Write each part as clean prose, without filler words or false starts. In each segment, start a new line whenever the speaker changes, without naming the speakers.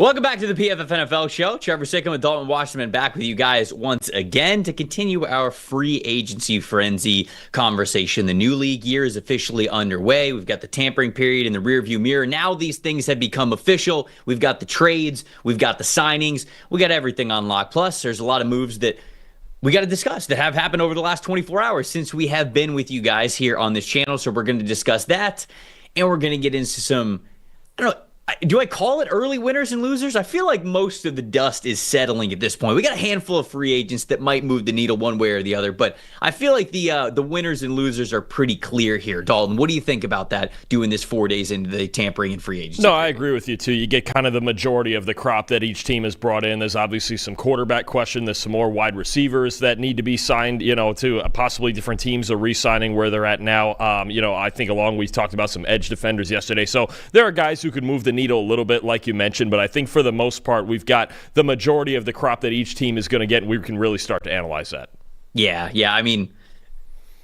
Welcome back to the PFF NFL show. Trevor, Sikkema, Dalton, Wasserman back with you guys once again to continue our free agency frenzy conversation. The new league year is officially underway. We've got the tampering period in the rearview mirror. Now these things have become official. We've got the trades. We've got the signings. We got everything on lock. Plus, there's a lot of moves that we got to discuss that have happened over the last 24 hours since we have been with you guys here on this channel. So we're going to discuss that, and we're going to get into some, I don't know, do I call it early winners and losers? I feel like most of the dust is settling at this point. We got a handful of free agents that might move the needle one way or the other, but I feel like the winners and losers are pretty clear here. Dalton, what do you think about that, doing this 4 days into the tampering and free agency?
No, I agree with you, too. You get kind of the majority of the crop that each team has brought in. There's obviously some quarterback question. There's some more wide receivers that need to be signed, to possibly different teams are re-signing where they're at now. I think we talked about some edge defenders yesterday. So there are guys who could move the needle a little bit, like you mentioned, but I think for the most part, we've got the majority of the crop that each team is going to get, and we can really start to analyze that. Yeah.
I mean,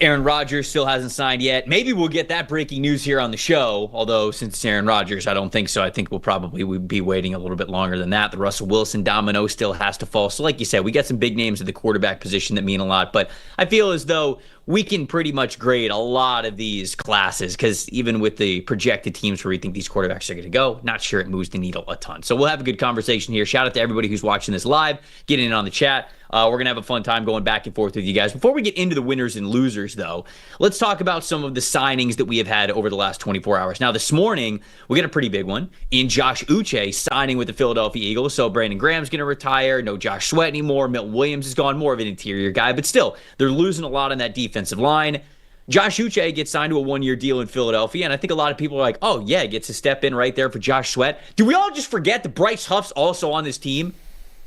Aaron Rodgers still hasn't signed yet. Maybe we'll get that breaking news here on the show, although since it's Aaron Rodgers, I don't think so. I think we'll probably be waiting a little bit longer than that. The Russell Wilson domino still has to fall. So like you said, we got some big names at the quarterback position that mean a lot, but I feel as though we can pretty much grade a lot of these classes because even with the projected teams where we think these quarterbacks are going to go, not sure it moves the needle a ton. So we'll have a good conversation here. Shout out to everybody who's watching this live, getting in on the chat. We're going to have a fun time going back and forth with you guys. Before we get into the winners and losers, though, let's talk about some of the signings that we have had over the last 24 hours. Now, this morning, we got a pretty big one in Josh Uche signing with the Philadelphia Eagles. So Brandon Graham's going to retire. No Josh Sweat anymore. Milton Williams is gone, more of an interior guy. But still, they're losing a lot on that defensive line. Josh Uche gets signed to a one-year deal in Philadelphia, and I think a lot of people are like, oh, yeah, he gets to step in right there for Josh Sweat. Do we all just forget that Bryce Huff's also on this team?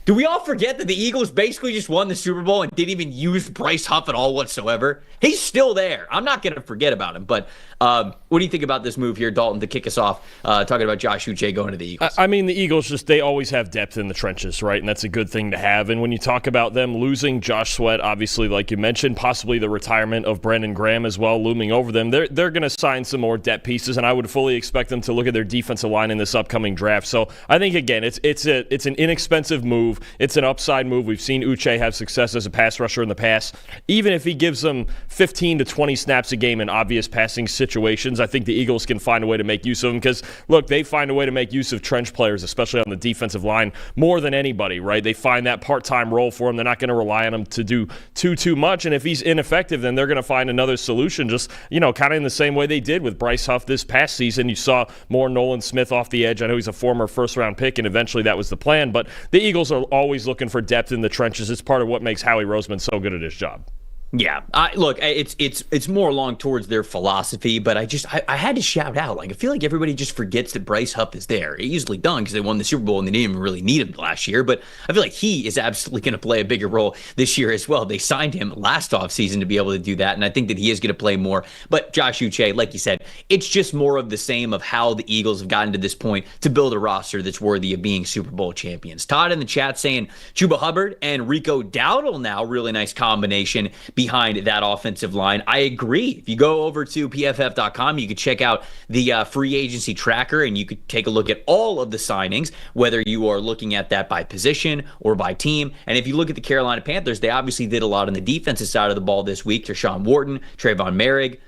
Do we all forget that the Eagles basically just won the Super Bowl and didn't even use Bryce Huff at all whatsoever? He's still there. I'm not going to forget about him. But what do you think about this move here, Dalton, to kick us off, talking about Josh Uche going to the Eagles?
I mean, the Eagles, they always have depth in the trenches, right? And that's a good thing to have. And when you talk about them losing Josh Sweat, obviously, like you mentioned, possibly the retirement of Brandon Graham as well looming over them, they're going to sign some more depth pieces, and I would fully expect them to look at their defensive line in this upcoming draft. So I think, again, it's an inexpensive move. It's an upside move. We've seen Uche have success as a pass rusher in the past. Even if he gives them 15 to 20 snaps a game in obvious passing situations, I think the Eagles can find a way to make use of him because, look, they find a way to make use of trench players, especially on the defensive line, more than anybody, right? They find that part-time role for him. They're not going to rely on him to do too much, and if he's ineffective, then they're going to find another solution, just, kind of in the same way they did with Bryce Huff this past season. You saw more Nolan Smith off the edge. I know he's a former first-round pick, and eventually that was the plan, but the Eagles are always looking for depth in the trenches. It's part of what makes Howie Roseman so good at his job.
Yeah, look, it's more along towards their philosophy, but I had to shout out. Like, I feel like everybody just forgets that Bryce Huff is there. It easily done because they won the Super Bowl and they didn't even really need him last year, but I feel like he is absolutely going to play a bigger role this year as well. They signed him last offseason to be able to do that, and I think that he is going to play more. But Josh Uche, like you said, it's just more of the same of how the Eagles have gotten to this point to build a roster that's worthy of being Super Bowl champions. Todd in the chat saying Chuba Hubbard and Rico Dowdle now, really nice combination behind that offensive line. I agree. If you go over to PFF.com, you could check out the free agency tracker and you could take a look at all of the signings, whether you are looking at that by position or by team. And if you look at the Carolina Panthers, they obviously did a lot on the defensive side of the ball this week. Tershawn Wharton, Trayvon Merrick,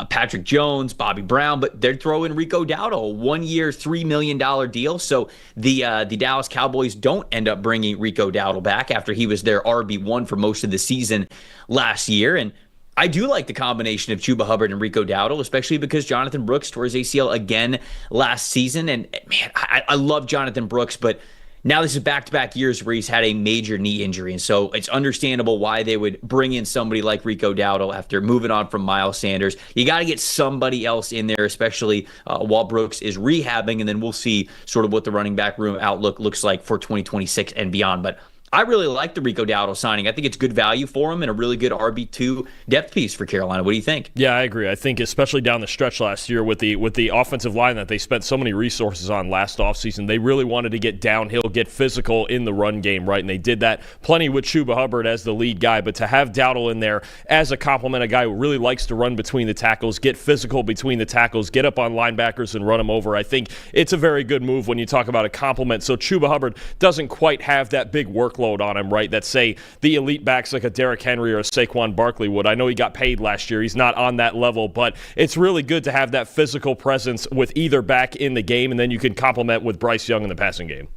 Patrick Jones, Bobby Brown, but they're throwing Rico Dowdle, a 1 year, $3 million deal. So the Dallas Cowboys don't end up bringing Rico Dowdle back after he was their RB1 for most of the season last year. And I do like the combination of Chuba Hubbard and Rico Dowdle, especially because Jonathan Brooks tore his ACL again last season. And man, I love Jonathan Brooks, but now this is back-to-back years where he's had a major knee injury, and so it's understandable why they would bring in somebody like Rico Dowdle after moving on from Miles Sanders. You got to get somebody else in there, especially while Brooks is rehabbing, and then we'll see sort of what the running back room outlook looks like for 2026 and beyond. But I really like the Rico Dowdle signing. I think it's good value for him and a really good RB2 depth piece for Carolina. What do you think?
Yeah, I agree. I think especially down the stretch last year with the offensive line that they spent so many resources on last offseason, they really wanted to get downhill, get physical in the run game, right? And they did that plenty with Chuba Hubbard as the lead guy. But to have Dowdle in there as a complement, a guy who really likes to run between the tackles, get physical between the tackles, get up on linebackers and run them over, I think it's a very good move when you talk about a complement. So Chuba Hubbard doesn't quite have that big workload on him, right? That say the elite backs like a Derrick Henry or a Saquon Barkley would. I know he got paid last year. He's not on that level, but it's really good to have that physical presence with either back in the game, and then you can complement with Bryce Young in the passing game.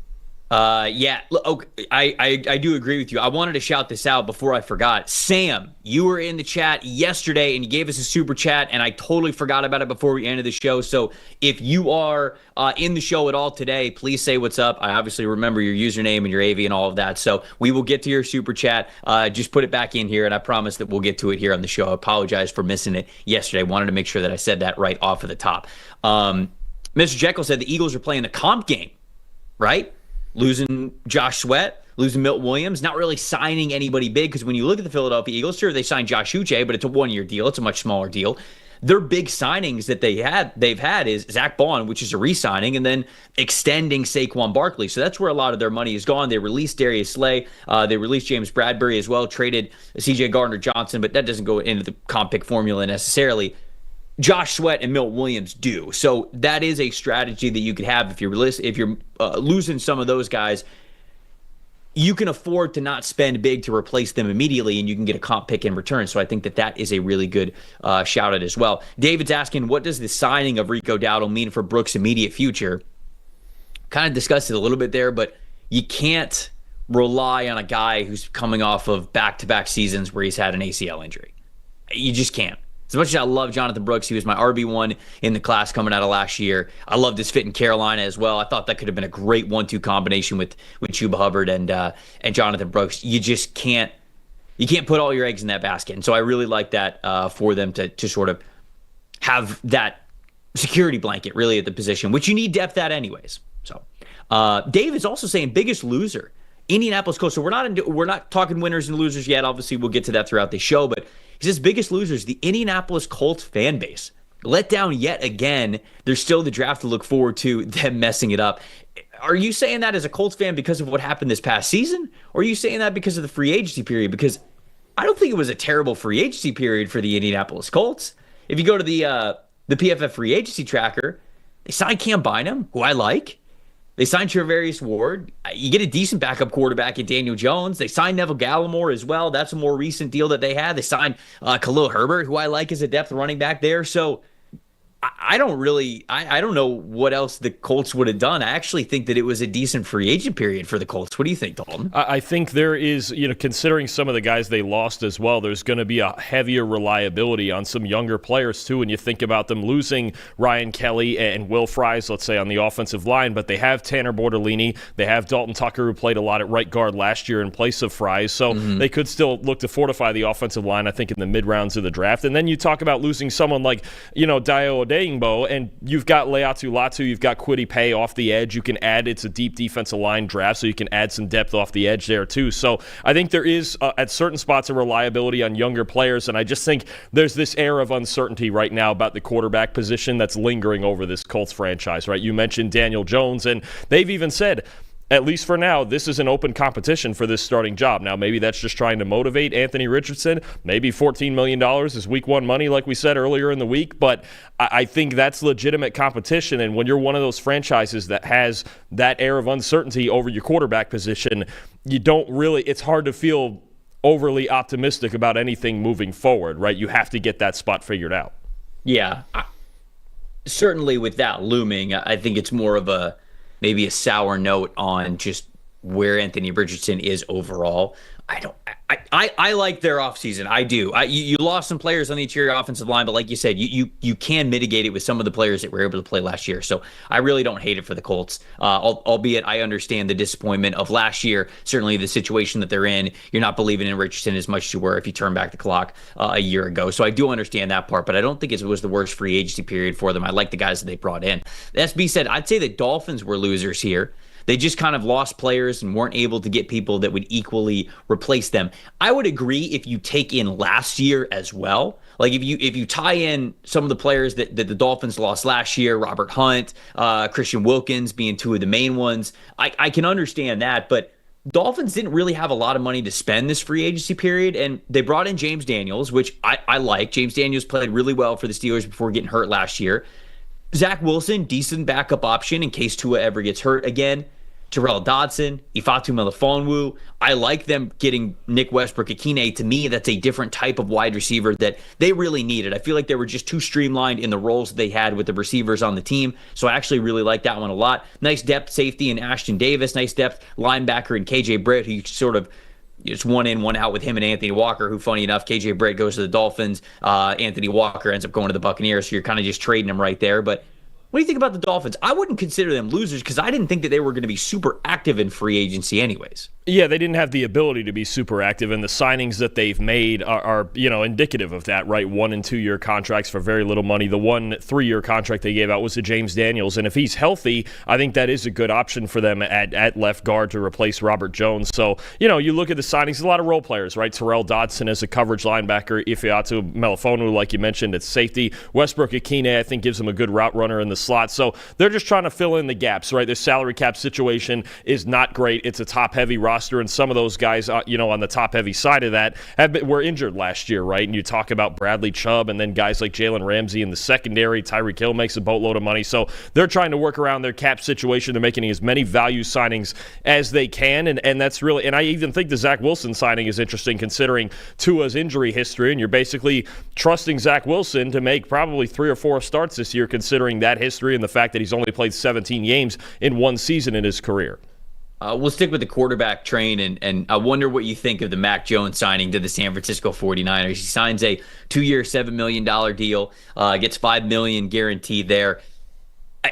Yeah, okay, I do agree with you. I wanted to shout this out before I forgot. Sam, you were in the chat yesterday and you gave us a super chat, and I totally forgot about it before we ended the show. So if you are in the show at all today, please say what's up. I obviously remember your username and your AV and all of that. So we will get to your super chat. Just put it back in here, and I promise that we'll get to it here on the show. I apologize for missing it yesterday. I wanted to make sure that I said that right off of the top. Mr. Jekyll said the Eagles are playing the comp game, right? Losing Josh Sweat, losing Milt Williams, not really signing anybody big, because when you look at the Philadelphia Eagles, sure, they signed Josh Uche, but it's a one-year deal. It's a much smaller deal. Their big signings that they've had is Zach Bond, which is a re-signing, and then extending Saquon Barkley. So that's where a lot of their money is gone. They released Darius Slay. They released James Bradbury as well, traded C.J. Gardner-Johnson, but that doesn't go into the comp pick formula necessarily. Josh Sweat and Milt Williams do. So that is a strategy that you could have if you're losing some of those guys. You can afford to not spend big to replace them immediately, and you can get a comp pick in return. So I think that is a really good shout out as well. David's asking, what does the signing of Rico Dowdle mean for Brooks' immediate future? Kind of discussed it a little bit there, but you can't rely on a guy who's coming off of back-to-back seasons where he's had an ACL injury. You just can't. As much as I love Jonathan Brooks, he was my RB1 in the class coming out of last year. I loved his fit in Carolina as well. I thought that could have been a great 1-2 combination with Chuba Hubbard and Jonathan Brooks. You just can't put all your eggs in that basket. And so I really like that for them to sort of have that security blanket really at the position, which you need depth at anyways. So Dave is also saying biggest loser, Indianapolis Colts. So we're not talking winners and losers yet. Obviously, we'll get to that throughout the show, but he says biggest losers, the Indianapolis Colts fan base. Let down yet again. There's still the draft to look forward to, them messing it up. Are you saying that as a Colts fan because of what happened this past season? Or are you saying that because of the free agency period? Because I don't think it was a terrible free agency period for the Indianapolis Colts. If you go to the PFF free agency tracker, they signed Cam Bynum, who I like. They signed Treverius Ward. You get a decent backup quarterback in Daniel Jones. They signed Neville Gallimore as well. That's a more recent deal that they had. They signed Khalil Herbert, who I like as a depth running back there. So I don't know what else the Colts would have done. I actually think that it was a decent free agent period for the Colts. What do you think, Dalton?
I think there is, considering some of the guys they lost as well, there's going to be a heavier reliability on some younger players too. And you think about them losing Ryan Kelly and Will Fries, let's say, on the offensive line, but they have Tanner Bortolini. They have Dalton Tucker, who played a lot at right guard last year in place of Fries. So they could still look to fortify the offensive line, I think, in the mid-rounds of the draft. And then you talk about losing someone like, Dio Odeyingbo, and you've got Leatu Latu, you've got Kwity Paye off the edge. You can add, it's a deep defensive line draft, so you can add some depth off the edge there too. So I think there is, at certain spots, a reliability on younger players, and I just think there's this air of uncertainty right now about the quarterback position that's lingering over this Colts franchise, right? You mentioned Daniel Jones, and they've even said, at least for now, this is an open competition for this starting job. Now, maybe that's just trying to motivate Anthony Richardson. Maybe $14 million is week one money, like we said earlier in the week. But I think that's legitimate competition. And when you're one of those franchises that has that air of uncertainty over your quarterback position, it's hard to feel overly optimistic about anything moving forward, right? You have to get that spot figured out.
Yeah. Certainly with that looming, I think it's more of maybe a sour note on just where Anthony Richardson is overall. I like their offseason. I do. You lost some players on the interior offensive line, but like you said, you can mitigate it with some of the players that were able to play last year. So I really don't hate it for the Colts, albeit I understand the disappointment of last year. Certainly the situation that they're in, you're not believing in Richardson as much as you were if you turn back the clock a year ago. So I do understand that part, but I don't think it was the worst free agency period for them. I like the guys that they brought in. The SB said, I'd say the Dolphins were losers here. They just kind of lost players and weren't able to get people that would equally replace them. I would agree if you take in last year as well. Like if you tie in some of the players that the Dolphins lost last year, Robert Hunt, Christian Wilkins being two of the main ones, I can understand that. But Dolphins didn't really have a lot of money to spend this free agency period, and they brought in James Daniels, which I like. James Daniels played really well for the Steelers before getting hurt last year. Zach Wilson, decent backup option in case Tua ever gets hurt again. Terrell Dodson, Ifeatu Melifonwu. I like them getting Nick Westbrook-Ikine. To me, that's a different type of wide receiver that they really needed. I feel like they were just too streamlined in the roles they had with the receivers on the team, so I actually really like that one a lot. Nice depth safety in Ashton Davis. Nice depth linebacker in KJ Britt, who you sort of it's one in, one out with him and Anthony Walker, who, funny enough, KJ Britt goes to the Dolphins. Anthony Walker ends up going to the Buccaneers, so you're kind of just trading him right there. But what do you think about the Dolphins? I wouldn't consider them losers because I didn't think that they were going to be super active in free agency anyways.
Yeah, they didn't have the ability to be super active, and the signings that they've made are indicative of that, right? 1- and 2-year contracts for very little money. The 1 3-year contract they gave out was to James Daniels, and if he's healthy, I think that is a good option for them at left guard to replace Robert Jones. So, you look at the signings, a lot of role players, right? Terrell Dodson as a coverage linebacker, Ifeatu Melifonwu, like you mentioned, at safety. Westbrook-Ikine, I think, gives them a good route runner in the slot. So they're just trying to fill in the gaps, right? Their salary cap situation is not great. It's a top-heavy roster, and some of those guys, on the top-heavy side of that were injured last year, right? And you talk about Bradley Chubb and then guys like Jalen Ramsey in the secondary. Tyreek Hill makes a boatload of money. So they're trying to work around their cap situation. They're making as many value signings as they can, and that's really – and I even think the Zach Wilson signing is interesting considering Tua's injury history, and you're basically trusting Zach Wilson to make probably 3 or 4 starts this year considering that history and the fact that he's only played 17 games in one season in his career.
We'll stick with the quarterback train, and I wonder what you think of the Mac Jones signing to the San Francisco 49ers. He signs a 2-year, $7 million deal, gets $5 million guaranteed there.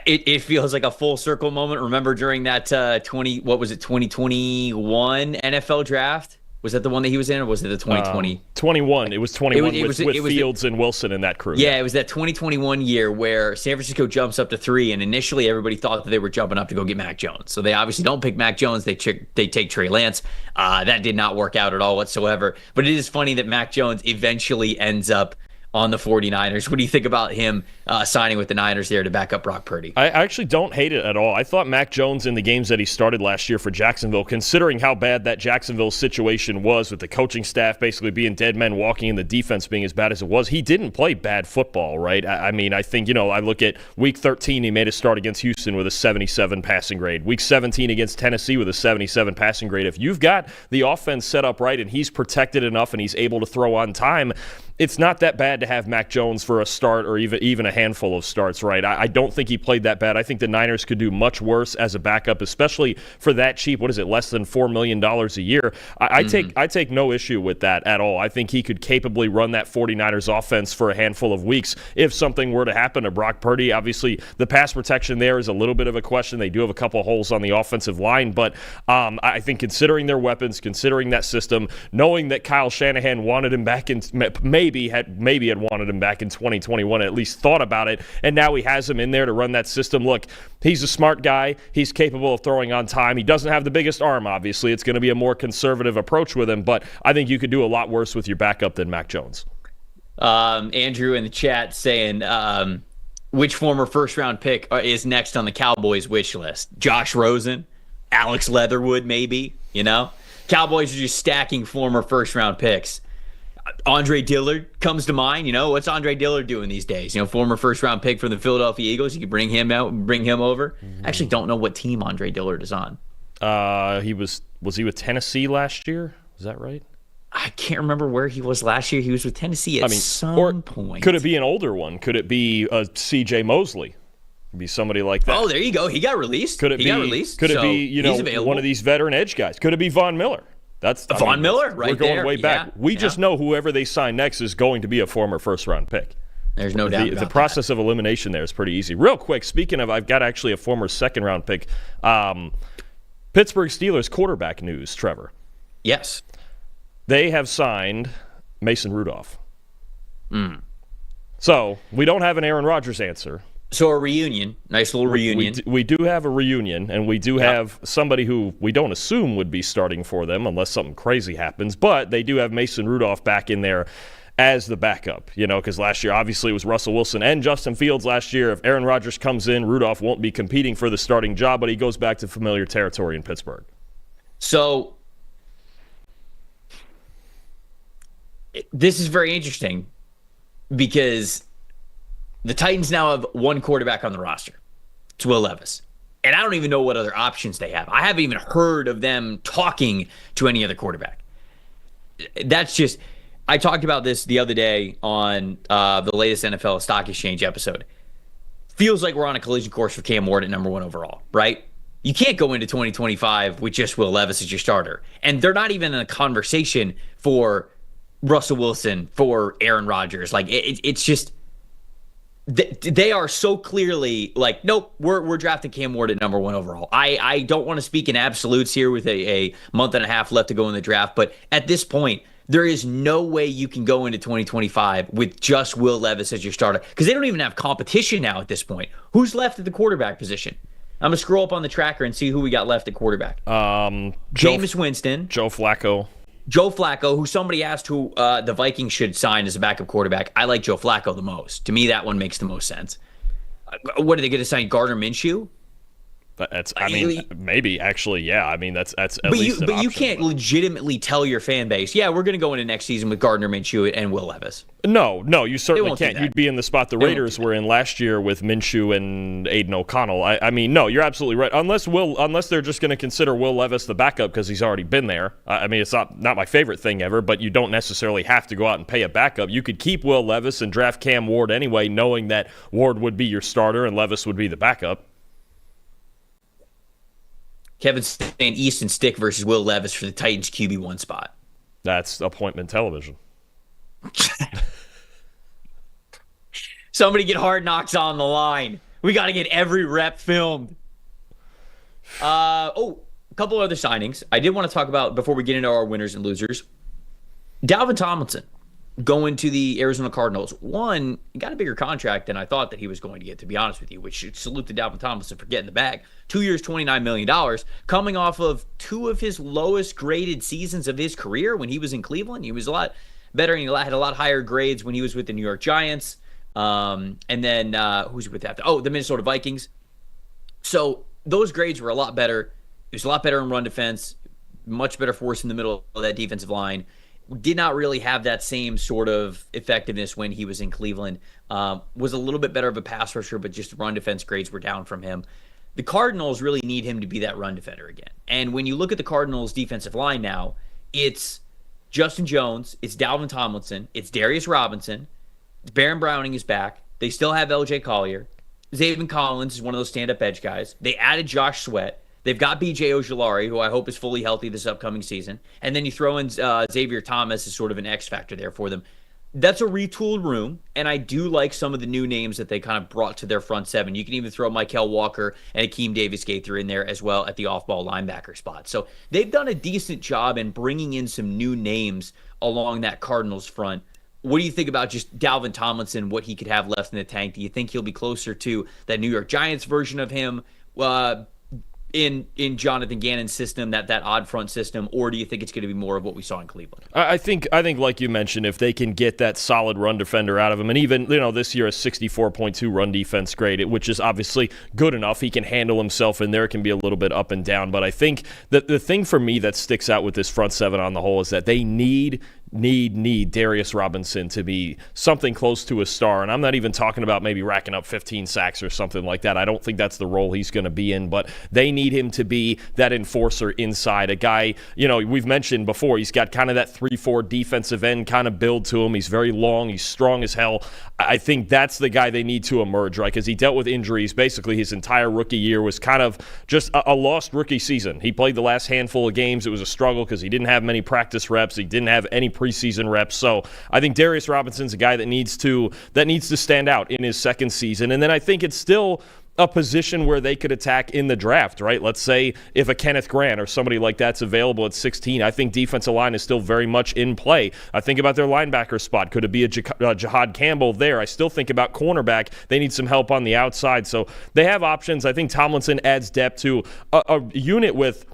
It feels like a full circle moment. Remember during that 2021 NFL draft? Was that the one that he was in, or was it the 2020?
21. It was 21 with Fields and Wilson in that crew.
Yeah, it was that 2021 year where San Francisco jumps up to 3, and initially everybody thought that they were jumping up to go get Mac Jones. So they obviously don't pick Mac Jones. They take Trey Lance. That did not work out at all whatsoever. But it is funny that Mac Jones eventually ends up on the 49ers. What do you think about him signing with the Niners there to back up Brock Purdy?
I actually don't hate it at all. I thought Mac Jones in the games that he started last year for Jacksonville, considering how bad that Jacksonville situation was with the coaching staff basically being dead men walking and the defense being as bad as it was, he didn't play bad football, right? I mean, I think, I look at Week 13, he made a start against Houston with a 77 passing grade. Week 17 against Tennessee with a 77 passing grade. If you've got the offense set up right and he's protected enough and he's able to throw on time, it's not that bad to have Mac Jones for a start or even a handful of starts, right? I don't think he played that bad. I think the Niners could do much worse as a backup, especially for that cheap, what is it, less than $4 million a year. I take no issue with that at all. I think he could capably run that 49ers offense for a handful of weeks if something were to happen to Brock Purdy. Obviously, the pass protection there is a little bit of a question. They do have a couple of holes on the offensive line, but I think considering their weapons, considering that system, knowing that Kyle Shanahan wanted him back in maybe had wanted him back in 2021, at least thought about it, and now he has him in there to run that system. Look, he's a smart guy. He's capable of throwing on time. He doesn't have the biggest arm, obviously. It's going to be a more conservative approach with him, but I think you could do a lot worse with your backup than Mac Jones.
Andrew in the chat saying, which former first-round pick is next on the Cowboys wish list? Josh Rosen? Alex Leatherwood, maybe? Cowboys are just stacking former first-round picks. Andre Dillard comes to mind. What's Andre Dillard doing these days? Former first-round pick from the Philadelphia Eagles. You could bring him out, bring him over. I actually don't know what team Andre Dillard is on.
Was he with Tennessee last year? Is that right?
I can't remember where he was last year. He was with Tennessee at some point.
Could it be an older one? Could it be C.J. Mosley? Could be somebody like that.
Oh, there you go. He got released. Could it be
one of these veteran edge guys? Could it be Von Miller? That's
Von Miller, right?
We're going
there.
way back. We just know whoever they sign next is going to be a former first-round pick.
There's no doubt about
the process of elimination there is pretty easy. Real quick, speaking of, I've got actually a former second-round pick. Pittsburgh Steelers quarterback news, Trevor.
Yes.
They have signed Mason Rudolph. So we don't have an Aaron Rodgers answer.
So a reunion, nice little reunion.
We do have a reunion, and we do have somebody who we don't assume would be starting for them unless something crazy happens, but they do have Mason Rudolph back in there as the backup, because last year obviously it was Russell Wilson and Justin Fields last year. If Aaron Rodgers comes in, Rudolph won't be competing for the starting job, but he goes back to familiar territory in Pittsburgh.
So this is very interesting because the Titans now have one quarterback on the roster. It's Will Levis. And I don't even know what other options they have. I haven't even heard of them talking to any other quarterback. That's just, I talked about this the other day on the latest NFL Stock Exchange episode. Feels like we're on a collision course for Cam Ward at number 1 overall, right? You can't go into 2025 with just Will Levis as your starter. And they're not even in a conversation for Russell Wilson, for Aaron Rodgers. Like, it's just, they are so clearly like, nope, we're drafting Cam Ward at number 1 overall. I don't want to speak in absolutes here with a month and a half left to go in the draft, but at this point, there is no way you can go into 2025 with just Will Levis as your starter because they don't even have competition now at this point. Who's left at the quarterback position? I'm going to scroll up on the tracker and see who we got left at quarterback. Jameis Winston.
Joe Flacco,
who somebody asked who the Vikings should sign as a backup quarterback. I like Joe Flacco the most. To me, that one makes the most sense. What are they going to sign? Gardner Minshew?
Maybe actually, yeah. I mean, that's at least an option.
You can't legitimately tell your fan base, yeah, we're going to go into next season with Gardner Minshew and Will Levis.
No, you certainly can't. You'd be in the spot the Raiders were in last year with Minshew and Aiden O'Connell. I mean, no, you're absolutely right. Unless they're just going to consider Will Levis the backup because he's already been there. I mean, it's not my favorite thing ever, but you don't necessarily have to go out and pay a backup. You could keep Will Levis and draft Cam Ward anyway, knowing that Ward would be your starter and Levis would be the backup.
Kevin's saying Easton Stick versus Will Levis for the Titans QB1 spot.
That's appointment television.
Somebody get Hard Knocks on the line. We got to get every rep filmed. A couple other signings. I did want to talk about before we get into our winners and losers. Dalvin Tomlinson going to the Arizona Cardinals. One, he got a bigger contract than I thought that he was going to get, to be honest with you, which should salute to Dalvin Tomlinson for getting the bag. 2 years, $29 million, coming off of 2 of his lowest graded seasons of his career when he was in Cleveland. He was a lot better and he had a lot higher grades when he was with the New York Giants. And then who's he with after? Oh, the Minnesota Vikings. So those grades were a lot better. He was a lot better in run defense, much better force in the middle of that defensive line. Did not really have that same sort of effectiveness when he was in Cleveland. Was a little bit better of a pass rusher, but just run defense grades were down from him. The Cardinals really need him to be that run defender again. And when you look at the Cardinals' defensive line now, it's Justin Jones, it's Dalvin Tomlinson, it's Darius Robinson, Baron Browning is back. They still have LJ Collier. Zaven Collins is one of those stand-up edge guys. They added Josh Sweat. They've got B.J. Ojulari, who I hope is fully healthy this upcoming season. And then you throw in Xavier Thomas as sort of an X factor there for them. That's a retooled room, and I do like some of the new names that they kind of brought to their front seven. You can even throw Mykal Walker and Akeem Davis-Gaither in there as well at the off-ball linebacker spot. So they've done a decent job in bringing in some new names along that Cardinals front. What do you think about just Dalvin Tomlinson, what he could have left in the tank? Do you think he'll be closer to that New York Giants version of him? In Jonathan Gannon's system, that odd front system, or do you think it's going to be more of what we saw in Cleveland?
I think like you mentioned, if they can get that solid run defender out of him, and even this year a 64.2 run defense grade, which is obviously good enough. He can handle himself in there. It can be a little bit up and down, but I think that the thing for me that sticks out with this front seven on the whole is that they need Darius Robinson to be something close to a star. And I'm not even talking about maybe racking up 15 sacks or something like that. I don't think that's the role he's going to be in, but they need him to be that enforcer inside. A guy, we've mentioned before, he's got kind of that 3-4 defensive end kind of build to him. He's very long. He's strong as hell. I think that's the guy they need to emerge, right? Because he dealt with injuries. Basically, his entire rookie year was kind of just a lost rookie season. He played the last handful of games. It was a struggle because he didn't have many practice reps. He didn't have any preseason reps. So I think Darius Robinson's a guy that needs to stand out in his second season. And then I think it's still a position where they could attack in the draft, right? Let's say if a Kenneth Grant or somebody like that's available at 16, I think defensive line is still very much in play. I think about their linebacker spot. Could it be a Jihad Campbell there? I still think about cornerback. They need some help on the outside. So they have options. I think Tomlinson adds depth to a unit with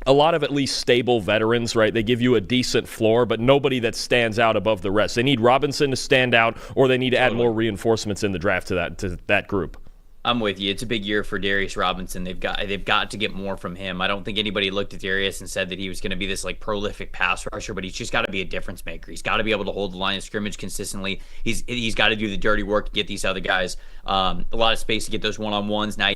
a lot of at least stable veterans, right? They give you a decent floor, but nobody that stands out above the rest. They need Robinson to stand out, or they need to add more reinforcements in the draft to that group.
I'm with you. It's a big year for Darius Robinson. They've got to get more from him. I don't think anybody looked at Darius and said that he was going to be this like prolific pass rusher, but he's just got to be a difference maker. He's got to be able to hold the line of scrimmage consistently. He's got to do the dirty work to get these other guys a lot of space to get those one-on-ones. Now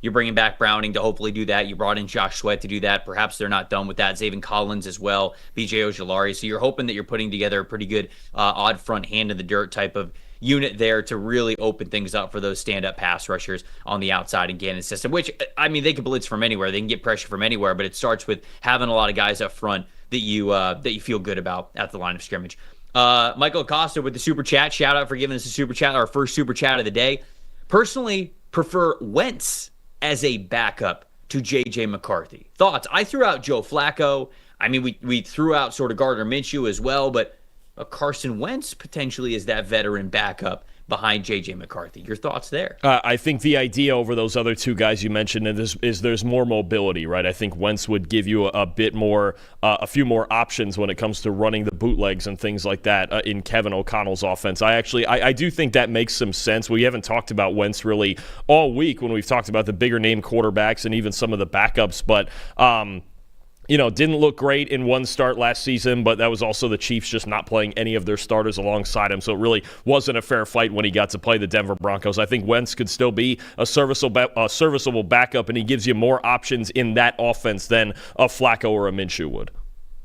you're bringing back Browning to hopefully do that. You brought in Josh Sweat to do that. Perhaps they're not done with that. Zaven Collins as well, BJ Ojulari. So you're hoping that you're putting together a pretty good odd front hand in the dirt type of unit there to really open things up for those stand-up pass rushers on the outside in Gannon's system, which, I mean, they can blitz from anywhere. They can get pressure from anywhere, but it starts with having a lot of guys up front that you feel good about at the line of scrimmage. Michael Acosta with the super chat. Shout out for giving us a super chat, our first super chat of the day. Personally, prefer Wentz as a backup to J.J. McCarthy. Thoughts? I threw out Joe Flacco. I mean, we threw out sort of Gardner Minshew as well, but Carson Wentz potentially is that veteran backup behind J.J. McCarthy. Your thoughts there?
I think the idea over those other two guys you mentioned is there's more mobility, right? I think Wentz would give you a bit more, a few more options when it comes to running the bootlegs and things like that in Kevin O'Connell's offense. I do think that makes some sense. We haven't talked about Wentz really all week when we've talked about the bigger name quarterbacks and even some of the backups, but didn't look great in one start last season, but that was also the Chiefs just not playing any of their starters alongside him, so it really wasn't a fair fight when he got to play the Denver Broncos. I think Wentz could still be a serviceable backup, and he gives you more options in that offense than a Flacco or a Minshew would.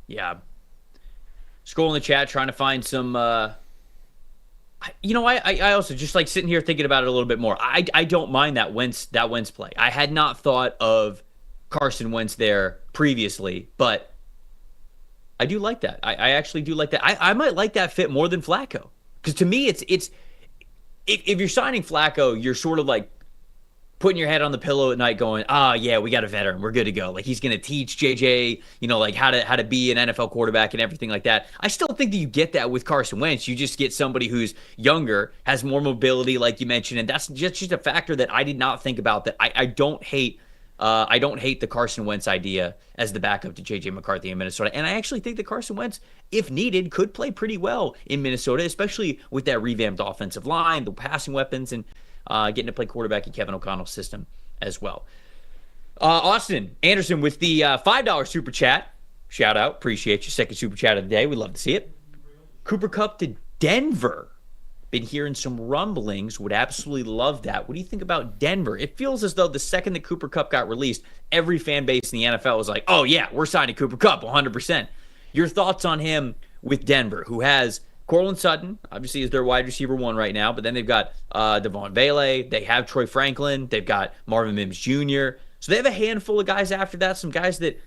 Yeah. Scrolling the chat, trying to find some I also just like sitting here thinking about it a little bit more. I don't mind that Wentz play. I had not thought of Carson Wentz there previously, but I do like that. I actually do like that. I might like that fit more than Flacco, because to me it's if you're signing Flacco, you're sort of like putting your head on the pillow at night going, yeah, we got a veteran, we're good to go. Like, he's going to teach JJ, like how to be an NFL quarterback and everything like that. I still think that you get that with Carson Wentz. You just get somebody who's younger, has more mobility, like you mentioned, and that's just a factor that I did not think about. That I don't hate. I don't hate the Carson Wentz idea as the backup to J.J. McCarthy in Minnesota. And I actually think that Carson Wentz, if needed, could play pretty well in Minnesota, especially with that revamped offensive line, the passing weapons, and getting to play quarterback in Kevin O'Connell's system as well. Austin Anderson with the $5 super chat. Shout out. Appreciate you. Second super chat of the day. We'd love to see it. Cooper Kupp to Denver. Been hearing some rumblings. Would absolutely love that. What do you think about Denver? It feels as though the second that Cooper Kupp got released, every fan base in the NFL was like, oh yeah, we're signing Cooper Kupp 100%. Your thoughts on him with Denver, who has Courtland Sutton, obviously is their wide receiver one right now, but then they've got Devon Vele, they have Troy Franklin, they've got Marvin Mims Jr., so they have a handful of guys after that, some guys that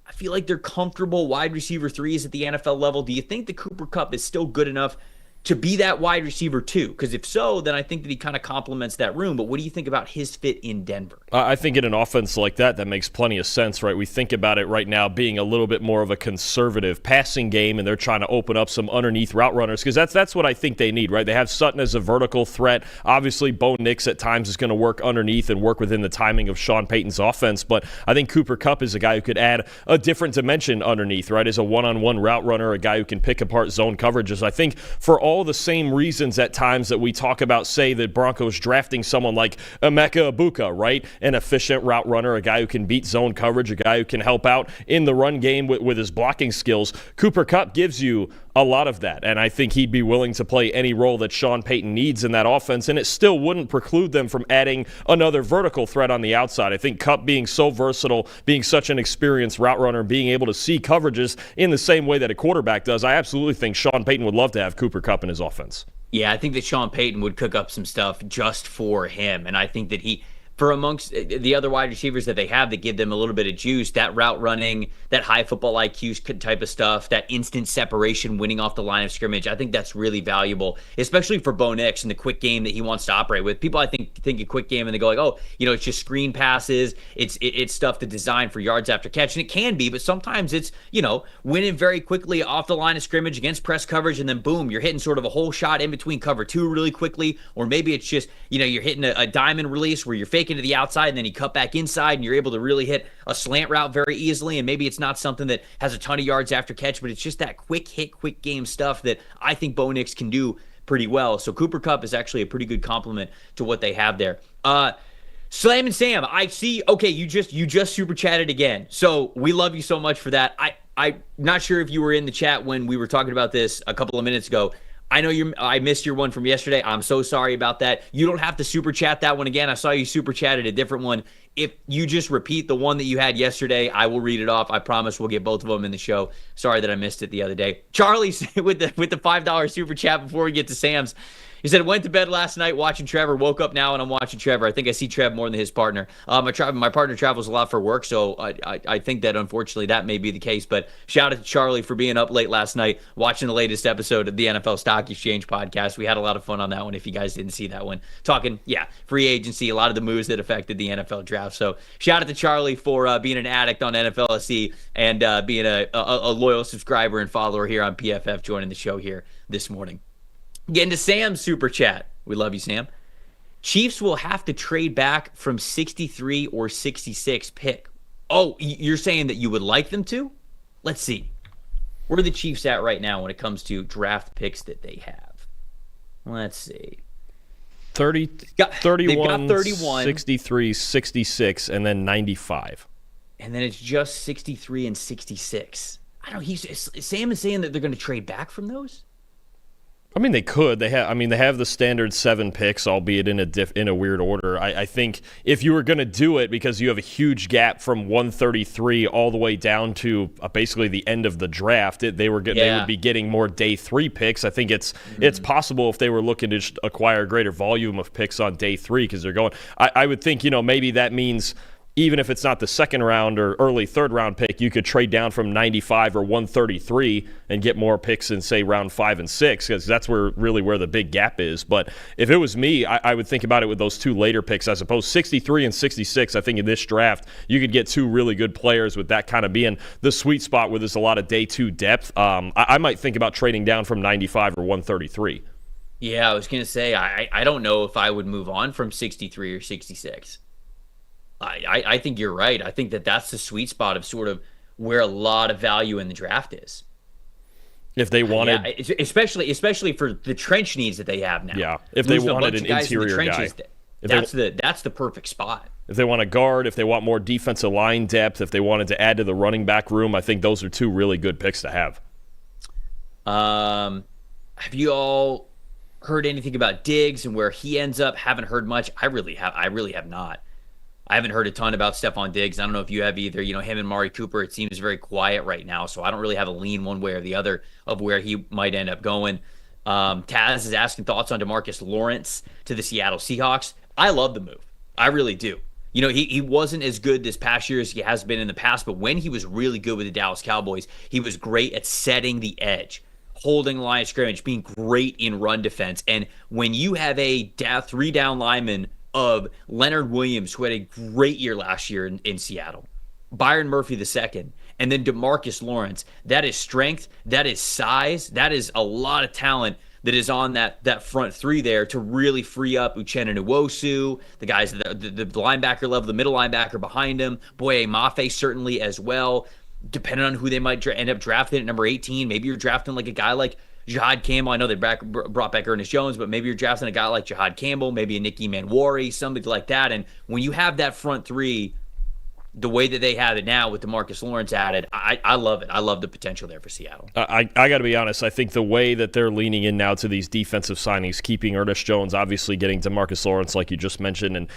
I feel like they're comfortable wide receiver threes at the NFL level. Do you think the Cooper Kupp is still good enough to be that wide receiver too? Because if so, then I think that he kind of complements that room. But what do you think about his fit in Denver?
I think in an offense like that makes plenty of sense, right? We think about it right now being a little bit more of a conservative passing game, and they're trying to open up some underneath route runners, because that's what I think they need, right? They have Sutton as a vertical threat. Obviously, Bo Nix at times is going to work underneath and work within the timing of Sean Payton's offense, but I think Cooper Kupp is a guy who could add a different dimension underneath, right? As a one-on-one route runner, a guy who can pick apart zone coverages. I think for all the same reasons at times that we talk about, say, the Broncos drafting someone like Emeka Egbuka, right? An efficient route runner, a guy who can beat zone coverage, a guy who can help out in the run game with his blocking skills. Cooper Kupp gives you a lot of that, and I think he'd be willing to play any role that Sean Payton needs in that offense, and it still wouldn't preclude them from adding another vertical threat on the outside. I think Kupp being so versatile, being such an experienced route runner, being able to see coverages in the same way that a quarterback does, I absolutely think Sean Payton would love to have Cooper Kupp in his offense.
Yeah, I think that Sean Payton would cook up some stuff just for him, and I think that for amongst the other wide receivers that they have that give them a little bit of juice, that route running, that high football IQ type of stuff, that instant separation, winning off the line of scrimmage, I think that's really valuable, especially for Bo Nix and the quick game that he wants to operate with. People, I think a quick game and they go like, oh, it's just screen passes. It's stuff to design for yards after catch, and it can be, but sometimes it's, winning very quickly off the line of scrimmage against press coverage, and then boom, you're hitting sort of a whole shot in between cover two really quickly, or maybe it's just, you're hitting a diamond release where you're faking to the outside and then you cut back inside and you're able to really hit a slant route very easily, and maybe it's not something that has a ton of yards after catch, but it's just that quick hit, quick game stuff that I think Bo Nix can do pretty well. So Cooper Kupp is actually a pretty good compliment to what they have there. Slam and Sam, I see. Okay, you just super chatted again. So we love you so much for that. I'm not sure if you were in the chat when we were talking about this a couple of minutes ago. I know I missed your one from yesterday. I'm so sorry about that. You don't have to super chat that one again. I saw you super chatted a different one. If you just repeat the one that you had yesterday, I will read it off. I promise we'll get both of them in the show. Sorry that I missed it the other day. Charlie with the $5 super chat before we get to Sam's. He said, went to bed last night watching Trevor, woke up now and I'm watching Trevor. I think I see Trev more than his partner. My partner travels a lot for work, so I think that unfortunately that may be the case. But shout out to Charlie for being up late last night, watching the latest episode of the NFL Stock Exchange podcast. We had a lot of fun on that one if you guys didn't see that one. Talking, free agency, a lot of the moves that affected the NFL draft. So shout out to Charlie for being an addict on NFLSC and being a loyal subscriber and follower here on PFF, joining the show here this morning. Getting to Sam's super chat. We love you, Sam. Chiefs will have to trade back from 63 or 66 pick. Oh, you're saying that you would like them to? Let's see. Where are the Chiefs at right now when it comes to draft picks that they have? Let's see.
31, 63, 66, and then 95.
And then it's just 63 and 66. I don't know. Sam is saying that they're going to trade back from those?
I mean, they could. They have the standard 7 picks, albeit in a weird order. I think if you were going to do it, because you have a huge gap from 133 all the way down to basically the end of the draft, they would be getting more day 3 picks. I think it's possible if they were looking to just acquire a greater volume of picks on day 3, because they're going. I would think maybe that means, even if it's not the second round or early third round pick, you could trade down from 95 or 133 and get more picks in, say, round 5 and 6, because that's where the big gap is. But if it was me, I would think about it with those 2 later picks, I suppose. 63 and 66, I think in this draft, you could get 2 really good players with that kind of being the sweet spot where there's a lot of day 2 depth. I might think about trading down from 95 or 133.
Yeah, I was going to say, I don't know if I would move on from 63 or 66. I think you're right. I think that's the sweet spot of sort of where a lot of value in the draft is.
If they wanted,
especially for the trench needs that they have now.
Yeah, if they wanted an interior guy,
that's the perfect spot.
If they want a guard, if they want more defensive line depth, if they wanted to add to the running back room, I think those are 2 really good picks to have.
Have you all heard anything about Diggs and where he ends up? Haven't heard much. I really have not. I haven't heard a ton about Stephon Diggs. I don't know if you have either. Him and Mari Cooper, it seems very quiet right now, so I don't really have a lean one way or the other of where he might end up going. Taz is asking thoughts on Demarcus Lawrence to the Seattle Seahawks. I love the move. I really do. He wasn't as good this past year as he has been in the past, but when he was really good with the Dallas Cowboys, he was great at setting the edge, holding the line of scrimmage, being great in run defense. And when you have a 3-down lineman of Leonard Williams, who had a great year last year in Seattle, Byron Murphy II, and then Demarcus Lawrence, that is strength, that is size, that is a lot of talent that is on that front 3 there to really free up Uchenna Nwosu, the guys, the linebacker level, the middle linebacker behind him, Boye Mafe certainly as well, depending on who they might end up drafting at number 18. Maybe you're drafting like a guy like Jihad Campbell. I know they brought back Ernest Jones, but maybe you're drafting a guy like Jihad Campbell, maybe a Nicky Manwari, somebody like that. And when you have that front 3, the way that they have it now with Demarcus Lawrence added, I love it. I love the potential there for Seattle.
I got to be honest. I think the way that they're leaning in now to these defensive signings, keeping Ernest Jones, obviously getting Demarcus Lawrence like you just mentioned, and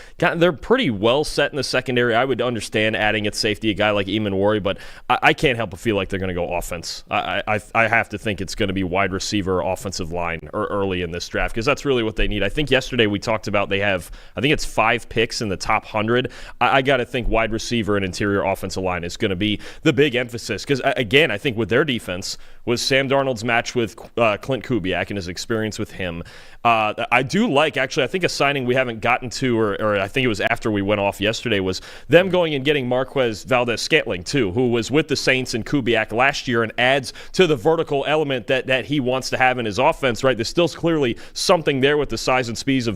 they're pretty well set in the secondary. I would understand adding at safety a guy like Eamon Worry, but I can't help but feel like they're going to go offense. I have to think it's going to be wide receiver, offensive line early in this draft because that's really what they need. I think yesterday we talked about they have, I think it's 5 picks in the top 100. I got to think wide receiver and interior offensive line is going to be the big emphasis because, again, I think with their defense, with Sam Darnold's match with Clint Kubiak and his experience with him, I do like, actually, I think a signing we haven't gotten to, or I think it was after we went off yesterday, was them going and getting Marquez Valdez-Scantling, too, who was with the Saints and Kubiak last year and adds to the vertical element that he wants to have in his offense, right? There's still clearly something there with the size and speed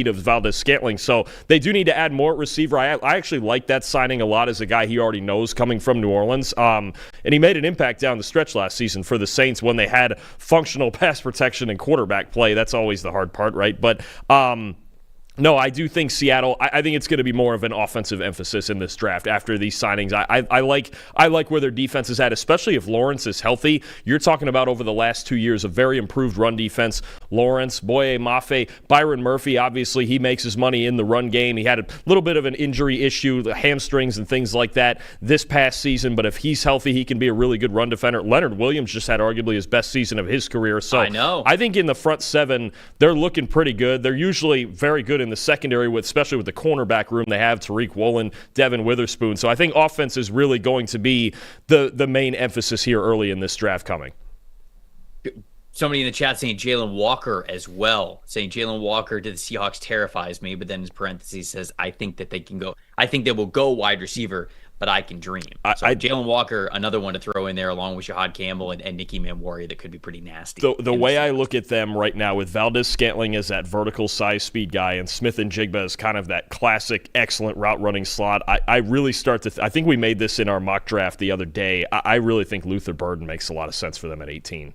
of Valdez-Scantling, so they do need to add more receiver. I actually like that signing a lot as a guy he already knows coming from New Orleans, and he made an impact down the stretch last season for the Saints when they had functional pass protection and quarterback play. That's always the hard part, right? But no, I do think Seattle, I think it's going to be more of an offensive emphasis in this draft after these signings. I like where their defense is at, especially if Lawrence is healthy. You're talking about over the last 2 years a very improved run defense. Lawrence, Boye Mafe, Byron Murphy, obviously he makes his money in the run game. He had a little bit of an injury issue, the hamstrings and things like that this past season, but if he's healthy, he can be a really good run defender. Leonard Williams just had arguably his best season of his career. So I think in the front seven, they're looking pretty good. They're usually very good in the secondary, especially with the cornerback room they have, Tariq Woolen, Devin Witherspoon. So I think offense is really going to be the main emphasis here early in this draft coming.
Somebody in the chat saying Jalen Walker as well, saying Jalen Walker to the Seahawks terrifies me, but then in parentheses says, I think they will go wide receiver, but I can dream. So Jalen Walker, another one to throw in there along with Shahad Campbell and Nicky Manwari that could be pretty nasty.
The way I look at them right now with Valdez-Scantling as that vertical size speed guy and Smith-Njigba as kind of that classic excellent route running slot, I really start to I think we made this in our mock draft the other day. I really think Luther Burden makes a lot of sense for them at 18.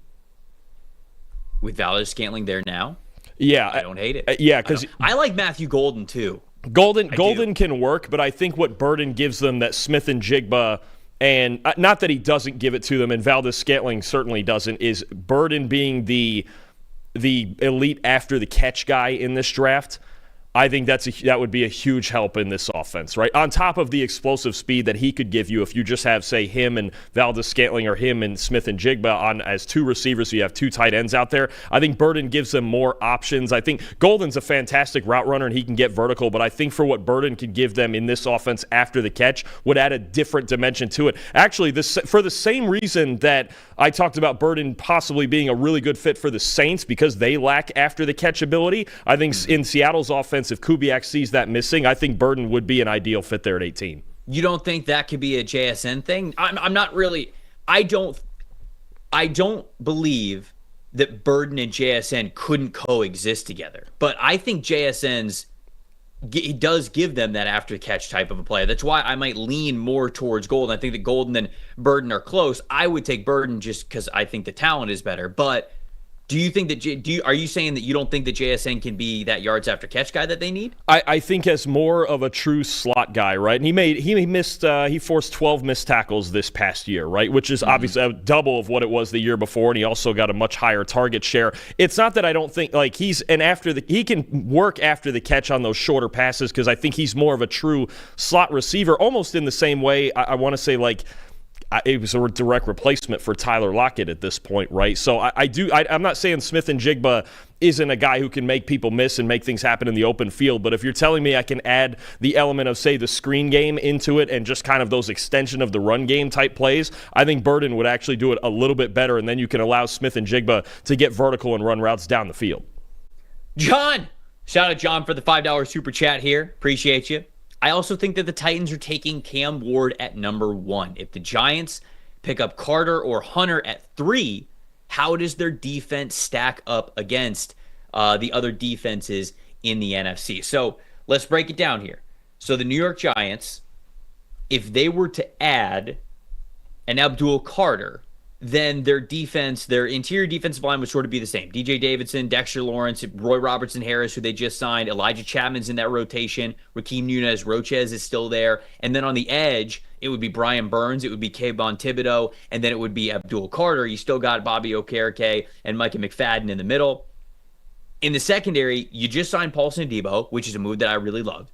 With Valdez-Scantling there now?
Yeah.
I don't hate it.
Yeah, because
I like Matthew Golden too.
Golden can work, but I think what Burden gives them that Smith-Njigba, and not that he doesn't give it to them, and Valdez-Scantling certainly doesn't, is Burden being the elite after the catch guy in this draft. I think that would be a huge help in this offense, right? On top of the explosive speed that he could give you if you just have, say, him and Valdez-Scantling or him and Smith-Njigba on as 2 receivers, so you have 2 tight ends out there. I think Burden gives them more options. I think Golden's a fantastic route runner and he can get vertical, but I think for what Burden could give them in this offense after the catch would add a different dimension to it. Actually, for the same reason that I talked about Burden possibly being a really good fit for the Saints because they lack after the catch ability, I think in Seattle's offense, if Kubiak sees that missing, I think Burden would be an ideal fit there at 18.
You don't think that could be a JSN thing? I'm not really. I don't believe that Burden and JSN couldn't coexist together. But I think JSN's it does give them that after catch type of a player. That's why I might lean more towards Golden. I think that Golden and Burden are close. I would take Burden just because I think the talent is better. But do you think that are you saying that you don't think that JSN can be that yards after catch guy that they need?
I think as more of a true slot guy, right? And he forced 12 missed tackles this past year, right? Which is obviously a double of what it was the year before, and he also got a much higher target share. It's not that I don't think he can work after the catch on those shorter passes because I think he's more of a true slot receiver, almost in the same way I want to say it was a direct replacement for Tyler Lockett at this point, right? So I'm not saying Smith-Njigba isn't a guy who can make people miss and make things happen in the open field, but if you're telling me I can add the element of, say, the screen game into it and just kind of those extension of the run game type plays, I think Burden would actually do it a little bit better, and then you can allow Smith-Njigba to get vertical and run routes down the field.
John! Shout out John for the $5 super chat here. Appreciate you. I also think that the Titans are taking Cam Ward at number 1. If the Giants pick up Carter or Hunter at 3, how does their defense stack up against the other defenses in the NFC? So let's break it down here. So the New York Giants, if they were to add an Abdul Carter, then their defense, their interior defensive line would sort of be the same. DJ Davidson, Dexter Lawrence, Roy Robertson Harris, who they just signed, Elijah Chapman's in that rotation, Raheem Nunez-Roches is still there. And then on the edge, it would be Brian Burns, it would be Kayvon Thibodeau, and then it would be Abdul Carter. You still got Bobby Okereke and Micah McFadden in the middle. In the secondary, you just signed Paulson Adebo, which is a move that I really loved.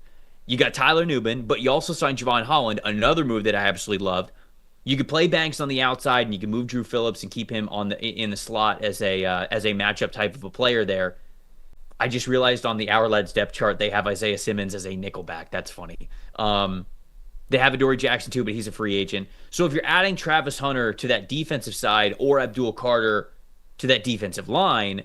You got Tyler Nubin, but you also signed Javon Holland, another move that I absolutely loved. You could play Banks on the outside, and you can move Drew Phillips and keep him in the slot as a matchup type of a player there. I just realized on the Hourlad's depth chart they have Isaiah Simmons as a nickelback. That's funny. They have Adoree Jackson too, but he's a free agent. So if you're adding Travis Hunter to that defensive side or Abdul Carter to that defensive line,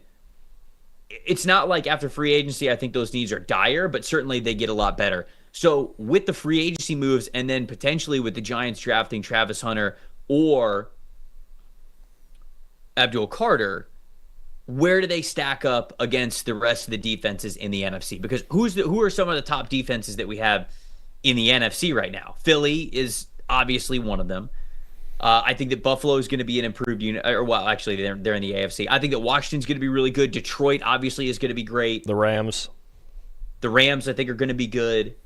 it's not like after free agency I think those needs are dire, but certainly they get a lot better. So with the free agency moves and then potentially with the Giants drafting Travis Hunter or Abdul Carter, where do they stack up against the rest of the defenses in the NFC? Because who are some of the top defenses that we have in the NFC right now? Philly is obviously one of them. I think that Buffalo is going to be an improved unit. Or, well, actually, they're in the AFC. I think that Washington's going to be really good. Detroit, obviously, is going to be great.
The Rams,
I think, are going to be good.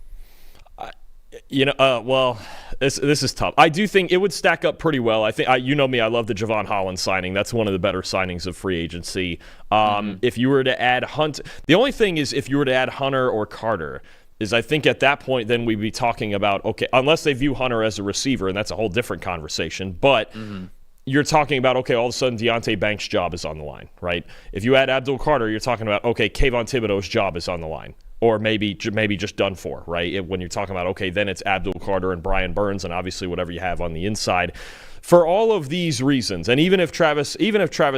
Well, this is tough. I do think it would stack up pretty well. I think you know me, I love the Javon Holland signing. That's one of the better signings of free agency. If you were to add the only thing is if you were to add Hunter or Carter, is I think at that point then we'd be talking about, okay, unless they view Hunter as a receiver, and that's a whole different conversation. But you're talking about, okay, all of a sudden Deonte Banks' job is on the line, right? If you add Abdul Carter, you're talking about, okay, Kayvon Thibodeau's job is on the line. Or maybe just done for, right? When you're talking about, okay, then it's Abdul Carter and Brian Burns and obviously whatever you have on the inside. For all of these reasons, and even if Travis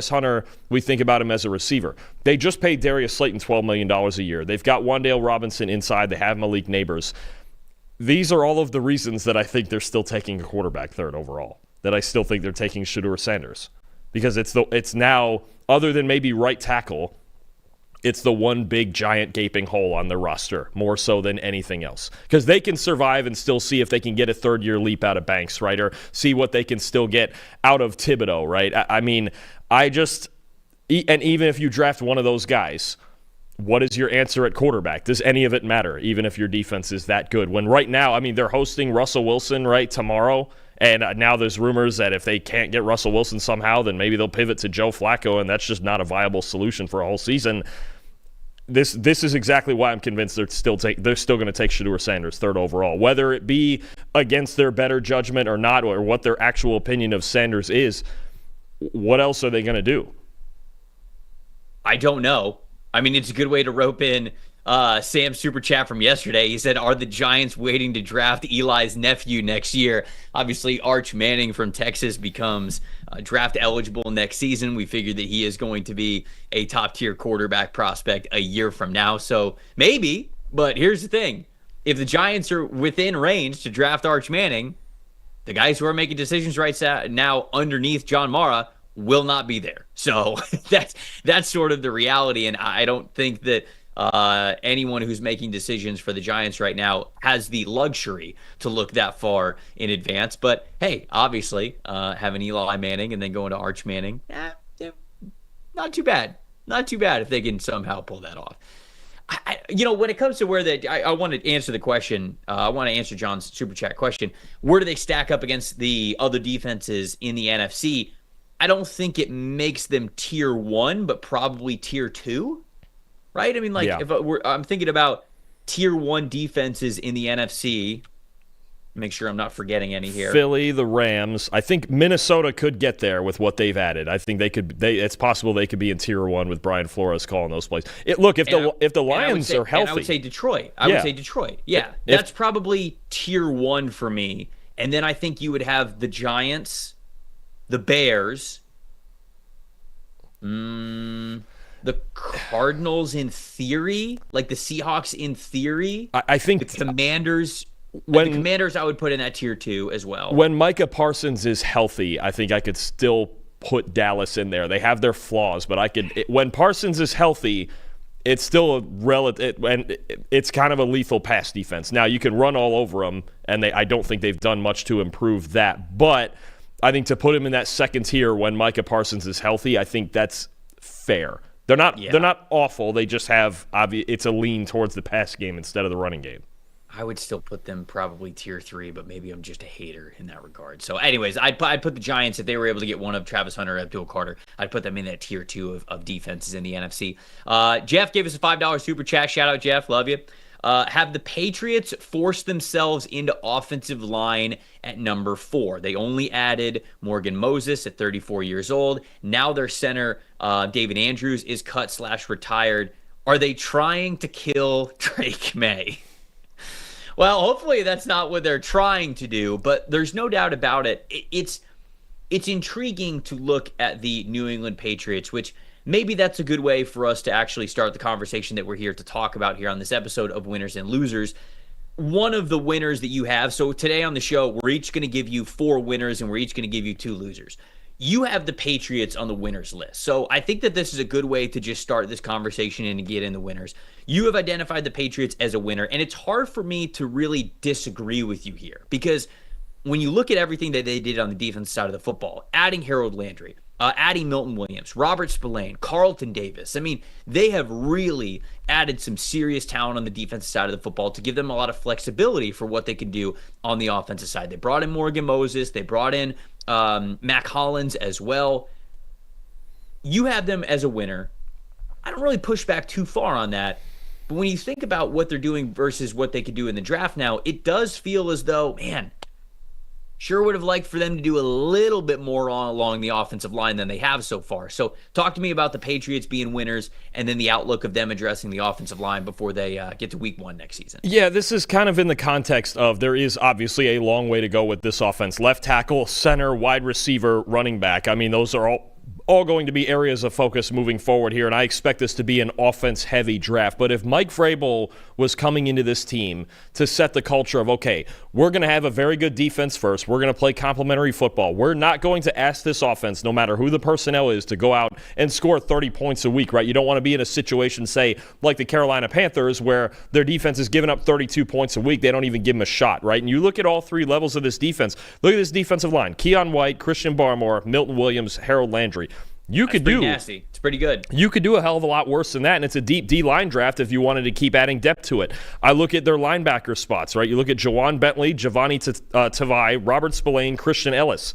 Hunter, we think about him as a receiver, they just paid Darius Slayton $12 million a year. They've got Wan'Dale Robinson inside. They have Malik Neighbors. These are all of the reasons that I think they're still taking a quarterback third overall, that I still think they're taking Shadur Sanders. Because it's now, other than maybe right tackle, it's the one big giant gaping hole on their roster, more so than anything else. Because they can survive and still see if they can get a third-year leap out of Banks, right? Or see what they can still get out of Thibodeau, right? And even if you draft one of those guys, what is your answer at quarterback? Does any of it matter, even if your defense is that good? When right now, they're hosting Russell Wilson, right, tomorrow. And now there's rumors that if they can't get Russell Wilson somehow, then maybe they'll pivot to Joe Flacco, and that's just not a viable solution for a whole season. This is exactly why I'm convinced they're still going to take Shadur Sanders third overall, whether it be against their better judgment or not, or what their actual opinion of Sanders is. What else are they going to do?
I don't know. It's a good way to rope in Sam's super chat from yesterday. He said, are the Giants waiting to draft Eli's nephew next year? Obviously, Arch Manning from Texas becomes draft eligible next season. We figured that he is going to be a top-tier quarterback prospect a year from now. So maybe, but here's the thing. If the Giants are within range to draft Arch Manning, the guys who are making decisions right now underneath John Mara will not be there. So that's sort of the reality, and I don't think that anyone who's making decisions for the Giants right now has the luxury to look that far in advance. But hey, obviously, having Eli Manning and then going to Arch Manning, not too bad. Not too bad if they can somehow pull that off. When it comes to where I want to answer the question, I want to answer John's super chat question. Where do they stack up against the other defenses in the NFC? I don't think it makes them tier 1, but probably tier 2. Right? If I'm thinking about tier 1 defenses in the NFC, make sure I'm not forgetting any here.
Philly, the Rams. I think Minnesota could get there with what they've added. I think it's possible they could be in tier 1 with Brian Flores calling those plays. If the Lions are healthy.
I would say Detroit. I would say Detroit. Yeah. That's probably tier 1 for me. And then I think you would have the Giants, the Bears, the Cardinals in theory, like the Seahawks in theory.
I think
the Commanders. The Commanders I would put in that tier 2 as well.
When Micah Parsons is healthy, I think I could still put Dallas in there. They have their flaws, but when Parsons is healthy, it's still it's kind of a lethal pass defense. Now you can run all over them, and I don't think they've done much to improve that, but I think to put him in that second tier when Micah Parsons is healthy, I think that's fair. They're not awful. They just have it's a lean towards the pass game instead of the running game.
I would still put them probably tier 3, but maybe I'm just a hater in that regard. So anyways, I'd put the Giants, if they were able to get one of Travis Hunter or Abdul Carter, I'd put them in that tier 2 of defenses in the NFC. Jeff gave us a $5 super chat. Shout out, Jeff. Love you. Have the Patriots forced themselves into offensive line at number 4? They only added Morgan Moses at 34 years old. Now their center, David Andrews, is cut/retired. Are they trying to kill Drake May? Well, hopefully that's not what they're trying to do, but there's no doubt about it. It's intriguing to look at the New England Patriots, which maybe that's a good way for us to actually start the conversation that we're here to talk about here on this episode of Winners and Losers. One of the winners that you have, so today on the show, we're each going to give you 4 winners and we're each going to give you 2 losers. You have the Patriots on the winners list. So I think that this is a good way to just start this conversation and to get in the winners. You have identified the Patriots as a winner, and it's hard for me to really disagree with you here because when you look at everything that they did on the defense side of the football, adding Harold Landry, adding Milton Williams, Robert Spillane, Carlton Davis. I mean, they have really added some serious talent on the defensive side of the football to give them a lot of flexibility for what they can do on the offensive side. They brought in Morgan Moses. They brought in Mac Hollins as well. You have them as a winner. I don't really push back too far on that. But when you think about what they're doing versus what they could do in the draft now, it does feel as though, man, sure would have liked for them to do a little bit more along the offensive line than they have so far. So talk to me about the Patriots being winners and then the outlook of them addressing the offensive line before they get to week 1 next season.
Yeah, this is kind of in the context of there is obviously a long way to go with this offense. Left tackle, center, wide receiver, running back. I mean, those are all going to be areas of focus moving forward here, and I expect this to be an offense-heavy draft. But if Mike Vrabel was coming into this team to set the culture of, okay, we're going to have a very good defense first, we're going to play complementary football, we're not going to ask this offense, no matter who the personnel is, to go out and score 30 points a week, right? You don't want to be in a situation, say, like the Carolina Panthers, where their defense is giving up 32 points a week. They don't even give them a shot, right? And you look at all 3 levels of this defense. Look at this defensive line. Keon White, Christian Barmore, Milton Williams, Harold Landry. That's pretty
nasty. It's pretty good.
You could do a hell of a lot worse than that, and it's a deep D-line draft if you wanted to keep adding depth to it. I look at their linebacker spots, right? You look at Jawan Bentley, Giovanni Tavai, Robert Spillane, Christian Ellis.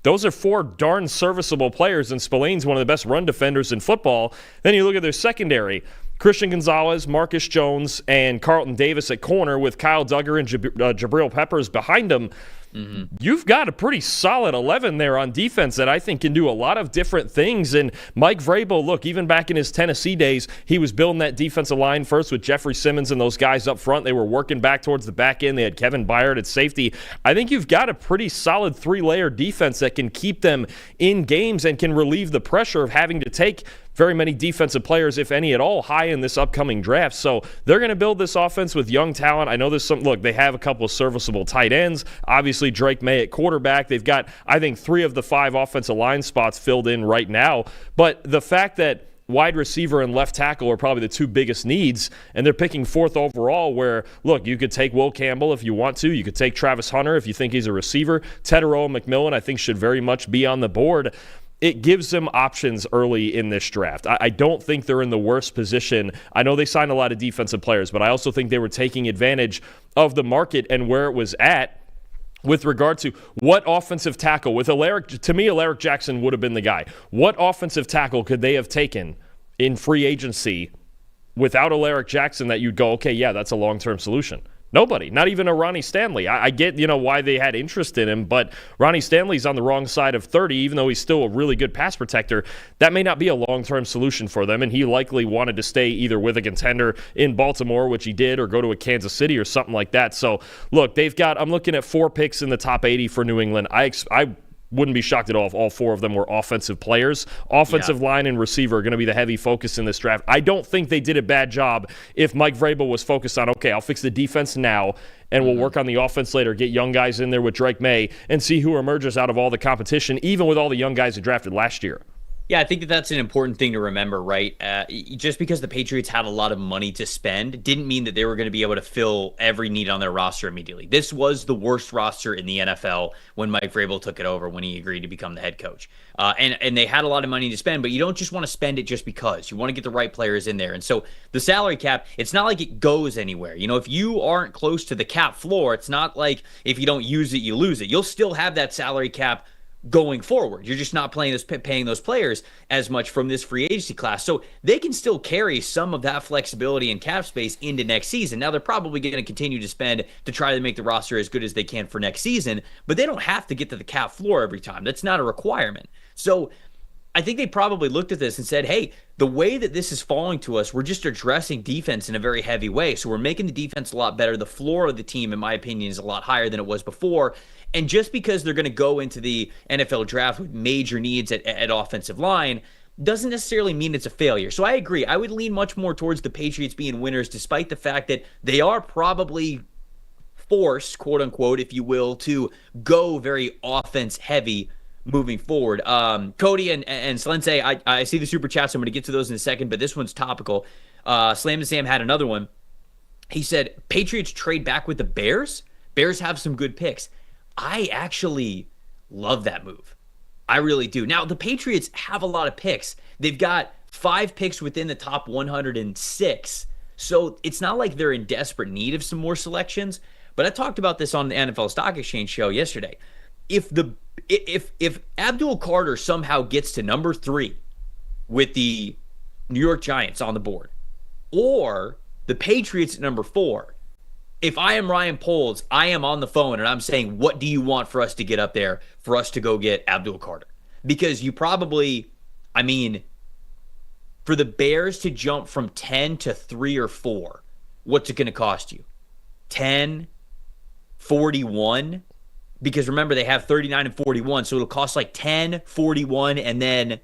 Those are 4 darn serviceable players, and Spillane's one of the best run defenders in football. Then you look at their secondary. Christian Gonzalez, Marcus Jones, and Carlton Davis at corner with Kyle Duggar and Jabril Peppers behind them. Mm-hmm. You've got a pretty solid 11 there on defense that I think can do a lot of different things. And Mike Vrabel, look, even back in his Tennessee days, he was building that defensive line first with Jeffrey Simmons and those guys up front. They were working back towards the back end. They had Kevin Byard at safety. I think you've got a pretty solid 3-layer defense that can keep them in games and can relieve the pressure of having to take very many defensive players, if any at all, high in this upcoming draft. So they're going to build this offense with young talent. I know there's they have a couple of serviceable tight ends. Obviously, Drake May at quarterback. They've got, I think, 3 of the 5 offensive line spots filled in right now. But the fact that wide receiver and left tackle are probably the 2 biggest needs, and they're picking 4th overall where, look, you could take Will Campbell if you want to. You could take Travis Hunter if you think he's a receiver. Tetairoa McMillan, I think, should very much be on the board. It gives them options early in this draft. I don't think they're in the worst position. I know they signed a lot of defensive players, but I also think they were taking advantage of the market and where it was at with regard to what offensive tackle. With Alaric Jackson would have been the guy. What offensive tackle could they have taken in free agency without Alaric Jackson that you'd go, okay, yeah, that's a long-term solution? Nobody, not even a Ronnie Stanley. I get, why they had interest in him, but Ronnie Stanley's on the wrong side of 30, even though he's still a really good pass protector. That may not be a long-term solution for them, and he likely wanted to stay either with a contender in Baltimore, which he did, or go to a Kansas City or something like that. So, look, I'm looking at 4 picks in the top 80 for New England. I wouldn't be shocked at all if all 4 of them were offensive players. Offensive line and receiver are going to be the heavy focus in this draft. I don't think they did a bad job if Mike Vrabel was focused on, okay, I'll fix the defense now, and we'll work on the offense later, get young guys in there with Drake May, and see who emerges out of all the competition, even with all the young guys who drafted last year.
Yeah, I think that that's an important thing to remember, right? Just because the Patriots had a lot of money to spend didn't mean that they were going to be able to fill every need on their roster immediately. This was the worst roster in the NFL when Mike Vrabel took it over, when he agreed to become the head coach. And they had a lot of money to spend, but you don't just want to spend it just because. You want to get the right players in there. And so the salary cap, it's not like it goes anywhere. You know, if you aren't close to the cap floor, it's not like if you don't use it, you lose it. You'll still have that salary cap going forward. You're just not paying those players as much from this free agency class. So they can still carry some of that flexibility and cap space into next season. Now, they're probably going to continue to spend to try to make the roster as good as they can for next season, but they don't have to get to the cap floor every time. That's not a requirement. So I think they probably looked at this and said, hey, the way that this is falling to us, we're just addressing defense in a very heavy way. So we're making the defense a lot better. The floor of the team, in my opinion, is a lot higher than it was before. And just because they're going to go into the NFL draft with major needs at offensive line doesn't necessarily mean it's a failure. So I agree. I would lean much more towards the Patriots being winners, despite the fact that they are probably forced, quote unquote, if you will, to go very offense heavy moving forward. Cody and Slensei, I see the super chats. I'm going to get to those in a second, but this one's topical. Slam and Sam had another one. He said, Patriots trade back with the Bears. Bears have some good picks. I actually love that move. I really do. Now, the Patriots have a lot of picks. They've got 5 picks within the top 106. So it's not like they're in desperate need of some more selections. But I talked about this on the NFL Stock Exchange show yesterday. If Abdul Carter somehow gets to number 3 with the New York Giants on the board, or the Patriots at number 4, if I am Ryan Poles, I am on the phone and I'm saying, what do you want for us to get up there for us to go get Abdul Carter? Because you probably, for the Bears to jump from 10 to 3 or 4, what's it going to cost you? 10, 41? Because remember, they have 39 and 41, so it'll cost like 10, 41, and then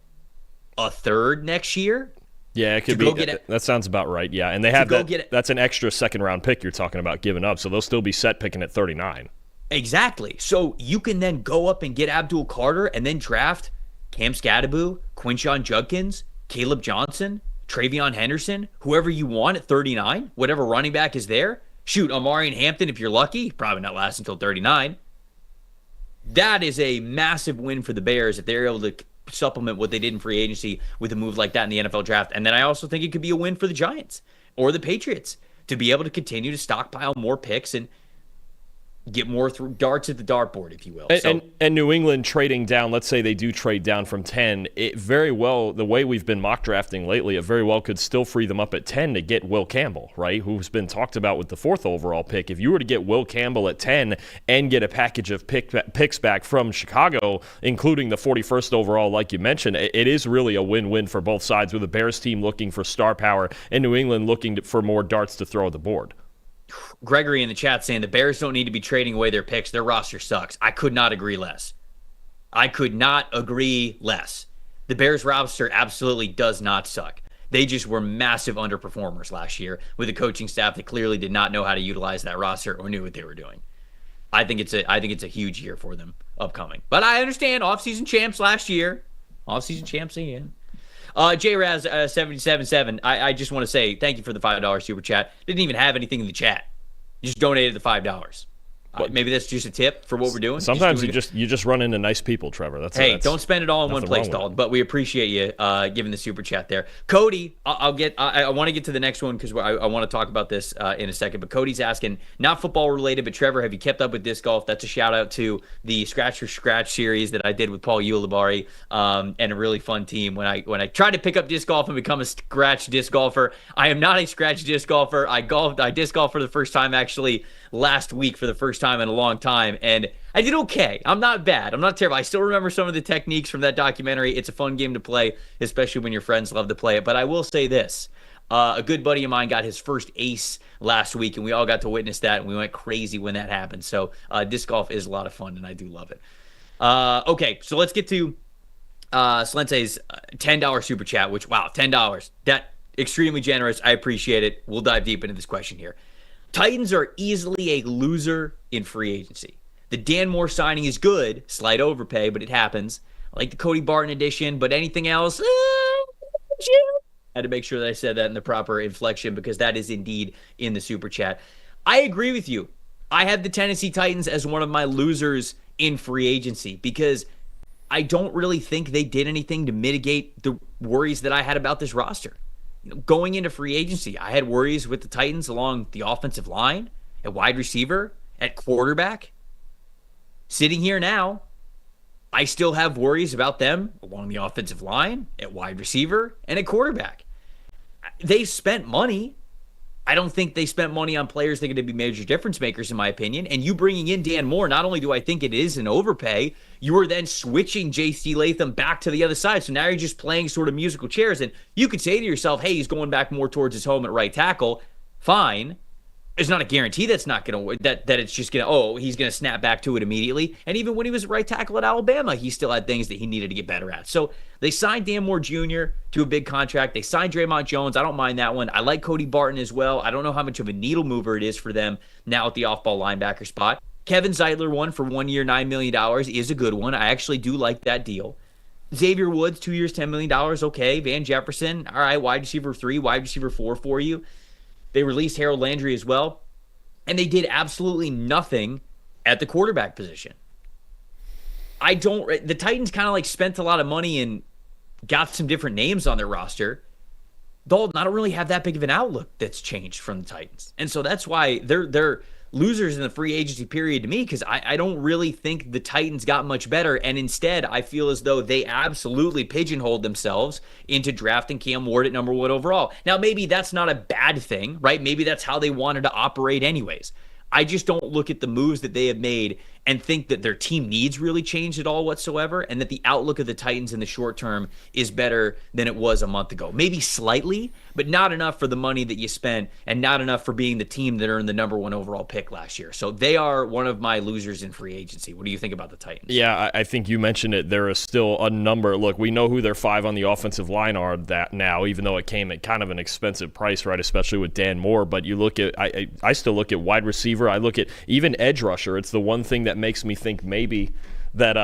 a third next year?
Yeah, it could be. That sounds about right. Yeah, and they have that. That's an extra second-round pick you're talking about giving up, so they'll still be set picking at 39.
Exactly. So you can then go up and get Abdul Carter and then draft Cam Scadaboo, Quinshon Judkins, Caleb Johnson, Travion Henderson, whoever you want at 39, whatever running back is there. Shoot, Amari and Hampton, if you're lucky, probably not last until 39. That is a massive win for the Bears if they're able to supplement what they did in free agency with a move like that in the NFL draft. And then I also think it could be a win for the Giants or the Patriots to be able to continue to stockpile more picks and get more darts at the dartboard, if you will.
And New England trading down, let's say they do trade down from 10, it very well, the way we've been mock drafting lately, it very well could still free them up at 10 to get Will Campbell, right, who's been talked about with the 4th overall pick. If you were to get Will Campbell at 10 and get a package of picks back from Chicago, including the 41st overall, like you mentioned, it is really a win-win for both sides, with the Bears team looking for star power and New England looking for more darts to throw at the board.
Gregory in the chat saying the Bears don't need to be trading away their picks. Their roster sucks. I could not agree less. The Bears roster absolutely does not suck. They just were massive underperformers last year with a coaching staff that clearly did not know how to utilize that roster or knew what they were doing. I think it's a huge year for them upcoming. But I understand offseason champs last year. Offseason champs again. JRaz 77.7. I just want to say thank you for the $5 super chat. Didn't even have anything in the chat. You just donated the $5. Maybe that's just a tip for what we're doing.
Sometimes you just run into nice people, Trevor. That's
don't spend it all in one place, Dalton. But we appreciate you giving the super chat there, Cody. I want to get to the next one because I want to talk about this in a second. But Cody's asking, not football related, but Trevor, have you kept up with disc golf? That's a shout out to the Scratch for Scratch series that I did with Paul Ulibarri, and a really fun team. When I tried to pick up disc golf and become a scratch disc golfer, I am not a scratch disc golfer. I disc golf for the first time actually last week for the first time in a long time, and I did okay. I'm not bad. I'm not terrible. I still remember some of the techniques from that documentary. It's a fun game to play, especially when your friends love to play it. But I will say this. A good buddy of mine got his first ace last week, and we all got to witness that, and we went crazy when that happened. So disc golf is a lot of fun, and I do love it. Okay, so let's get to Slensei's $10 super chat, which, wow, $10. That extremely generous. I appreciate it. We'll dive deep into this question here. Titans are easily a loser in free agency. The Dan Moore signing is good, slight overpay, but it happens. I like the Cody Barton addition, but anything else, had to make sure that I said that in the proper inflection because that is indeed in the super chat. I agree with you. I have the Tennessee Titans as one of my losers in free agency because I don't really think they did anything to mitigate the worries that I had about this roster. Going into free agency, I had worries with the Titans along the offensive line, at wide receiver, at quarterback. Sitting here now, I still have worries about them along the offensive line, at wide receiver, and at quarterback. They spent money. I don't think they spent money on players that are going to be major difference makers, in my opinion. And you bringing in Dan Moore, not only do I think it is an overpay, you are then switching J.C. Latham back to the other side. So now you're just playing sort of musical chairs. And you could say to yourself, hey, he's going back more towards his home at right tackle. Fine. It's not a guarantee that's not going to that it's just going to, he's going to snap back to it immediately. And even when he was at right tackle at Alabama, he still had things that he needed to get better at. So they signed Dan Moore Jr. to a big contract. They signed Draymond Jones. I don't mind that one. I like Cody Barton as well. I don't know how much of a needle mover it is for them now at the off-ball linebacker spot. Kevin Zeitler one for 1 year, $9 million is a good one. I actually do like that deal. Xavier Woods, 2 years, $10 million, okay. Van Jefferson, all right, wide receiver 3, wide receiver 4 for you. They released Harold Landry as well. And they did absolutely nothing at the quarterback position. The Titans kind of like spent a lot of money and got some different names on their roster. Dalton, I don't really have that big of an outlook that's changed from the Titans. And so that's why they're losers in the free agency period to me, because I don't really think the Titans got much better. And instead, I feel as though they absolutely pigeonholed themselves into drafting Cam Ward at number 1 overall. Now, maybe that's not a bad thing, right? Maybe that's how they wanted to operate anyways. I just don't look at the moves that they have made and think that their team needs really changed at all whatsoever, and that the outlook of the Titans in the short term is better than it was a month ago. Maybe slightly, but not enough for the money that you spent and not enough for being the team that earned the number 1 overall pick last year. So they are one of my losers in free agency. What do you think about the Titans?
Yeah, I think you mentioned it. There is still a number. Look, we know who their 5 on the offensive line are that now, even though it came at kind of an expensive price, right, especially with Dan Moore. But you look at, I still look at wide receiver. I look at even edge rusher. It's the one thing that makes me think maybe that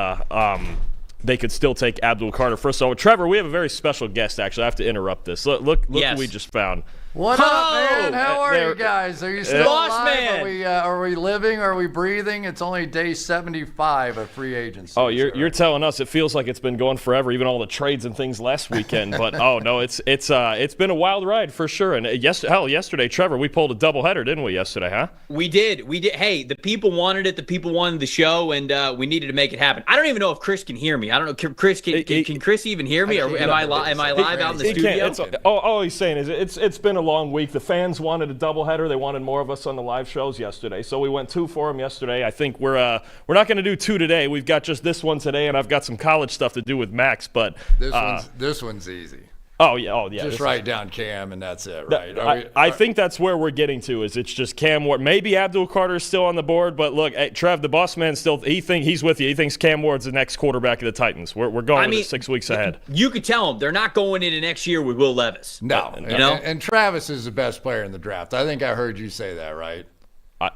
they could still take Abdul Carter. First of all, Trevor, we have a very special guest, actually. I have to interrupt this. Look
yes.
What we just found.
What up, man? How are you guys? Are you still alive?
Man.
Are we living? Are we breathing? It's only day 75 of free agency.
Oh, you're telling us it feels like it's been going forever, even all the trades and things last weekend. But oh no, it's been a wild ride for sure. And yesterday, Trevor, we pulled a doubleheader, didn't we? Yesterday, huh?
We did. Hey, the people wanted it. The people wanted the show, and we needed to make it happen. I don't even know if Chris can hear me. I don't know. Chris, can Chris even hear me? Or am I live out in the studio?
All he's saying is it's been a long week. The fans wanted a doubleheader. They wanted more of us on the live shows yesterday, so we went 2 for them yesterday. I think we're not going to do 2 today. We've got just this one today, and I've got some college stuff to do with Max. But
this one's easy.
Oh yeah.
Just write down Cam, and that's it, right?
I think that's where we're getting to. Is it's just Cam Ward? Maybe Abdul Carter is still on the board, but look, Trev, the boss man, he's with you. He thinks Cam Ward's the next quarterback of the Titans. We're going with it 6 weeks ahead.
You could tell them they're not going into next year with Will Levis.
No,
you know.
And Travis is the best player in the draft. I think I heard you say that, right?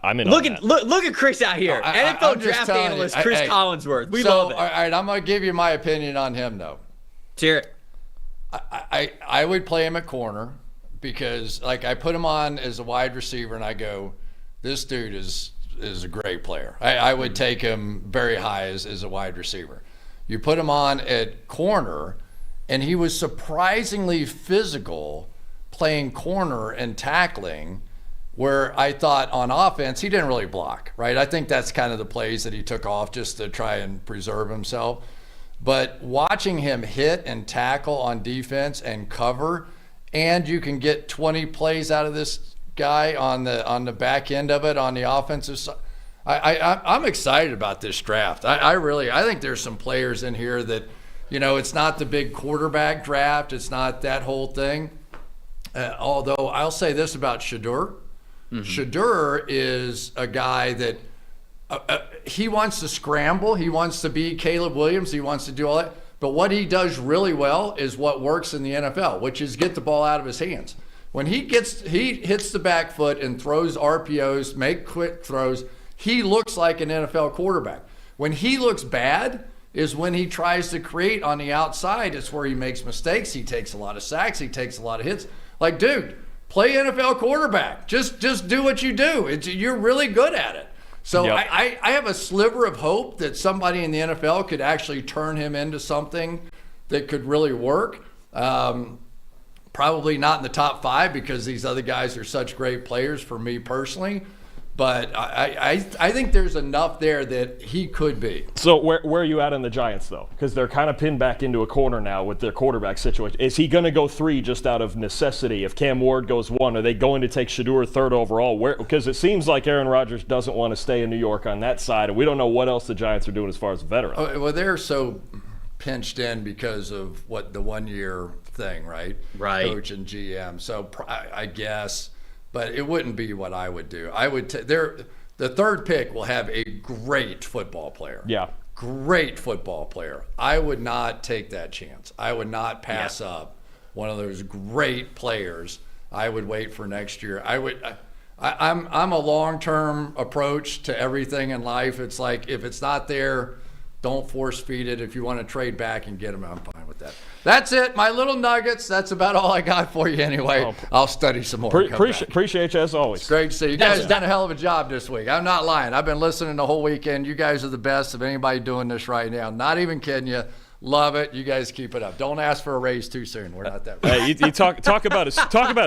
I'm in.
Look at Chris out here, NFL draft analyst Chris Collinsworth. We love it.
All right, I'm gonna give you my opinion on him, though.
Let's hear it.
I would play him at corner because, like, I put him on as a wide receiver and I go, this dude is a great player. I would take him very high as a wide receiver. You put him on at corner and he was surprisingly physical playing corner and tackling, where I thought on offense he didn't really block, right? I think that's kind of the plays that he took off just to try and preserve himself. But watching him hit and tackle on defense and cover, and you can get 20 plays out of this guy on the back end of it on the offensive side. I'm excited about this draft. I think there's some players in here that, you know, it's not the big quarterback draft. It's not that whole thing. Although I'll say this about Shadur. Mm-hmm. Shadur is a guy that he wants to scramble. He wants to be Caleb Williams. He wants to do all that. But what he does really well is what works in the NFL, which is get the ball out of his hands. When he hits the back foot and throws RPOs, make quick throws, he looks like an NFL quarterback. When he looks bad is when he tries to create on the outside. It's where he makes mistakes. He takes a lot of sacks. He takes a lot of hits. Like, dude, play NFL quarterback. Just do what you do. You're really good at it. So
Yep.
I have a sliver of hope that somebody in the NFL could actually turn him into something that could really work. Probably not in the top 5 because these other guys are such great players for me personally. But I think there's enough there that he could be.
So where are you at on the Giants, though? Because they're kind of pinned back into a corner now with their quarterback situation. Is he going to go 3 just out of necessity? If Cam Ward goes 1, are they going to take Shadur 3rd overall? Because it seems like Aaron Rodgers doesn't want to stay in New York on that side, and we don't know what else the Giants are doing as far as veterans.
Oh, well, they're so pinched in because of what the 1-year thing, right?
Right.
Coach and GM. So I guess. But it wouldn't be what I would do. I would the 3rd pick will have a great football player.
Yeah.
Great football player. I would not take that chance. I would not pass up one of those great players. I would wait for next year. I'm a long-term approach to everything in life. It's like if it's not there, don't force feed it. If you want to trade back and get them, I'm fine with that. That's it. My little nuggets. That's about all I got for you anyway. I'll study some more.
Appreciate you as always.
It's great to see you. You guys have done a hell of a job this week. I'm not lying. I've been listening the whole weekend. You guys are the best of anybody doing this right now. Not even kidding you. Love it. You guys keep it up. Don't ask for a raise too soon. We're not that.
Hey, you talk about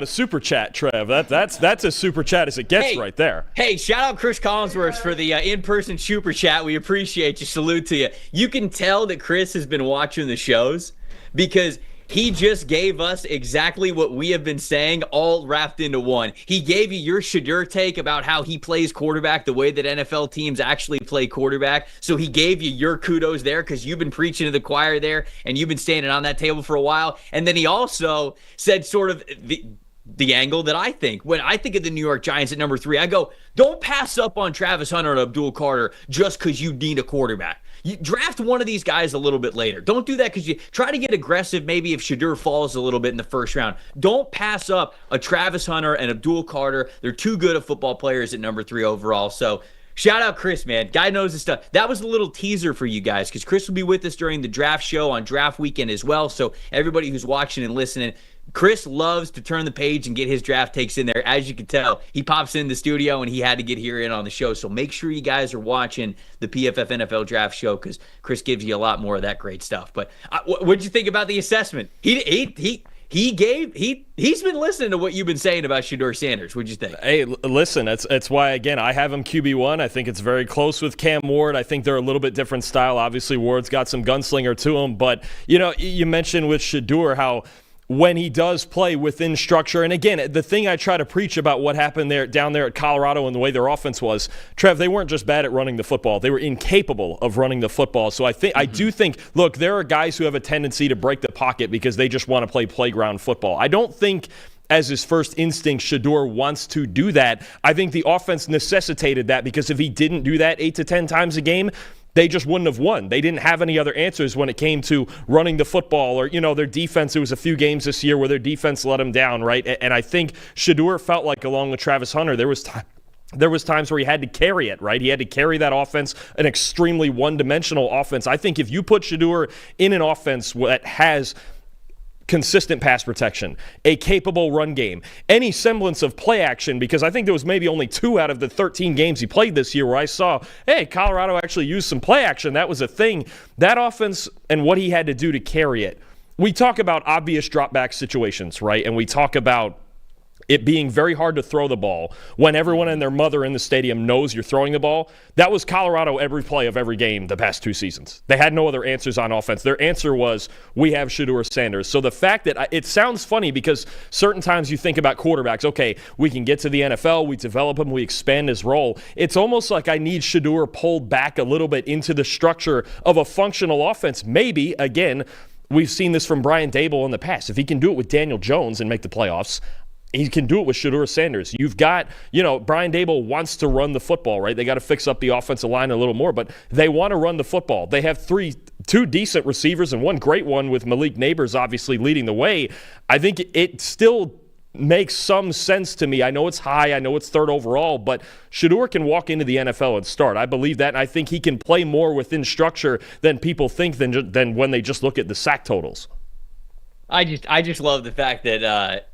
a super chat, Trev. That's as super chat as it gets right there.
Hey, shout out Chris Collinsworth for the in-person super chat. We appreciate you. Salute to you. You can tell that Chris has been watching the shows because he just gave us exactly what we have been saying, all wrapped into one. He gave you your Shadur take about how he plays quarterback the way that NFL teams actually play quarterback. So he gave you your kudos there because you've been preaching to the choir there and you've been standing on that table for a while. And then he also said sort of the angle that I think. When I think of the New York Giants at number 3, I go, don't pass up on Travis Hunter and Abdul Carter just because you need a quarterback. You draft one of these guys a little bit later. Don't do that because you try to get aggressive maybe if Shadur falls a little bit in the first round. Don't pass up a Travis Hunter and Abdul Carter. They're too good of football players at number 3 overall. So shout out Chris, man. Guy knows his stuff. That was a little teaser for you guys because Chris will be with us during the draft show on draft weekend as well. So everybody who's watching and listening, Chris loves to turn the page and get his draft takes in there. As you can tell, he pops in the studio and he had to get here in on the show. So make sure you guys are watching the PFF NFL draft show because Chris gives you a lot more of that great stuff. But what'd you think about the assessment? He's been listening to what you've been saying about Shadur Sanders. What'd you think?
Hey, listen, that's why, again, I have him QB1. I think it's very close with Cam Ward. I think they're a little bit different style. Obviously, Ward's got some gunslinger to him. But, you mentioned with Shadur how when he does play within structure. And again, the thing I try to preach about what happened down there at Colorado and the way their offense was, Trev, they weren't just bad at running the football. They were incapable of running the football. So I do think, look, there are guys who have a tendency to break the pocket because they just want to play playground football. I don't think as his first instinct, Shadur wants to do that. I think the offense necessitated that because if he didn't do that 8 to 10 times a game, they just wouldn't have won. They didn't have any other answers when it came to running the football or, their defense. There was a few games this year where their defense let them down, right? And I think Shadur felt like, along with Travis Hunter, there was times where he had to carry it, right? He had to carry that offense, an extremely one-dimensional offense. I think if you put Shadur in an offense that has consistent pass protection, a capable run game, any semblance of play action, because I think there was maybe only 2 out of the 13 games he played this year where I saw, hey, Colorado actually used some play action. That was a thing. That offense and what he had to do to carry it. We talk about obvious drop back situations, right? And we talk about it being very hard to throw the ball when everyone and their mother in the stadium knows you're throwing the ball. That was Colorado every play of every game the past 2 seasons. They had no other answers on offense. Their answer was, we have Shadur Sanders. So the fact that it sounds funny because certain times you think about quarterbacks, okay, we can get to the NFL, we develop him, we expand his role. It's almost like I need Shadur pulled back a little bit into the structure of a functional offense. Maybe, again, we've seen this from Brian Daboll in the past. If he can do it with Daniel Jones and make the playoffs, he can do it with Shadur Sanders. You've got, Brian Daboll wants to run the football, right? They got to fix up the offensive line a little more, but they want to run the football. They have 2 decent receivers and one great one with Malik Neighbors obviously leading the way. I think it still makes some sense to me. I know it's high. I know it's third overall, but Shadur can walk into the NFL and start. I believe that, and I think he can play more within structure than people think than when they just look at the sack totals.
I just love the fact that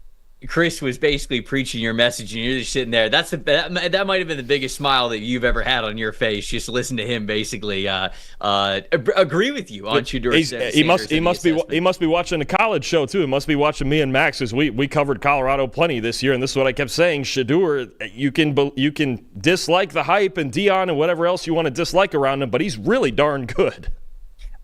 Chris was basically preaching your message, and you're just sitting there. That might have been the biggest smile that you've ever had on your face. Just listen to him basically agree with you on Shadur Sanders.
He must be watching the college show too. He must be watching me and Max, because we covered Colorado plenty this year, and this is what I kept saying. Shadur, you can dislike the hype and Dion and whatever else you want to dislike around him, but he's really darn good.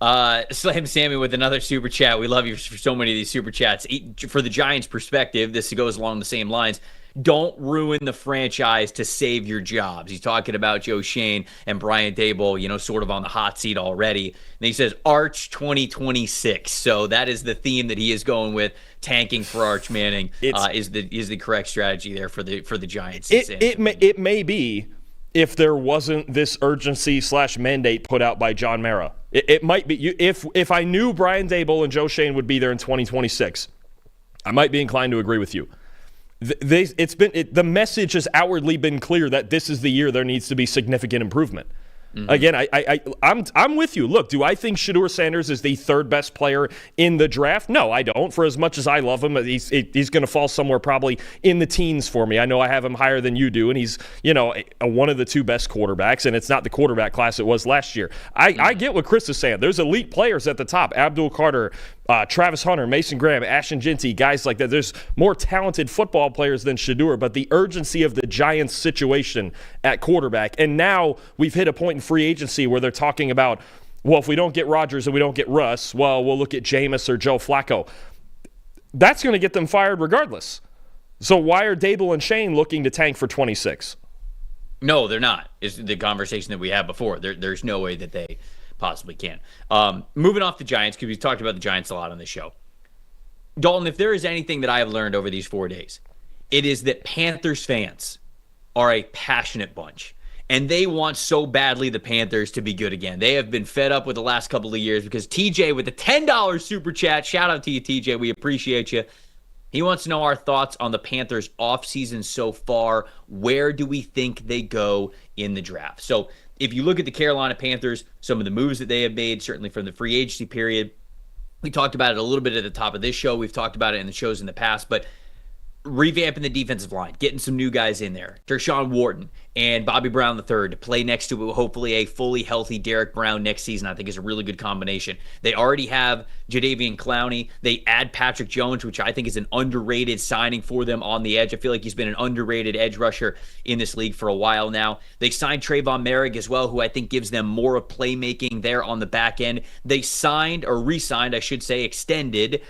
Slam Sammy with another super chat. We love you for so many of these super chats. For the Giants' perspective, this goes along the same lines. Don't ruin the franchise to save your jobs. He's talking about Joe Shane and Brian Daboll, sort of on the hot seat already. And he says Arch 2026. So that is the theme that he is going with. Tanking for Arch Manning is the correct strategy there for the Giants.
It may be, if there wasn't this urgency / mandate put out by John Mara. It might be. If I knew Brian Daboll and Joe Shane would be there in 2026, I might be inclined to agree with you. The message has outwardly been clear that this is the year there needs to be significant improvement. Mm-hmm. Again, I'm with you. Look, do I think Shadur Sanders is the third best player in the draft? No, I don't. For as much as I love him, he's going to fall somewhere probably in the teens for me. I know I have him higher than you do, and he's one of the two best quarterbacks, and it's not the quarterback class it was last year. I get what Chris is saying. There's elite players at the top. Abdul Carter, Travis Hunter, Mason Graham, Ashton Jeanty, guys like that. There's more talented football players than Shadur, but the urgency of the Giants' situation at quarterback, and now we've hit a point in free agency where they're talking about, well, if we don't get Rodgers and we don't get Russ, well, we'll look at Jameis or Joe Flacco. That's going to get them fired regardless. So why are Daboll and Shane looking to tank for 26?
No, they're not. Is the conversation that we had before. There's no way that they possibly can. Moving off the Giants, because we've talked about the Giants a lot on this show. Dalton, if there is anything that I have learned over these 4 days, it is that Panthers fans are a passionate bunch. And they want so badly the Panthers to be good again. They have been fed up with the last couple of years because TJ with the $10 super chat, shout out to you, TJ. We appreciate you. He wants to know our thoughts on the Panthers offseason so far. Where do we think they go in the draft? So if you look at the Carolina Panthers, some of the moves that they have made, certainly from the free agency period, we talked about it a little bit at the top of this show. We've talked about it in the shows in the past, but revamping the defensive line, getting some new guys in there, Tershawn Wharton and Bobby Brown III to play next to hopefully a fully healthy Derek Brown next season, I think is a really good combination. They already have Jadeveon Clowney. They add Patrick Jones, which I think is an underrated signing for them on the edge. I feel like he's been an underrated edge rusher in this league for a while now. They signed Trayvon Merrick as well, who I think gives them more of playmaking there on the back end. They signed, or re-signed, I should say, extended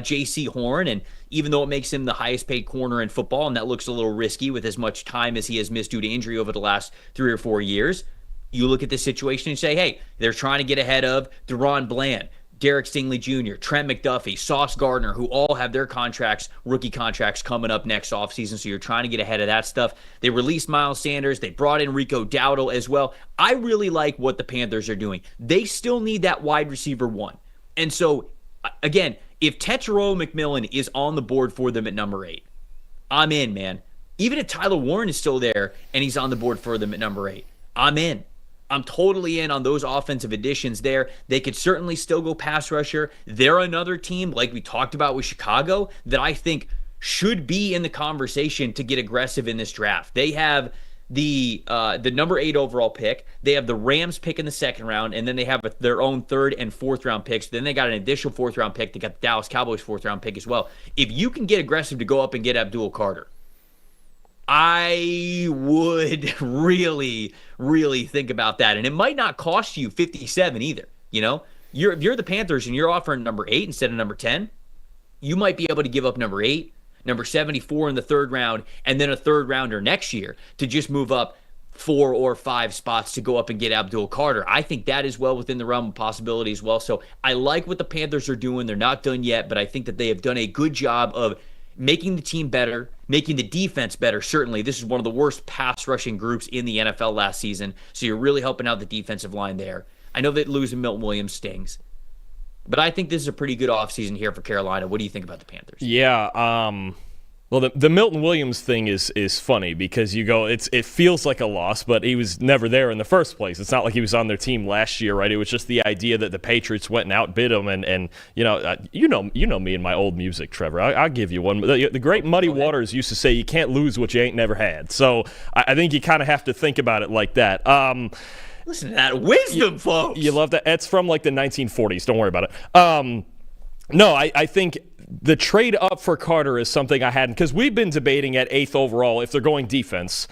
J.C. Horn, and even though it makes him the highest paid corner in football, and that looks a little risky with as much time as he has missed due to injury over the last 3 or 4 years, you look at this situation and say, hey, they're trying to get ahead of Deron Bland, Derek Stingley Jr., Trent McDuffie, Sauce Gardner, who all have their contracts, rookie contracts, coming up next offseason, so you're trying to get ahead of that stuff. They released Miles Sanders. They brought in Rico Dowdle as well. I really like what the Panthers are doing. They still need that wide receiver one. And so, again, if Tetairoa McMillan is on the board for them at number 8, I'm in, man. Even if Tyler Warren is still there and he's on the board for them at number 8, I'm in. I'm totally in on those offensive additions there. They could certainly still go pass rusher. They're another team, like we talked about with Chicago, that I think should be in the conversation to get aggressive in this draft. They have the number 8 overall pick. They have the Rams pick in the second round, and then they have their own 3rd and 4th round picks. Then they got an additional 4th round pick. They got the Dallas Cowboys 4th round pick as well. If you can get aggressive to go up and get Abdul Carter, I would really, really think about that. And it might not cost you 57 either. If you're the Panthers and you're offering number 8 instead of number 10, you might be able to give up number 8, number 74 in the 3rd round, and then a 3rd rounder next year to just move up 4 or 5 spots to go up and get Abdul Carter. I think that is well within the realm of possibility as well. So I like what the Panthers are doing. They're not done yet, but I think that they have done a good job of making the team better, making the defense better. Certainly, this is one of the worst pass rushing groups in the NFL last season, so you're really helping out the defensive line there. I know that losing Milton Williams stings, but I think this is a pretty good offseason here for Carolina. What do you think about the Panthers?
Yeah, Well, the Milton Williams thing is funny because you go, it feels like a loss, but he was never there in the first place. It's not like he was on their team last year, right? It was just the idea that the Patriots went and outbid him, and you know me and my old music, Trevor. I'll give you one. The great Muddy Waters used to say, "You can't lose what you ain't never had." So I think you kind of have to think about it like that.
Listen to that wisdom, folks.
You love that. It's from like the 1940s. Don't worry about it. No, I think the trade up for Carter is something I hadn't, because we've been debating at 8th overall, if they're going defense,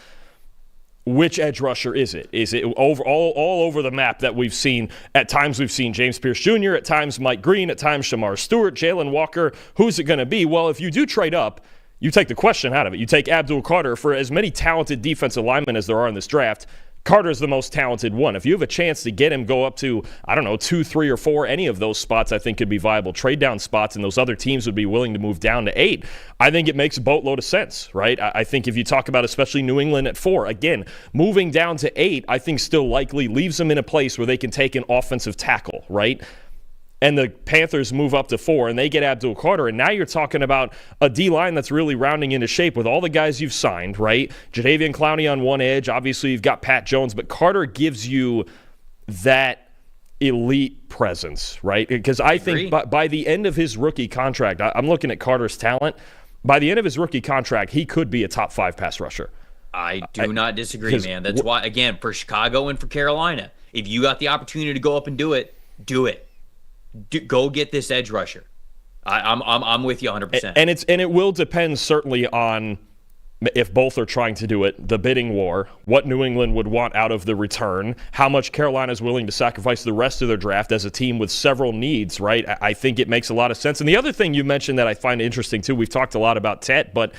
which edge rusher is it? Is it all over the map that we've seen? At times we've seen James Pierce Jr., at times Mike Green, at times Shamar Stewart, Jalen Walker. Who's it going to be? Well, if you do trade up, you take the question out of it. You take Abdul Carter. For as many talented defensive linemen as there are in this draft, Carter's the most talented one. If you have a chance to get him go up to, 2, 3, or 4, any of those spots I think could be viable trade down spots, and those other teams would be willing to move down to 8, I think it makes a boatload of sense, right? I think if you talk about especially New England at 4, again, moving down to 8, I think still likely leaves them in a place where they can take an offensive tackle, right? And the Panthers move up to 4, and they get Abdul Carter. And now you're talking about a D-line that's really rounding into shape with all the guys you've signed, right? Jadeveon Clowney on one edge. Obviously, you've got Pat Jones. But Carter gives you that elite presence, right? Because I think by the end of his rookie contract, I'm looking at Carter's talent. By the end of his rookie contract, he could be a top 5 pass rusher.
I do not disagree, man. That's why, again, for Chicago and for Carolina, if you got the opportunity to go up and do it, do it. Go get this edge rusher. I'm with you 100%.
And it will depend certainly on, if both are trying to do it, the bidding war, what New England would want out of the return, how much Carolina is willing to sacrifice the rest of their draft as a team with several needs, right? I think it makes a lot of sense. And the other thing you mentioned that I find interesting too, we've talked a lot about Tet, but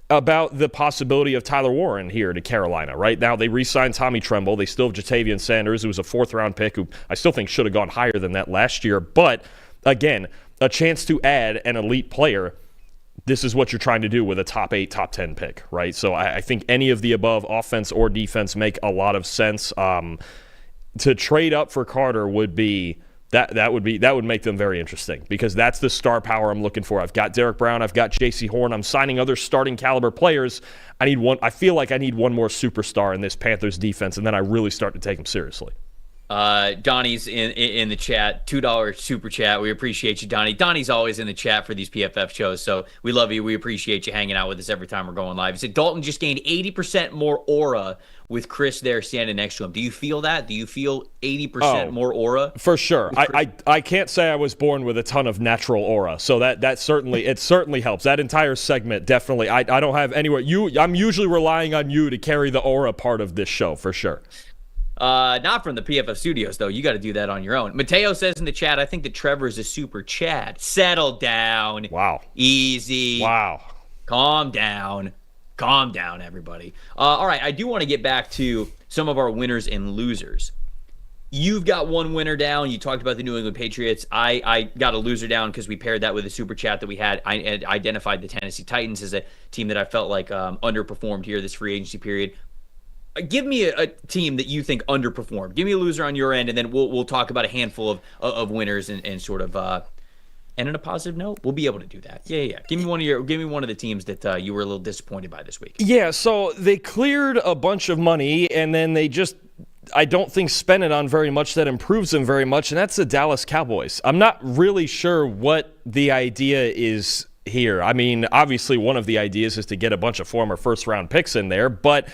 about the possibility of Tyler Warren here to Carolina. Right now, they re-signed Tommy Tremble. They still have Jatavian Sanders, who was a 4th-round pick, who I still think should have gone higher than that last year. But, again, a chance to add an elite player. This is what you're trying to do with a top 8, top 10 pick, right? So I think any of the above, offense or defense, make a lot of sense. To trade up for Carter would be... That would make them very interesting, because that's the star power I'm looking for. I've got Derek Brown, I've got J.C. Horn, I'm signing other starting caliber players. I feel like I need one more superstar in this Panthers defense, and then I really start to take them seriously.
Donnie's in the chat, $2 super chat. We appreciate you, Donnie. Donnie's always in the chat for these PFF shows, so we love you. We appreciate you hanging out with us every time we're going live. He said Dalton just gained 80% more aura with Chris there standing next to him. Do you feel that? Do you feel 80% more aura?
For sure. I can't say I was born with a ton of natural aura, so that certainly helps. That entire segment definitely. I don't have anywhere. I'm usually relying on you to carry the aura part of this show for sure.
Not from the PFF studios, though. You got to do that on your own. Mateo says in the chat, I think that Trevor is a super Chad. Settle down.
Wow.
Easy.
Wow.
Calm down. Calm down, everybody. All right, I do want to get back to some of our winners and losers. You've got one winner down. You talked about the New England Patriots. I got a loser down because we paired that with a super chat that we had. I identified the Tennessee Titans as a team that I felt like underperformed here this free agency period. Give me a team that you think underperformed. Give me a loser on your end, and then we'll talk about a handful of winners and sort of and on a positive note, we'll be able to do that. Yeah. Give me one of the teams that you were a little disappointed by this week.
Yeah, so they cleared a bunch of money, and then they just, I don't think, spent it on very much that improves them very much, and that's the Dallas Cowboys. I'm not really sure what the idea is here. I mean, obviously one of the ideas is to get a bunch of former first-round picks in there, but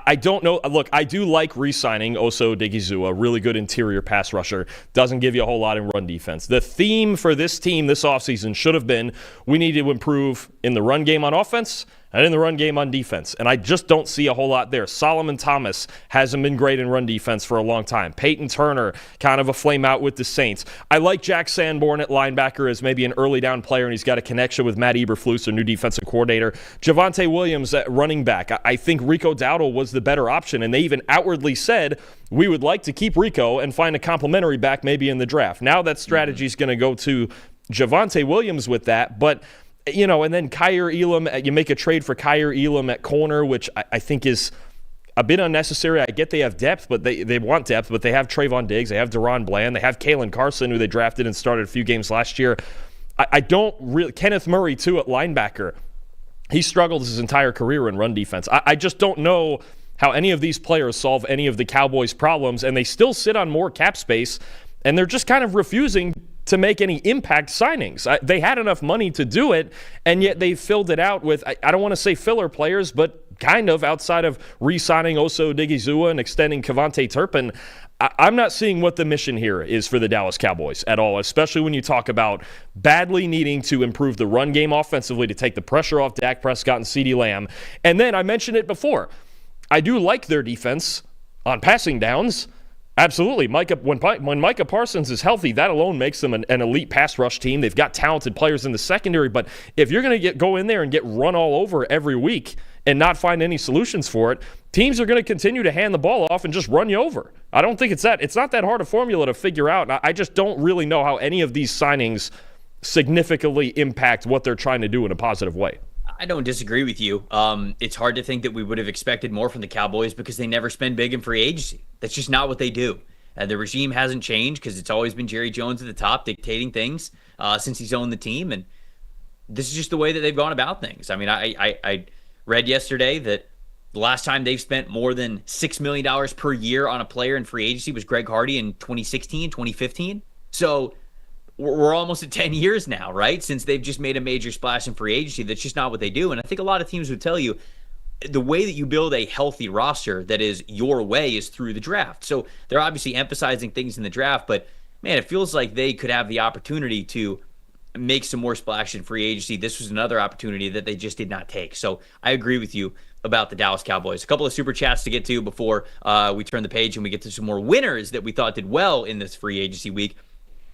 I don't know. Look, I do like re-signing Oso Odighizuwa, a really good interior pass rusher. Doesn't give you a whole lot in run defense. The theme for this team this offseason should have been, we need to improve in the run game on offense and in the run game on defense. And I just don't see a whole lot there. Solomon Thomas hasn't been great in run defense for a long time. Peyton Turner, kind of a flame out with the Saints. I like Jack Sanborn at linebacker as maybe an early down player, and he's got a connection with Matt Eberflus, their new defensive coordinator. Javonte Williams at running back. I think Rico Dowdle was the better option, and they even outwardly said, we would like to keep Rico and find a complimentary back maybe in the draft. Now that strategy is going to go to Javonte Williams with that, but you know, and then Kyer Elam, you make a trade for Kyer Elam at corner, which I think is a bit unnecessary. I get they have depth, but they want depth, but they have Trayvon Diggs, they have Deron Bland, they have Kalen Carson, who they drafted and started a few games last year. I don't really, Kenneth Murray too at linebacker. He struggled his entire career in run defense. I just don't know how any of these players solve any of the Cowboys' problems, and they still sit on more cap space, and they're just kind of refusing to make any impact signings. They had enough money to do it, and yet they filled it out with, I don't want to say filler players, but kind of outside of re-signing Oso Odigizua and extending Kevontae Turpin. I'm not seeing what the mission here is for the Dallas Cowboys at all, especially when you talk about badly needing to improve the run game offensively to take the pressure off Dak Prescott and CeeDee Lamb. And then I mentioned it before, I do like their defense on passing downs. Absolutely. When Micah Parsons is healthy, that alone makes them an elite pass rush team. They've got talented players in the secondary, but if you're going to go in there and get run all over every week and not find any solutions for it, teams are going to continue to hand the ball off and just run you over. I don't think it's not that hard a formula to figure out. I just don't really know how any of these signings significantly impact what they're trying to do in a positive way.
I don't disagree with you. It's hard to think that we would have expected more from the Cowboys because they never spend big in free agency. That's just not what they do. The regime hasn't changed because it's always been Jerry Jones at the top dictating things since he's owned the team. And this is just the way that they've gone about things. I mean, I read yesterday that the last time they've spent more than $6 million per year on a player in free agency was Greg Hardy in 2016, 2015. So we're almost at 10 years now, right? Since they've just made a major splash in free agency. That's just not what they do. And I think a lot of teams would tell you the way that you build a healthy roster that is your way is through the draft. So they're obviously emphasizing things in the draft, but man, it feels like they could have the opportunity to make some more splash in free agency. This was another opportunity that they just did not take. So I agree with you about the Dallas Cowboys. A couple of super chats to get to before we turn the page and we get to some more winners that we thought did well in this free agency week.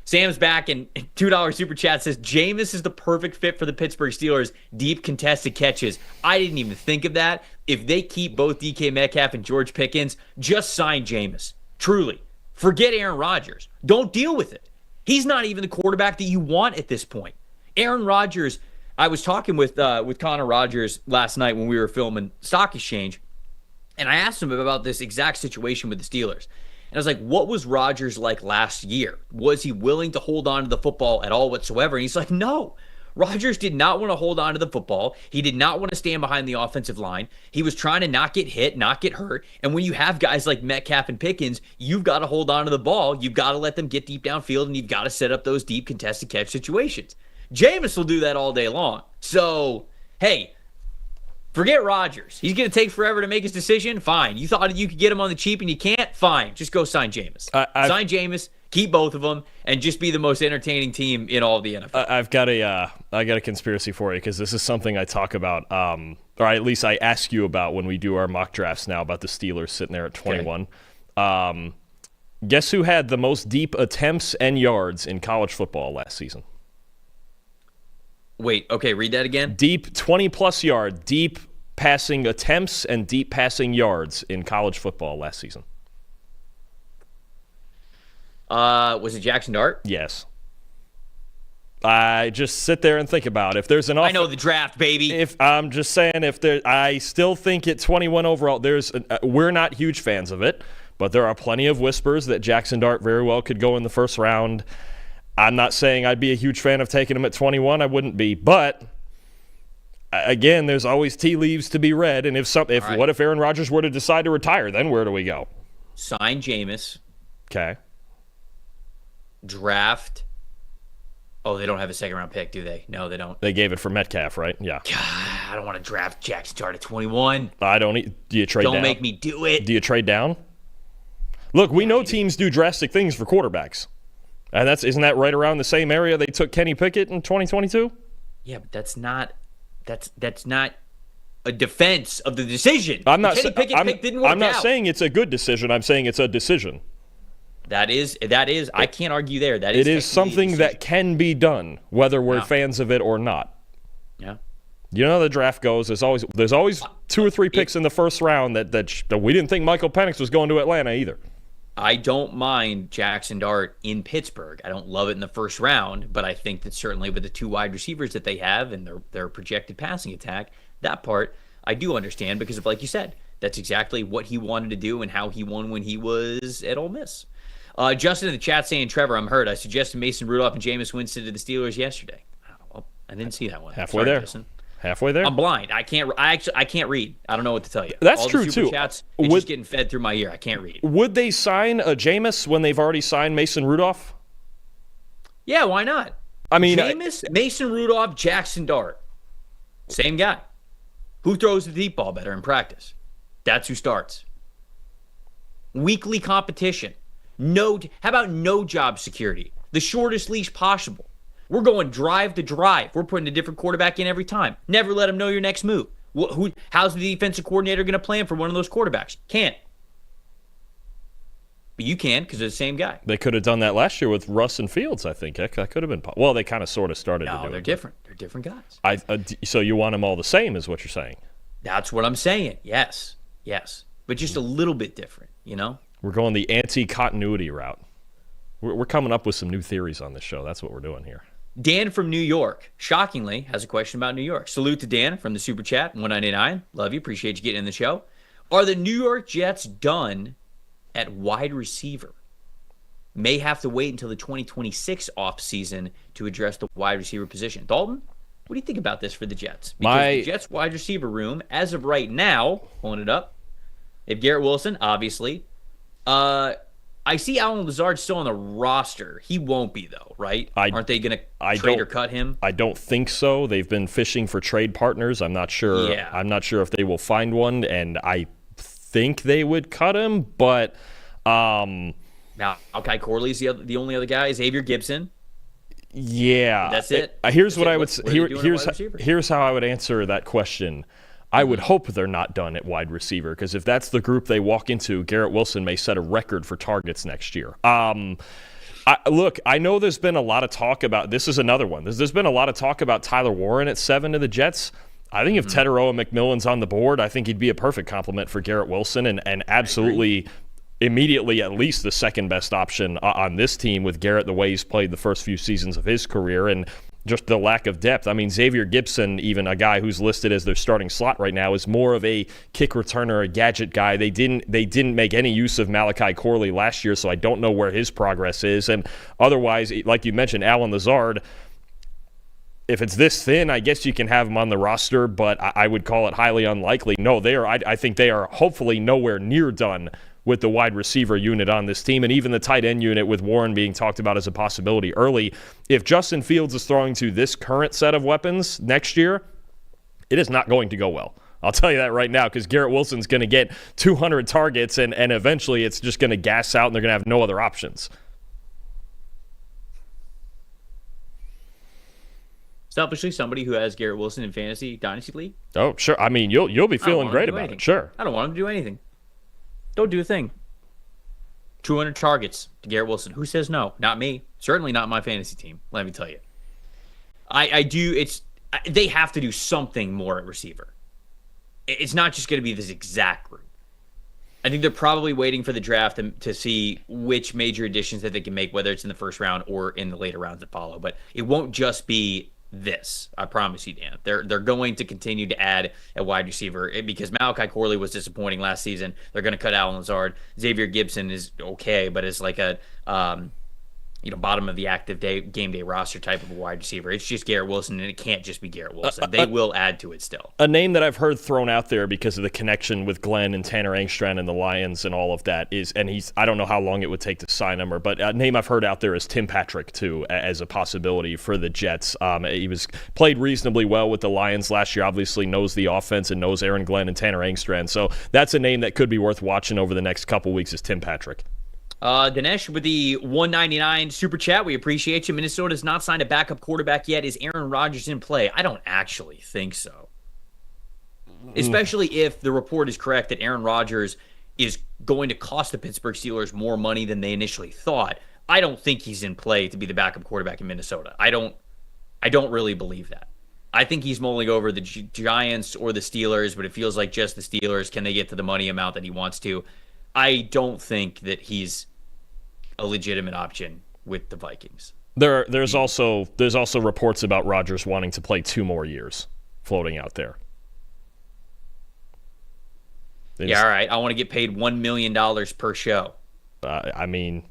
Sam's back and $2 super chat says, Jameis is the perfect fit for the Pittsburgh Steelers. Deep contested catches. I didn't even think of that. If they keep both DK Metcalf and George Pickens, just sign Jameis. Truly. Forget Aaron Rodgers. Don't deal with it. He's not even the quarterback that you want at this point. Aaron Rodgers, I was talking with Connor Rogers last night when we were filming Stock Exchange, and I asked him about this exact situation with the Steelers. And I was like, what was Rodgers like last year? Was he willing to hold on to the football at all whatsoever? And he's like, no. Rodgers did not want to hold on to the football. He did not want to stand behind the offensive line. He was trying to not get hit, not get hurt. And when you have guys like Metcalf and Pickens, you've got to hold on to the ball. You've got to let them get deep downfield, and you've got to set up those deep contested catch situations. Jameis will do that all day long. So, hey, forget Rodgers. He's going to take forever to make his decision. Fine. You thought you could get him on the cheap and you can't? Fine. Just go sign Jameis. Sign Jameis, keep both of them, and just be the most entertaining team in all of the NFL.
I got a conspiracy for you because this is something I talk about, or at least I ask you about when we do our mock drafts now about the Steelers sitting there at 21. Okay. Guess who had the most deep attempts and yards in college football last season?
Wait, okay, read that again.
Deep 20-plus yard, deep passing attempts and deep passing yards in college football last season.
Was it Jackson Dart?
Yes. I just sit there and think about if there's an
I know the draft, baby.
If I'm just saying, I still think at 21 overall, we're not huge fans of it, but there are plenty of whispers that Jackson Dart very well could go in the first round. I'm not saying I'd be a huge fan of taking him at 21. I wouldn't be. But, again, there's always tea leaves to be read. And what if Aaron Rodgers were to decide to retire? Then where do we go?
Sign Jameis.
Okay.
Draft. Oh, they don't have a second-round pick, do they? No, they don't.
They gave it for Metcalf, right? Yeah.
God, I don't want to draft Jackson Dart at 21.
Do you trade down?
Don't make me do it.
Do you trade down? Look, we know teams do drastic things for quarterbacks. And isn't that right around the same area they took Kenny Pickett in 2022?
Yeah, but that's not a defense of the decision.
I'm not
Kenny Pickett pick didn't work out.
I'm not saying it's a good decision. I'm saying it's a decision.
That is. I can't argue there.
It is something that can be done, whether we're fans of it or not.
Yeah.
You know how the draft goes. There's always 2 or 3 picks in the first round that we didn't think Michael Penix was going to Atlanta either.
I don't mind Jackson Dart in Pittsburgh. I don't love it in the first round, but I think that certainly with the 2 wide receivers that they have and their projected passing attack, that part I do understand because of, like you said, that's exactly what he wanted to do and how he won when he was at Ole Miss. Justin in the chat saying, Trevor, I'm hurt. I suggested Mason Rudolph and Jameis Winston to the Steelers yesterday. Oh, well, I didn't see that one.
Halfway there.
Justin.
Halfway there?
I'm blind. I can't read. I don't know what to tell you.
That's
All
true,
the super
too.
chats, it's just getting fed through my ear. I can't read.
Would they sign a Jameis when they've already signed Mason Rudolph?
Yeah, why not?
I mean,
Jameis, Mason Rudolph, Jackson Dart. Same guy. Who throws the deep ball better in practice? That's who starts. Weekly competition. How about no job security? The shortest leash possible. We're going drive to drive. We're putting a different quarterback in every time. Never let them know your next move. How's the defensive coordinator going to plan for one of those quarterbacks? Can't. But you can because they're the same guy.
They could have done that last year with Russ and Fields, I think. That could have been – well, they kind of sort of started to do it.
No, they're different. They're different guys.
So you want them all the same is what you're saying?
That's what I'm saying. Yes. But just a little bit different,
We're going the anti-continuity route. We're coming up with some new theories on this show. That's what we're doing here.
Dan from New York, shockingly, has a question about New York. Salute to Dan from the Super Chat, 199. Love you. Appreciate you getting in the show. Are the New York Jets done at wide receiver? May have to wait until the 2026 offseason to address the wide receiver position. Dalton, what do you think about this for the Jets? Because the Jets wide receiver room, as of right now, pulling it up, they have Garrett Wilson, obviously. I see Allen Lazard still on the roster. He won't be, though, right? Aren't they going to trade or cut him?
I don't think so. They've been fishing for trade partners. I'm not sure.
Yeah.
I'm not sure if they will find one, and I think they would cut him. But
now, okay, Corley's the only other guy. Xavier Gibson.
Yeah,
that's it.
Here's what I would say.
Here's
Here's how I would answer that question. I would hope they're not done at wide receiver, because if that's the group they walk into, Garrett Wilson may set a record for targets next year. Look, I know there's been a lot of talk about – this is another one. There's been a lot of talk about Tyler Warren at 7 to the Jets. I think if Teteroa McMillan's on the board, I think he'd be a perfect complement for Garrett Wilson and absolutely immediately at least the second best option on this team with Garrett the way he's played the first few seasons of his career and just the lack of depth. I mean, Xavier Gibson, even a guy who's listed as their starting slot right now, is more of a kick returner, a gadget guy. They didn't make any use of Malachi Corley last year, so I don't know where his progress is. And otherwise, like you mentioned, Allen Lazard, if it's this thin, I guess you can have him on the roster, but I would call it highly unlikely. No, I think they are hopefully nowhere near done with the wide receiver unit on this team, and even the tight end unit with Warren being talked about as a possibility early. If Justin Fields is throwing to this current set of weapons next year, it is not going to go well. I'll tell you that right now, because Garrett Wilson's going to get 200 targets, and eventually it's just going to gas out, and they're going to have no other options.
Selfishly, somebody who has Garrett Wilson in fantasy dynasty league.
Oh, sure. I mean, you'll be feeling great about it. Sure.
I don't want him to do anything. Don't do a thing. 200 targets to Garrett Wilson. Who says no? Not me. Certainly not my fantasy team. Let me tell you. They have to do something more at receiver. It's not just going to be this exact group. I think they're probably waiting for the draft to see which major additions that they can make, whether it's in the first round or in the later rounds that follow. But it won't just be this. I promise you, Dan. They're going to continue to add a wide receiver because Malachi Corley was disappointing last season. They're going to cut Allen Lazard. Xavier Gibson is okay, but it's like a bottom of the active game day roster type of a wide receiver. It's just Garrett Wilson, and it can't just be Garrett Wilson. They will add to it still.
A name that I've heard thrown out there because of the connection with Glenn and Tanner Engstrand and the Lions and all of that is, and I don't know how long it would take to sign him, but a name I've heard out there is Tim Patrick too, as a possibility for the Jets. He played reasonably well with the Lions last year, obviously knows the offense and knows Aaron Glenn and Tanner Engstrand. So that's a name that could be worth watching over the next couple weeks is Tim Patrick.
Dinesh with the 199 super chat. We appreciate you. Minnesota has not signed a backup quarterback yet. Is Aaron Rodgers in play? I don't actually think so. Especially if the report is correct that Aaron Rodgers is going to cost the Pittsburgh Steelers more money than they initially thought. I don't think he's in play to be the backup quarterback in Minnesota. I don't really believe that. I think he's mulling over the Giants or the Steelers, but it feels like just the Steelers. Can they get to the money amount that he wants to? I don't think that he's a legitimate option with the Vikings.
There's also reports about Rodgers wanting to play 2 more years floating out there.
All right. I want to get paid $1 million per show.
I mean,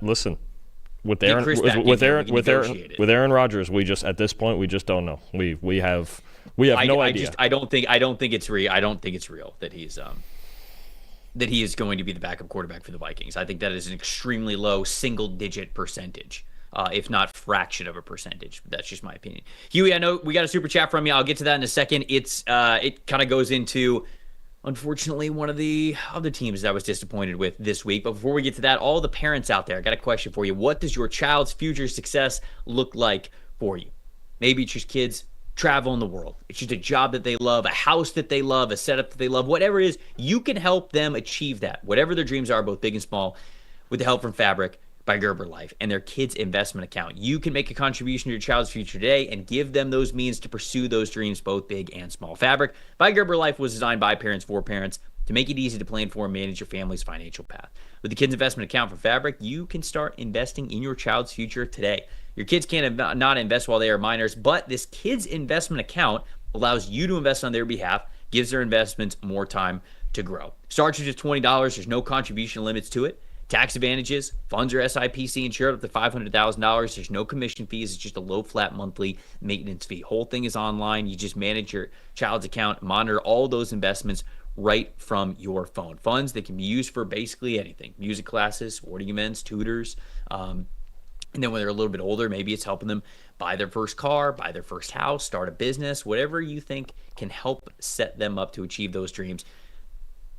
listen, with
Get
Aaron
Chris back in
with
there,
Aaron
we
with
can
Aaron
negotiate it.
with Aaron Rodgers, we just at this point we just don't know. We have no idea.
I don't think it's real. I don't think it's real that he is going to be the backup quarterback for the Vikings. I think that is an extremely low single-digit percentage, if not fraction of a percentage. That's just my opinion. Huey, I know we got a super chat from you. I'll get to that in a second. It kind of goes into, unfortunately, one of the other teams that I was disappointed with this week. But before we get to that, all the parents out there, I got a question for you. What does your child's future success look like for you? Maybe it's just kids traveling the world. It's just a job that they love, a house that they love, a setup that they love, whatever it is. You can help them achieve that, whatever their dreams are, both big and small, with the help from Fabric by Gerber Life and their kids investment account. You can make a contribution to your child's future today and give them those means to pursue those dreams, both big and small. Fabric by Gerber Life was designed by parents for parents to make it easy to plan for and manage your family's financial path. With the kids investment account from Fabric, you can start investing in your child's future today. Your kids can't not invest while they are minors, but this kids investment account allows you to invest on their behalf, gives their investments more time to grow. Starts with just $20. There's no contribution limits to it. Tax advantages, funds are SIPC insured up to $500,000. There's no commission fees. It's just a low flat monthly maintenance fee. Whole thing is online. You just manage your child's account, monitor all those investments right from your phone. Funds that can be used for basically anything. Music classes, sporting events, tutors. And then when they're a little bit older, maybe it's helping them buy their first car, buy their first house, start a business, whatever you think can help set them up to achieve those dreams.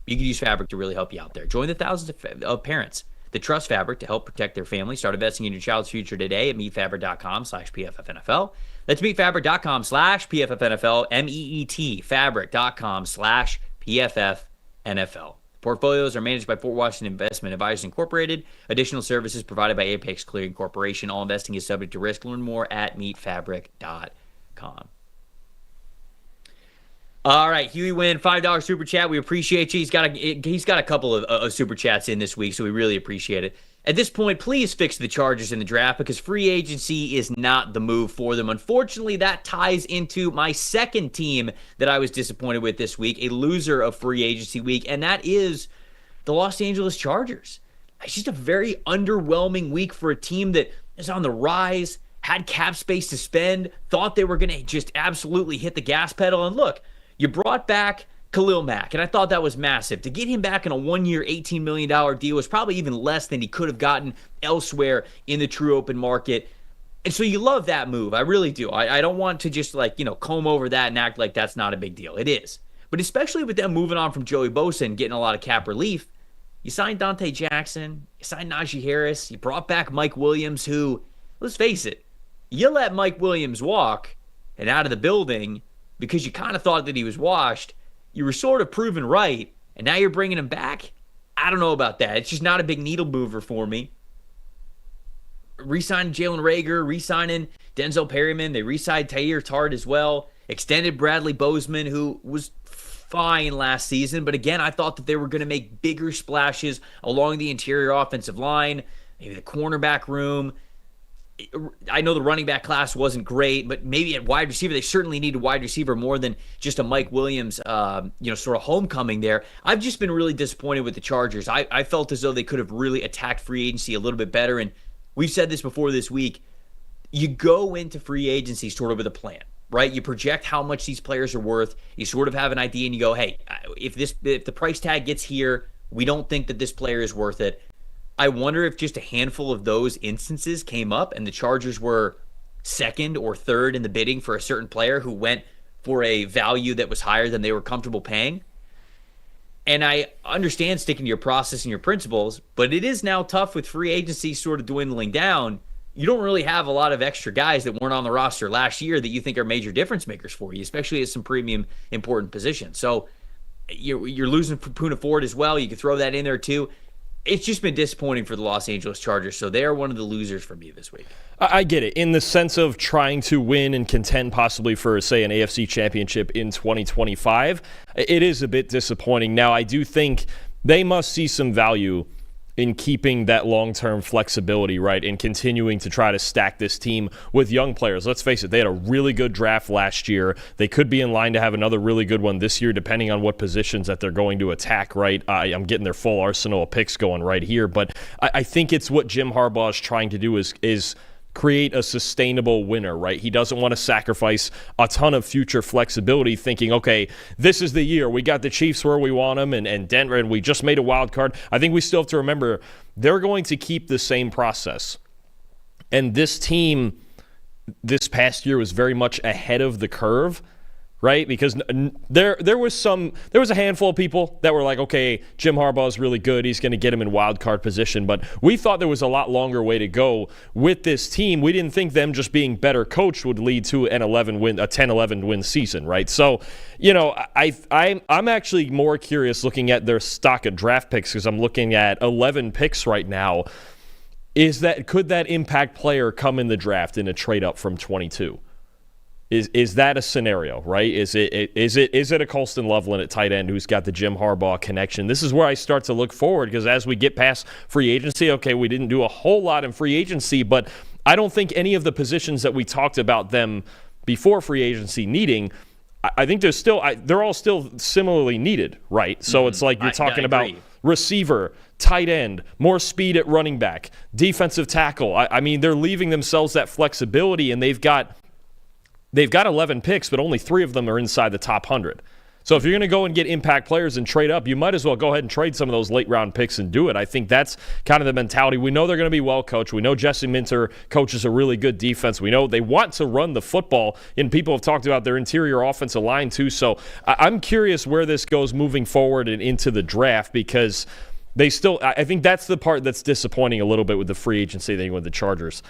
You can use Fabric to really help you out there. Join the thousands of parents that trust Fabric to help protect their family. Start investing in your child's future today at meetfabric.com/PFFNFL. That's meetfabric.com/PFFNFL, MEET, fabric.com/PFFNFL. Portfolios are managed by Fort Washington Investment Advisors Incorporated. Additional services provided by Apex Clearing Corporation. All investing is subject to risk. Learn more at meetfabric.com. All right, Huey Wynn, $5 super chat. We appreciate you. He's got a couple of super chats in this week, so we really appreciate it. At this point, please fix the Chargers in the draft because free agency is not the move for them. Unfortunately, that ties into my second team that I was disappointed with this week, a loser of free agency week, and that is the Los Angeles Chargers. It's just a very underwhelming week for a team that is on the rise, had cap space to spend, thought they were going to just absolutely hit the gas pedal. And look, you brought back Khalil Mack, and I thought that was massive. To get him back in a one-year, $18 million deal was probably even less than he could have gotten elsewhere in the true open market. And so you love that move. I really do. I don't want to just comb over that and act like that's not a big deal. It is. But especially with them moving on from Joey Bosa and getting a lot of cap relief, you signed Dante Jackson, you signed Najee Harris, you brought back Mike Williams, who, let's face it, you let Mike Williams walk and out of the building because you kind of thought that he was washed. You were sort of proven right, and now you're bringing him back? I don't know about that. It's just not a big needle mover for me. Re-signing Jalen Reagor, re-signing Denzel Perryman. They re-signed Tahir Tart as well. Extended Bradley Bozeman, who was fine last season. But again, I thought that they were going to make bigger splashes along the interior offensive line, maybe the cornerback room. I know the running back class wasn't great, but maybe at wide receiver, they certainly need a wide receiver more than just a Mike Williams, sort of homecoming there. I've just been really disappointed with the Chargers. I felt as though they could have really attacked free agency a little bit better. And we've said this before this week. You go into free agency sort of with a plan, right? You project how much these players are worth. You sort of have an idea and you go, hey, if the price tag gets here, we don't think that this player is worth it. I wonder if just a handful of those instances came up and the Chargers were second or third in the bidding for a certain player who went for a value that was higher than they were comfortable paying. And I understand sticking to your process and your principles, but it is now tough with free agency sort of dwindling down. You don't really have a lot of extra guys that weren't on the roster last year that you think are major difference makers for you, especially at some premium important positions. So you're losing Poona Ford as well. You can throw that in there too. It's just been disappointing for the Los Angeles Chargers, so they are one of the losers for me this week.
I get it. In the sense of trying to win and contend possibly for, say, an AFC championship in 2025, it is a bit disappointing. Now, I do think they must see some value in keeping that long-term flexibility, right, and continuing to try to stack this team with young players. Let's face it, they had a really good draft last year. They could be in line to have another really good one this year, depending on what positions that they're going to attack, right? I'm getting their full arsenal of picks going right here, but I think it's what Jim Harbaugh is trying to do is create a sustainable winner, right? He doesn't want to sacrifice a ton of future flexibility thinking, okay, this is the year. We got the Chiefs where we want them and Denver, and we just made a wild card. I think we still have to remember they're going to keep the same process. And this team this past year was very much ahead of the curve, right? Because there was a handful of people that were like, okay, Jim Harbaugh is really good. He's going to get him in wild card position. But we thought there was a lot longer way to go with this team. We didn't think them just being better coached would lead to a 10-11 win season, right? So, I'm actually more curious looking at their stock of draft picks because I'm looking at 11 picks right now. Could that impact player come in the draft in a trade up from 22? Is that a scenario, right? Is it a Colston Loveland at tight end who's got the Jim Harbaugh connection? This is where I start to look forward because as we get past free agency, okay, we didn't do a whole lot in free agency, but I don't think any of the positions that we talked about them before free agency needing, I think they're all still similarly needed, right? So it's like you're talking about receiver, tight end, more speed at running back, defensive tackle. I mean, they're leaving themselves that flexibility, and they've got 11 picks, but only 3 of them are inside the top 100. So if you're going to go and get impact players and trade up, you might as well go ahead and trade some of those late-round picks and do it. I think that's kind of the mentality. We know they're going to be well-coached. We know Jesse Minter coaches a really good defense. We know they want to run the football, and people have talked about their interior offensive line too. So I'm curious where this goes moving forward and into the draft because I think that's the part that's disappointing a little bit with the free agency thing with the Chargers.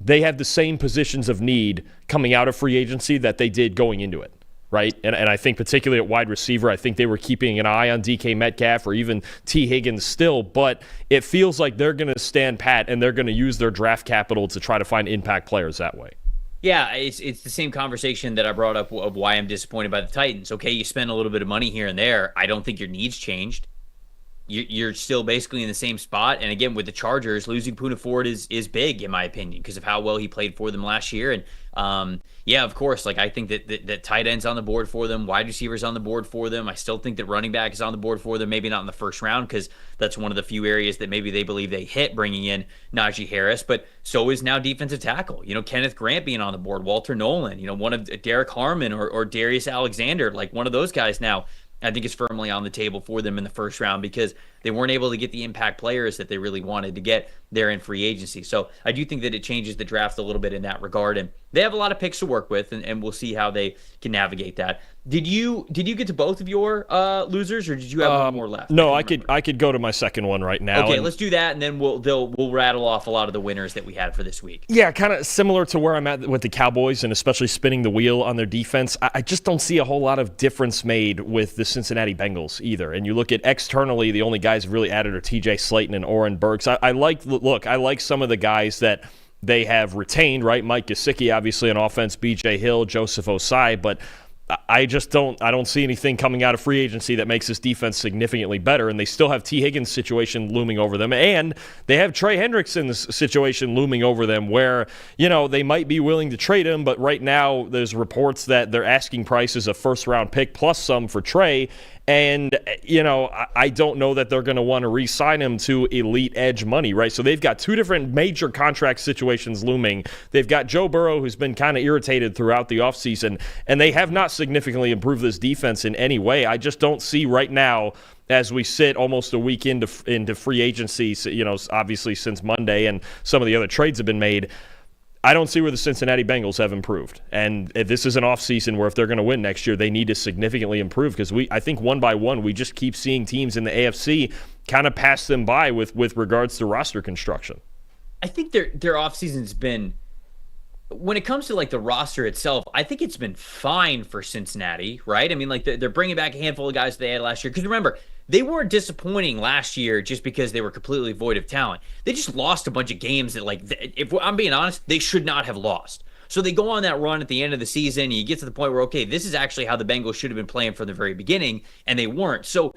They have the same positions of need coming out of free agency that they did going into it, right? And I think particularly at wide receiver, I think they were keeping an eye on DK Metcalf or even T. Higgins still, but it feels like they're going to stand pat and they're going to use their draft capital to try to find impact players that way.
Yeah, it's the same conversation that I brought up of why I'm disappointed by the Titans. Okay, you spend a little bit of money here and there. I don't think your needs changed. You're still basically in the same spot. And again, with the Chargers, losing Poona Ford is big, in my opinion, because of how well he played for them last year. And yeah, of course, like I think that tight end's on the board for them, wide receivers on the board for them. I still think that running back is on the board for them, maybe not in the first round, because that's one of the few areas that maybe they believe they hit bringing in Najee Harris. But so is now defensive tackle. Kenneth Grant being on the board, Walter Nolan, one of Derek Harmon or Darius Alexander, like one of those guys now. I think is firmly on the table for them in the first round because they weren't able to get the impact players that they really wanted to get there in free agency. So I do think that it changes the draft a little bit in that regard. And they have a lot of picks to work with, and we'll see how they can navigate that. Did you get to both of your losers, or did you have one more left?
No, I could go to my second one right now.
Okay, let's do that, and then we'll rattle off a lot of the winners that we had for this week.
Yeah, kind of similar to where I'm at with the Cowboys, and especially spinning the wheel on their defense. I just don't see a whole lot of difference made with the Cincinnati Bengals either. And you look at externally, the only guys really added are T.J. Slayton and Oren Burks. I like some of the guys that they have retained, right? Mike Gesicki, obviously on offense, B.J. Hill, Joseph Osai, but I don't see anything coming out of free agency that makes this defense significantly better, and they still have T. Higgins' situation looming over them, and they have Trey Hendrickson's situation looming over them where, they might be willing to trade him, but right now there's reports that their asking price is a first-round pick plus some for Trey, and, I don't know that they're going to want to re-sign him to elite edge money, right? So they've got 2 different major contract situations looming. They've got Joe Burrow, who's been kind of irritated throughout the offseason, and they have not significantly improved this defense in any way. I just don't see right now, as we sit almost a week into free agency, obviously since Monday and some of the other trades have been made, I don't see where the Cincinnati Bengals have improved. And this is an offseason where if they're going to win next year, they need to significantly improve because I think one by one, we just keep seeing teams in the AFC kind of pass them by with regards to roster construction.
I think their offseason's been, when it comes to like the roster itself, I think it's been fine for Cincinnati, right? I mean, like they're bringing back a handful of guys they had last year. Because remember, they weren't disappointing last year just because they were completely void of talent. They just lost a bunch of games that, like, if I'm being honest, they should not have lost. So they go on that run at the end of the season, and you get to the point where, okay, this is actually how the Bengals should have been playing from the very beginning, and they weren't. So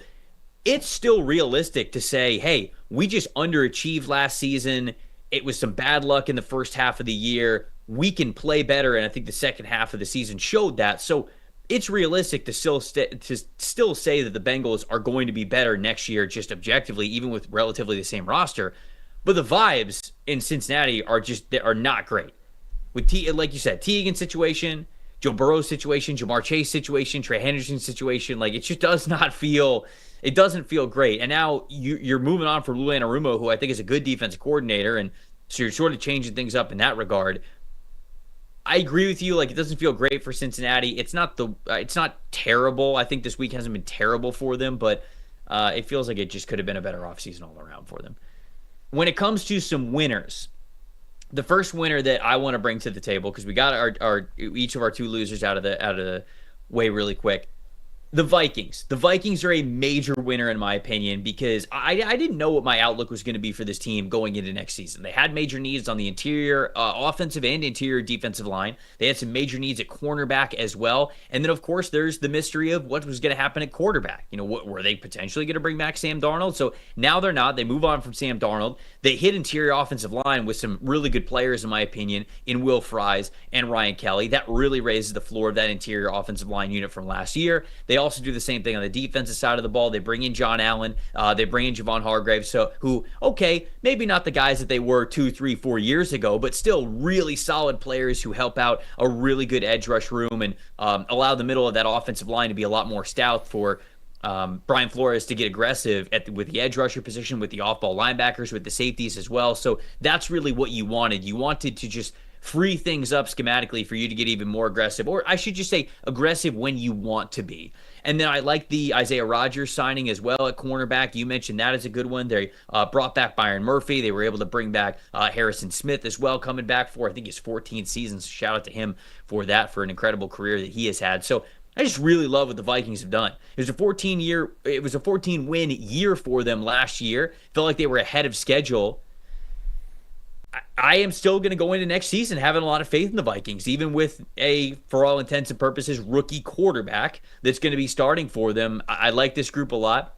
it's still realistic to say, hey, we just underachieved last season. It was some bad luck in the first half of the year. We can play better, and I think the second half of the season showed that. So it's realistic to still say that the Bengals are going to be better next year, just objectively, even with relatively the same roster. But the vibes in Cincinnati are not great. With like you said, T. Higgins situation, Joe Burrow's situation, Jamar Chase situation, Trey Henderson's situation, like it just doesn't feel great. And now you're moving on for Lou Anarumo, who I think is a good defensive coordinator, and so you're sort of changing things up in that regard. I agree with you. Like, it doesn't feel great for Cincinnati. It's not terrible. I think this week hasn't been terrible for them, but it feels like it just could have been a better offseason all around for them. When it comes to some winners, the first winner that I want to bring to the table, because we got our each of our two losers out of the way really quick. The Vikings. The Vikings are a major winner in my opinion, because I didn't know what my outlook was going to be for this team going into next season. They had major needs on the interior offensive and interior defensive line. They had some major needs at cornerback as well. And then, of course, there's the mystery of what was going to happen at quarterback. You know, were they potentially going to bring back Sam Darnold? So now they're not. They move on from Sam Darnold. They hit interior offensive line with some really good players, in my opinion, in Will Fries and Ryan Kelly. That really raises the floor of that interior offensive line unit from last year. They also do the same thing on the defensive side of the ball. They bring in John Allen. They bring in Javon Hargrave, who, maybe not the guys that they were 2, 3, 4 years ago, but still really solid players who help out a really good edge rush room and allow the middle of that offensive line to be a lot more stout for Brian Flores to get aggressive with the edge rusher position, with the off-ball linebackers, with the safeties as well. So that's really what you wanted. You wanted to just free things up schematically for you to get even more aggressive, or I should just say aggressive when you want to be. And then I like the Isaiah Rodgers signing as well at cornerback. You mentioned that as a good one. They brought back Byron Murphy. They were able to bring back Harrison Smith as well, coming back for, I think, his 14th season. So shout out to him for that, for an incredible career that he has had. So I just really love what the Vikings have done. It was a 14-win year for them last year. Felt like they were ahead of schedule. I am still going to go into next season having a lot of faith in the Vikings, even with for all intents and purposes, rookie quarterback that's going to be starting for them. I like this group a lot.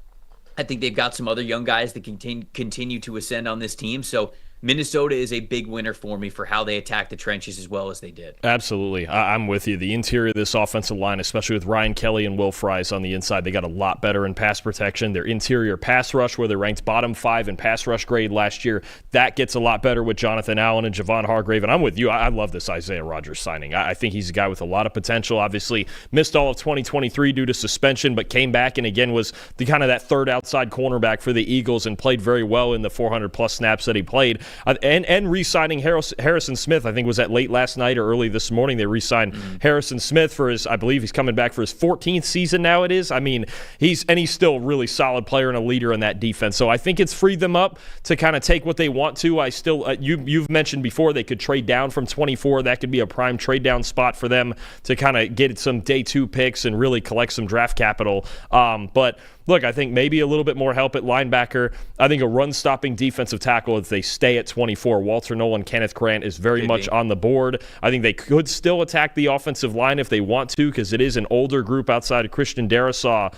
I think they've got some other young guys that can continue to ascend on this team. So Minnesota is a big winner for me for how they attack the trenches as well as they did.
Absolutely. I'm with you. The interior of this offensive line, especially with Ryan Kelly and Will Fries on the inside, they got a lot better in pass protection. Their interior pass rush, where they ranked bottom 5 in pass rush grade last year, that gets a lot better with Jonathan Allen and Javon Hargrave. And I'm with you. I love this Isaiah Rodgers signing. I think he's a guy with a lot of potential. Obviously, missed all of 2023 due to suspension, but came back and again was the kind of that third outside cornerback for the Eagles and played very well in the 400-plus snaps that he played. And re-signing Harrison Smith, I think was that late last night or early this morning. They re-signed Harrison Smith for I believe he's coming back for his 14th season now it is. I mean, he's still a really solid player and a leader in that defense. So I think it's freed them up to kind of take what they want to. I still, you've mentioned before they could trade down from 24. That could be a prime trade down spot for them to kind of get some day 2 picks and really collect some draft capital. But look, I think maybe a little bit more help at linebacker. I think a run-stopping defensive tackle if they stay at 24. Walter Nolan, Kenneth Grant is very much on the board. I think they could still attack the offensive line if they want to, because it is an older group outside of Christian Darrisaw.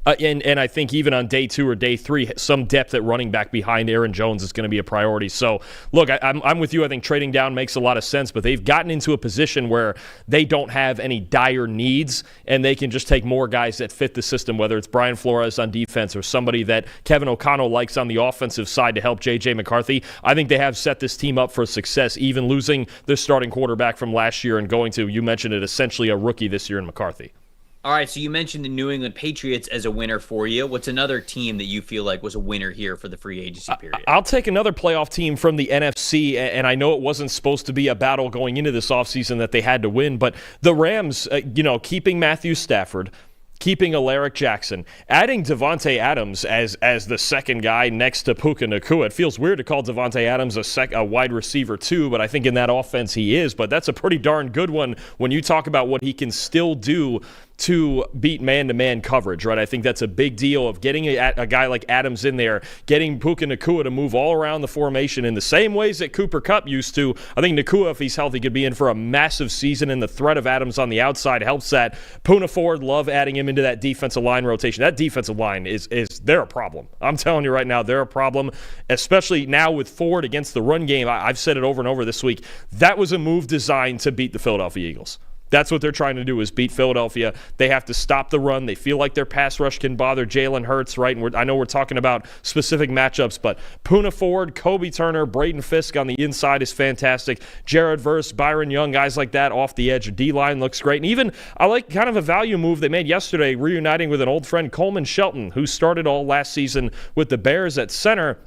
And I think even on day 2 or day 3, some depth at running back behind Aaron Jones is going to be a priority. So, look, I'm with you. I think trading down makes a lot of sense, but they've gotten into a position where they don't have any dire needs, and they can just take more guys that fit the system, whether it's Brian Flores on defense or somebody that Kevin O'Connell likes on the offensive side to help J.J. McCarthy. I think they have set this team up for success, even losing their starting quarterback from last year and going to, you mentioned it, essentially a rookie this year in McCarthy.
All right, so you mentioned the New England Patriots as a winner for you. What's another team that you feel like was a winner here for the free agency period?
I'll take another playoff team from the NFC, and I know it wasn't supposed to be a battle going into this offseason that they had to win, but the Rams, keeping Matthew Stafford, keeping Alaric Jackson, adding Devontae Adams as the second guy next to Puka Nacua. It feels weird to call Devontae Adams a wide receiver too, but I think in that offense he is. But that's a pretty darn good one when you talk about what he can still do to beat man-to-man coverage, right? I think that's a big deal of getting a guy like Adams in there, getting Puka Nacua to move all around the formation in the same ways that Cooper Kupp used to. I think Nacua, if he's healthy, could be in for a massive season, and the threat of Adams on the outside helps that. Poona Ford, love adding him into that defensive line rotation. That defensive line they're a problem. I'm telling you right now, they're a problem, especially now with Ford against the run game. I've said it over and over this week. That was a move designed to beat the Philadelphia Eagles. That's what they're trying to do, is beat Philadelphia. They have to stop the run. They feel like their pass rush can bother Jalen Hurts, right? And I know we're talking about specific matchups, but Poona Ford, Kobe Turner, Braden Fisk on the inside is fantastic. Jared Verse, Byron Young, guys like that off the edge. D-line looks great. And even I like kind of a value move they made yesterday, reuniting with an old friend, Coleman Shelton, who started all last season with the Bears at center.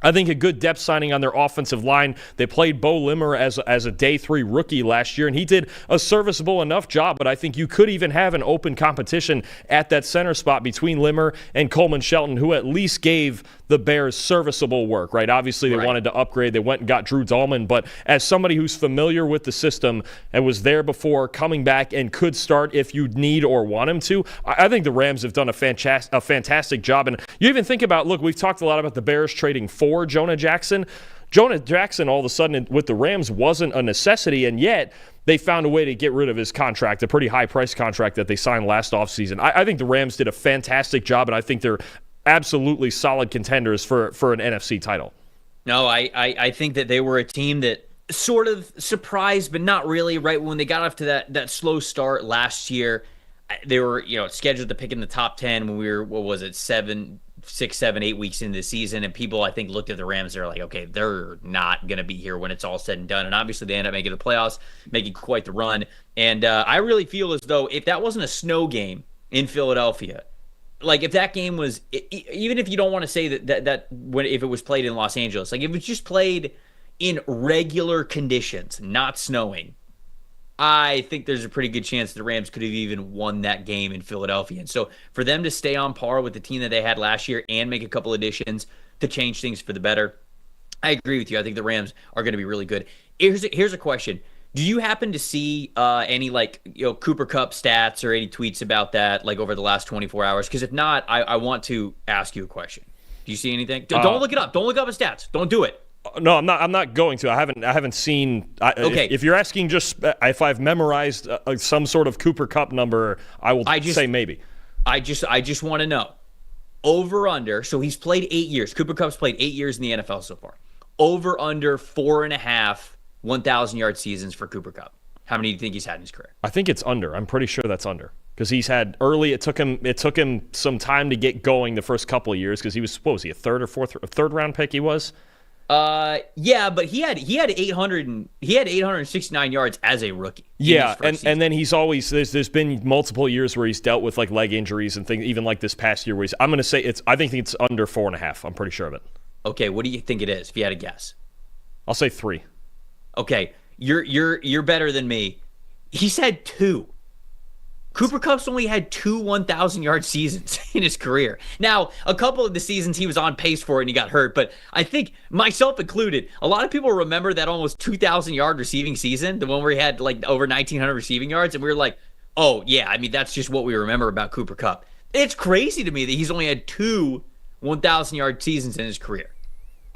I think a good depth signing on their offensive line. They played Bo Limmer as a day 3 rookie last year, and he did a serviceable enough job, but I think you could even have an open competition at that center spot between Limmer and Coleman Shelton, who at least gave the Bears serviceable work, right? Obviously, they wanted to upgrade. They went and got Drew Dahlman, but as somebody who's familiar with the system and was there before, coming back and could start if you need or want him to, I think the Rams have done a fantastic job. And you even think about, look, we've talked a lot about the Bears trading for Jonah Jackson. Jonah Jackson, all of a sudden, with the Rams, wasn't a necessity, and yet they found a way to get rid of his contract, a pretty high-priced contract that they signed last offseason. I think the Rams did a fantastic job, and I think they're absolutely solid contenders for an NFC title.
No, I think that they were a team that sort of surprised, but not really, right? When they got off to that slow start last year, they were, scheduled to pick in the top 10 when we were, 6, 7, 8 weeks into the season, and people, I think, looked at the Rams. They're like, okay, they're not going to be here when it's all said and done. And obviously, they end up making the playoffs, making quite the run. And I really feel as though if that wasn't a snow game in Philadelphia, like if that game was, even if you don't want to say that when if it was played in Los Angeles, like if it was just played in regular conditions, not snowing, I think there's a pretty good chance the Rams could have even won that game in Philadelphia. And so for them to stay on par with the team that they had last year and make a couple additions to change things for the better, I agree with you. I think the Rams are going to be really good. Here's a question. Do you happen to see any Cooper Kupp stats or any tweets about that over the last 24 hours? Because if not, I want to ask you a question. Do you see anything? Don't look it up. Don't look up his stats. Don't do it.
No, I'm not going to. I haven't seen.
Okay.
If you're asking just if I've memorized some sort of Cooper Kupp number, I will say maybe.
I just want to know over under. So he's played 8 years. Cooper Kupp's played 8 years in the NFL so far. Over under 4.5 1,000-yard seasons for Cooper Kupp. How many do you think he's had in his career?
I think it's under. I'm pretty sure that's under. Because he's had early, it took him some time to get going the first couple of years because he was, what was he, a third round pick he was?
Yeah, but he had 869 yards as a rookie.
Yeah, and then he's always there's been multiple years where he's dealt with leg injuries and things, even like this past year where I'm going to say I think it's under 4.5. I'm pretty sure of it.
Okay, what do you think it is? If you had a guess,
I'll say 3.
Okay, you're better than me. He's had 2. Cooper Kupp's only had 2 1,000-yard seasons in his career. Now, a couple of the seasons he was on pace for it and he got hurt, but I think, myself included, a lot of people remember that almost 2,000-yard receiving season, the one where he had over 1,900 receiving yards, and we were like, oh, yeah, I mean, that's just what we remember about Cooper Kupp. It's crazy to me that he's only had 2 1,000-yard seasons in his career.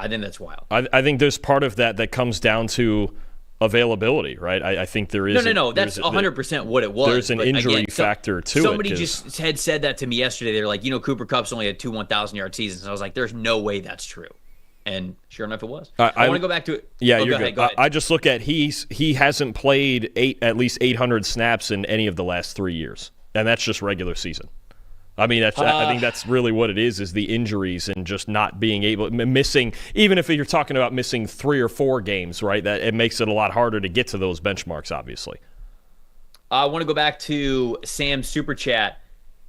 I think that's wild.
I think there's part of that comes down to availability, right? I think there is.
No. That's 100% what it was.
There's an injury factor to it.
Somebody just had said that to me yesterday. They're like, Cooper Kupp's only had 2 1,000-yard seasons. And I was like, there's no way that's true. And sure enough, it was. I want to go back to it.
Yeah, you're
good.
Go ahead. I just look at he hasn't played at least 800 snaps in any of the last 3 years, and that's just regular season. I mean, I think that's really what it is the injuries and just not being able, missing, even if you're talking about missing 3 or 4 games, right, that it makes it a lot harder to get to those benchmarks, obviously.
I want to go back to Sam's Super Chat.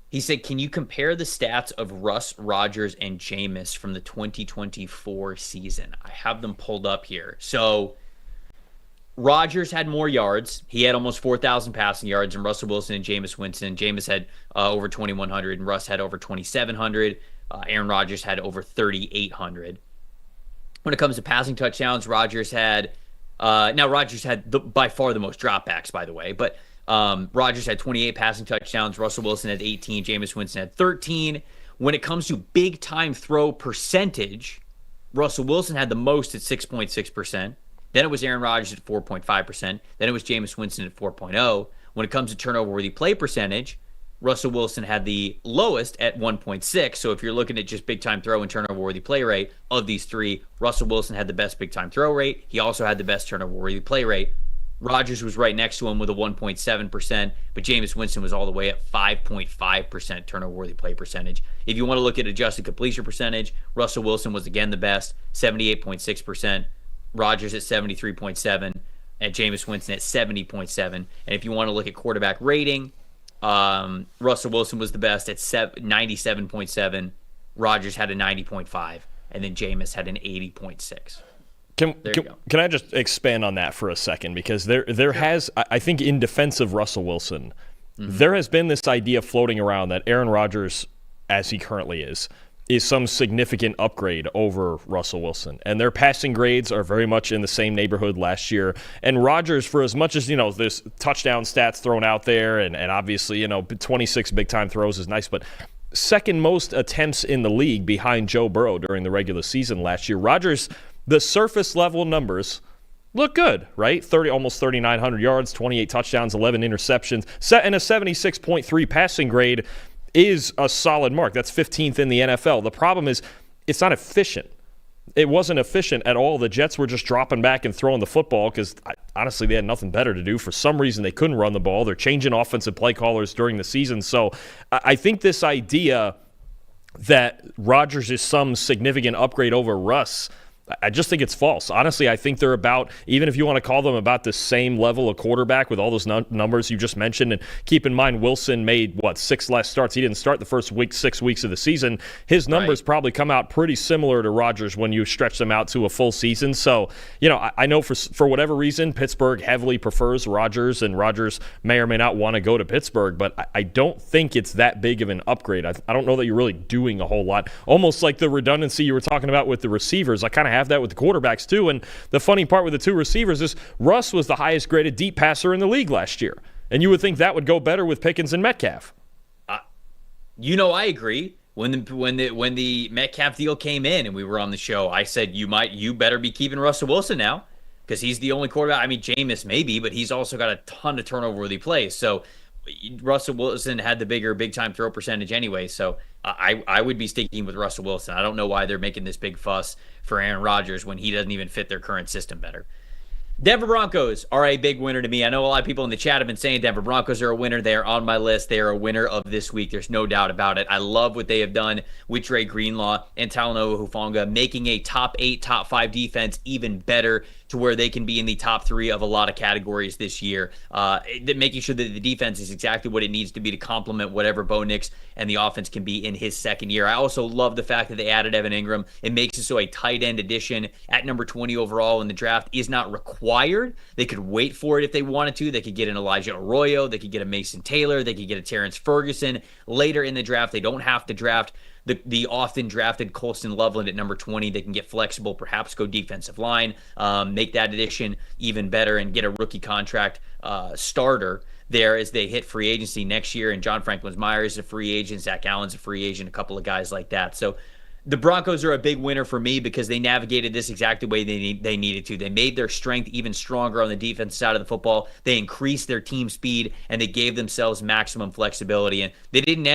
He said, can you compare the stats of Russ, Rodgers, and Jameis from the 2024 season? I have them pulled up here. So Rodgers had more yards. He had almost 4,000 passing yards, and Russell Wilson and Jameis Winston. Jameis had over 2,100, and Russ had over 2,700. Aaron Rodgers had over 3,800. When it comes to passing touchdowns, Rodgers had by far the most dropbacks, by the way, but Rodgers had 28 passing touchdowns. Russell Wilson had 18. Jameis Winston had 13. When it comes to big-time throw percentage, Russell Wilson had the most at 6.6%. Then it was Aaron Rodgers at 4.5%. Then it was Jameis Winston at 4.0. When it comes to turnover-worthy play percentage, Russell Wilson had the lowest at 1.6. So if you're looking at just big-time throw and turnover-worthy play rate of these three, Russell Wilson had the best big-time throw rate. He also had the best turnover-worthy play rate. Rodgers was right next to him with a 1.7%, but Jameis Winston was all the way at 5.5% turnover-worthy play percentage. If you want to look at adjusted completion percentage, Russell Wilson was again the best, 78.6%. Rodgers at 73.7%, and Jameis Winston at 70.7%. And if you want to look at quarterback rating, Russell Wilson was the best at 97.7%. Rodgers had a 90.5%, and then Jameis had an 80.6%.
Can I just expand on that for a second? Because there has, I think, in defense of Russell Wilson, there has been this idea floating around that Aaron Rodgers, as he currently is some significant upgrade over Russell Wilson. And their passing grades are very much in the same neighborhood last year. And Rodgers, for as much as, there's touchdown stats thrown out there, and obviously, 26 big-time throws is nice, but second most attempts in the league behind Joe Burrow during the regular season last year. Rodgers, the surface level numbers look good, right? Almost 3,900 yards, 28 touchdowns, 11 interceptions, and a 76.3 passing grade is a solid mark. That's 15th in the NFL. The problem is it's not efficient. It wasn't efficient at all. The Jets were just dropping back and throwing the football because, honestly, they had nothing better to do. For some reason, they couldn't run the ball. They're changing offensive play callers during the season. So I think this idea that Rodgers is some significant upgrade over Russ, I just think it's false. Honestly, I think they're about, even if you want to call them about the same level of quarterback with all those numbers you just mentioned, and keep in mind Wilson made, 6 less starts. He didn't start the first 6 weeks of the season. His numbers probably come out pretty similar to Rodgers when you stretch them out to a full season. So, I know for whatever reason, Pittsburgh heavily prefers Rodgers, and Rodgers may or may not want to go to Pittsburgh, but I don't think it's that big of an upgrade. I don't know that you're really doing a whole lot. Almost like the redundancy you were talking about with the receivers. I kind of have that with the quarterbacks too. And the funny part with the two receivers is Russ was the highest graded deep passer in the league last year. And you would think that would go better with Pickens and Metcalf.
I agree. When the Metcalf deal came in and we were on the show, I said you better be keeping Russell Wilson now because he's the only quarterback. I mean, Jameis maybe, but he's also got a ton of turnover-worthy plays. So Russell Wilson had the bigger big-time throw percentage anyway. So I would be sticking with Russell Wilson. I don't know why they're making this big fuss for Aaron Rodgers when he doesn't even fit their current system better. Denver Broncos are a big winner to me. I know a lot of people in the chat have been saying Denver Broncos are a winner. They are on my list. They are a winner of this week. There's no doubt about it. I love what they have done with Dre Greenlaw and Talanoa Hufanga, making a top 8, top 5 defense even better to where they can be in the top 3 of a lot of categories this year. Making sure that the defense is exactly what it needs to be to complement whatever Bo Nix and the offense can be in his second year. I also love the fact that they added Evan Ingram. It makes it so a tight end addition at number 20 overall in the draft is not required. They could wait for it if they wanted to. They could get an Elijah Arroyo. They could get a Mason Taylor. They could get a Terrence Ferguson later in the draft. They don't have to draft the often drafted Colston Loveland at number 20. They can get flexible, perhaps go defensive line, make that addition even better, and get a rookie contract starter there as they hit free agency next year. And John Franklin Myers is a free agent. Zach Allen's a free agent, a couple of guys like that. So the Broncos are a big winner for me because they navigated this exactly the way they needed to. They made their strength even stronger on the defensive side of the football. They increased their team speed, and they gave themselves maximum flexibility. And they didn't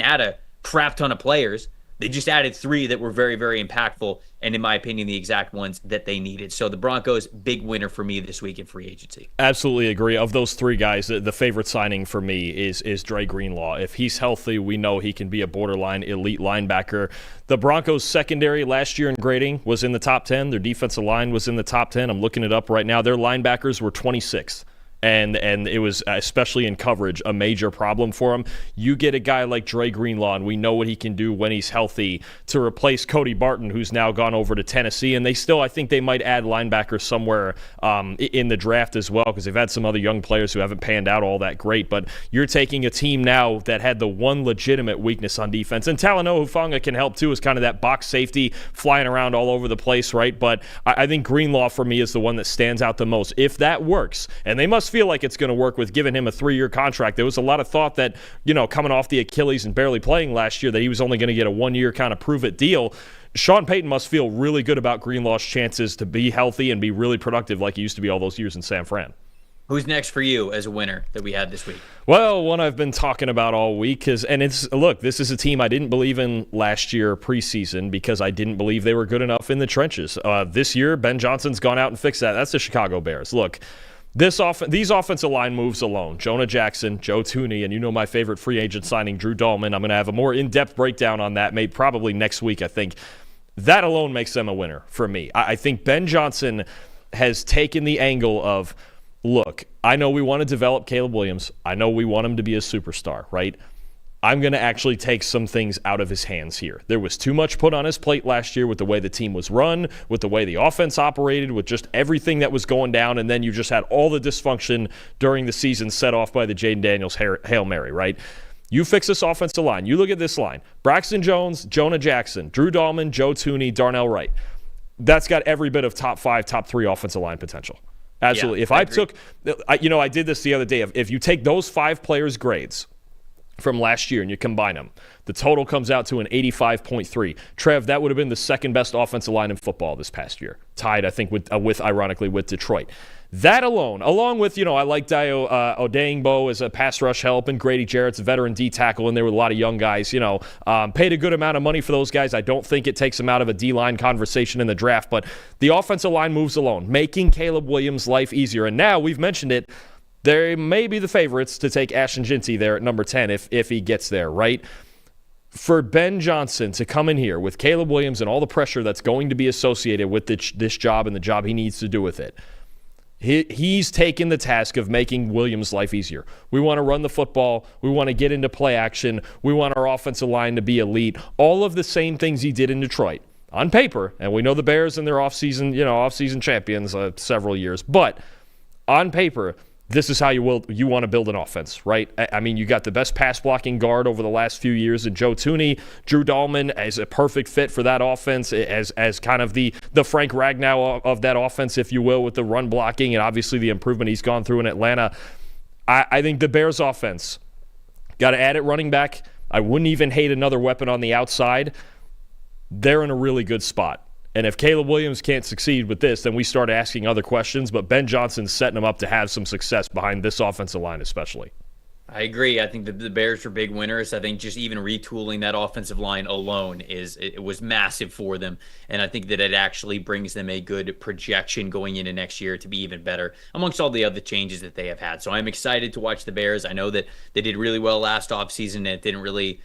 add a crap ton of players. They just added 3 that were very, very impactful, and in my opinion, the exact ones that they needed. So the Broncos, big winner for me this week in free agency.
Absolutely agree. Of those 3 guys, the favorite signing for me is Dre Greenlaw. If he's healthy, we know he can be a borderline elite linebacker. The Broncos secondary last year in grading was in the top 10. Their defensive line was in the top 10. I'm looking it up right now. Their linebackers were 26th. And it was, especially in coverage, a major problem for him. You get a guy like Dre Greenlaw, and we know what he can do when he's healthy, to replace Cody Barton, who's now gone over to Tennessee. And they still, I think they might add linebackers somewhere in the draft as well, because they've had some other young players who haven't panned out all that great. But you're taking a team now that had the one legitimate weakness on defense. And Talanoa Hufanga can help too, as kind of that box safety flying around all over the place, right? But I think Greenlaw for me is the one that stands out the most. If that works, and they must must feel like it's going to work with giving him a 3-year contract. There was a lot of thought that, coming off the Achilles and barely playing last year, that he was only going to get a 1-year kind of prove-it deal. Sean Payton must feel really good about Greenlaw's chances to be healthy and be really productive like he used to be all those years in San Fran.
Who's next for you as a winner that we had this week?
Well, one I've been talking about all week this is a team I didn't believe in last year preseason because I didn't believe they were good enough in the trenches. This year, Ben Johnson's gone out and fixed that. That's the Chicago Bears. Look, these offensive line moves alone. Jonah Jackson, Joe Thuney, and my favorite free agent signing, Drew Dalman. I'm going to have a more in-depth breakdown on that, maybe probably next week, I think. That alone makes them a winner for me. I think Ben Johnson has taken the angle of, look, I know we want to develop Caleb Williams. I know we want him to be a superstar, right? I'm going to actually take some things out of his hands here. There was too much put on his plate last year with the way the team was run, with the way the offense operated, with just everything that was going down, and then you just had all the dysfunction during the season set off by the Jaden Daniels Hail Mary, right? You fix this offensive line. You look at this line. Braxton Jones, Jonah Jackson, Drew Dalman, Joe Thuney, Darnell Wright. That's got every bit of top 5, top 3 offensive line potential. Absolutely. Yeah, I did this the other day. If you take those 5 players' grades from last year and you combine them, the total comes out to an 85.3. Trev, that would have been the second best offensive line in football this past year. Tied, I think, ironically, with Detroit. That along with, I like Dio Odeyingbo as a pass rush help, and Grady Jarrett's a veteran D tackle, and there were a lot of young guys, paid a good amount of money for those guys. I don't think it takes them out of a D-line conversation in the draft, but the offensive line moves alone, making Caleb Williams' life easier. And now, we've mentioned it, they may be the favorites to take Ashton Jeanty there at number 10 if he gets there, right? For Ben Johnson to come in here with Caleb Williams and all the pressure that's going to be associated with this job and the job he needs to do with it, he's taken the task of making Williams' life easier. We want to run the football. We want to get into play action. We want our offensive line to be elite. All of the same things he did in Detroit. On paper, and we know the Bears and their offseason champions several years, but on paper, this is how you want to build an offense, right? I mean, you got the best pass-blocking guard over the last few years in Joe Thuney. Drew Dalman as a perfect fit for that offense, as kind of the Frank Ragnow of that offense, if you will, with the run blocking and obviously the improvement he's gone through in Atlanta. I think the Bears offense, got to add it running back. I wouldn't even hate another weapon on the outside. They're in a really good spot. And if Caleb Williams can't succeed with this, then we start asking other questions. But Ben Johnson's setting him up to have some success behind this offensive line especially.
I agree. I think that the Bears are big winners. I think just even retooling that offensive line alone it was massive for them. And I think that it actually brings them a good projection going into next year to be even better amongst all the other changes that they have had. So I'm excited to watch the Bears. I know that they did really well last offseason and it didn't really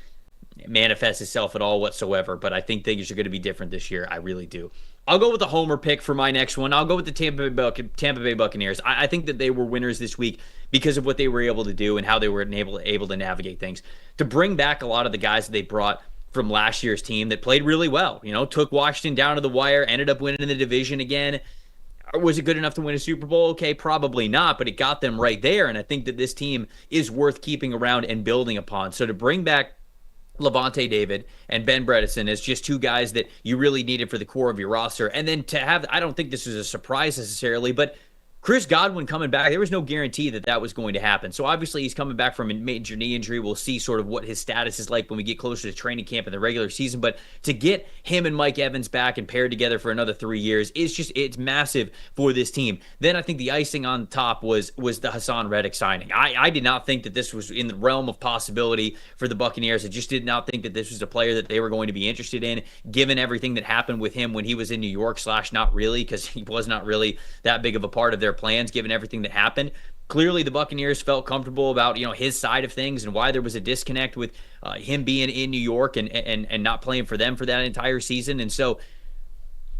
manifest itself at all whatsoever, but I think things are going to be different this year. I really do. I'll go with the homer pick for my next one. I'll go with the Tampa Bay Buccaneers. I think that they were winners this week because of what they were able to do and how they were able to navigate things. To bring back a lot of the guys that they brought from last year's team that played really well, took Washington down to the wire, ended up winning the division again. Was it good enough to win a Super Bowl? Okay, probably not, but it got them right there, and I think that this team is worth keeping around and building upon. So to bring back Levante David and Ben Bredeson as just 2 guys that you really needed for the core of your roster. And then to have, I don't think this was a surprise necessarily, but Chris Godwin coming back, there was no guarantee that was going to happen. So obviously he's coming back from a major knee injury. We'll see sort of what his status is like when we get closer to training camp in the regular season. But to get him and Mike Evans back and paired together for another 3 years, it's massive for this team. Then I think the icing on top was the Hassan Reddick signing. I did not think that this was in the realm of possibility for the Buccaneers. I just did not think that this was a player that they were going to be interested in, given everything that happened with him when he was in New York / not really, because he was not really that big of a part of their plans given everything that happened. Clearly the Buccaneers felt comfortable about his side of things and why there was a disconnect with him being in New York and not playing for them for that entire season. And so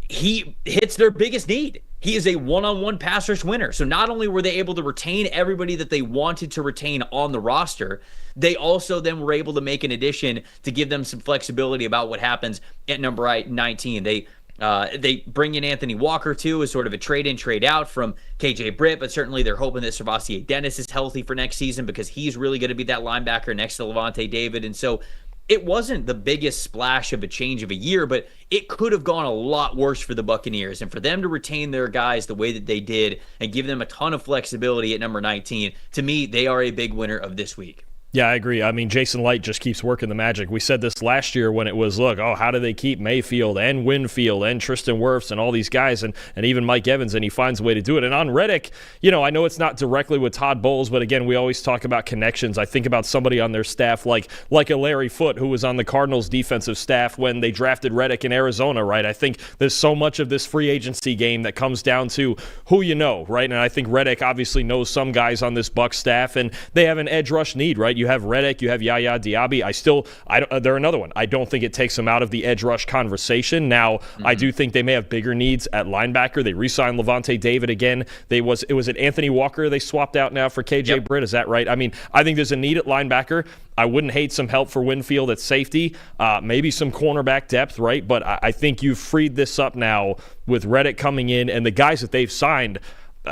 he hits their biggest need. He is a one-on-one pass rush winner. So not only were they able to retain everybody that they wanted to retain on the roster, they also then were able to make an addition to give them some flexibility about what happens at number 19. They bring in Anthony Walker, too, as sort of a trade-in, trade-out from KJ Britt, but certainly they're hoping that Servassier Dennis is healthy for next season because he's really going to be that linebacker next to Levante David. And so it wasn't the biggest splash of a change of a year, but it could have gone a lot worse for the Buccaneers. And for them to retain their guys the way that they did and give them a ton of flexibility at number 19, to me, they are a big winner of this week.
Yeah, I agree. I mean, Jason Light just keeps working the magic. We said this last year when it was, how do they keep Mayfield and Winfield and Tristan Wirfs and all these guys and even Mike Evans, and he finds a way to do it. And on Reddick, I know it's not directly with Todd Bowles, but again, we always talk about connections. I think about somebody on their staff like a Larry Foote, who was on the Cardinals defensive staff when they drafted Reddick in Arizona, right? I think there's so much of this free agency game that comes down to who you know, right? And I think Reddick obviously knows some guys on this Bucs staff, and they have an edge rush need, right? You have Reddick, you have Yaya Diaby. They're another one. I don't think it takes them out of the edge rush conversation. Now, I do think they may have bigger needs at linebacker. They re-signed Levante David again. It was an Anthony Walker they swapped out now for KJ Britt. Is that right? I mean, I think there's a need at linebacker. I wouldn't hate some help for Winfield at safety, maybe some cornerback depth, right? But I think you've freed this up now with Reddick coming in and the guys that they've signed.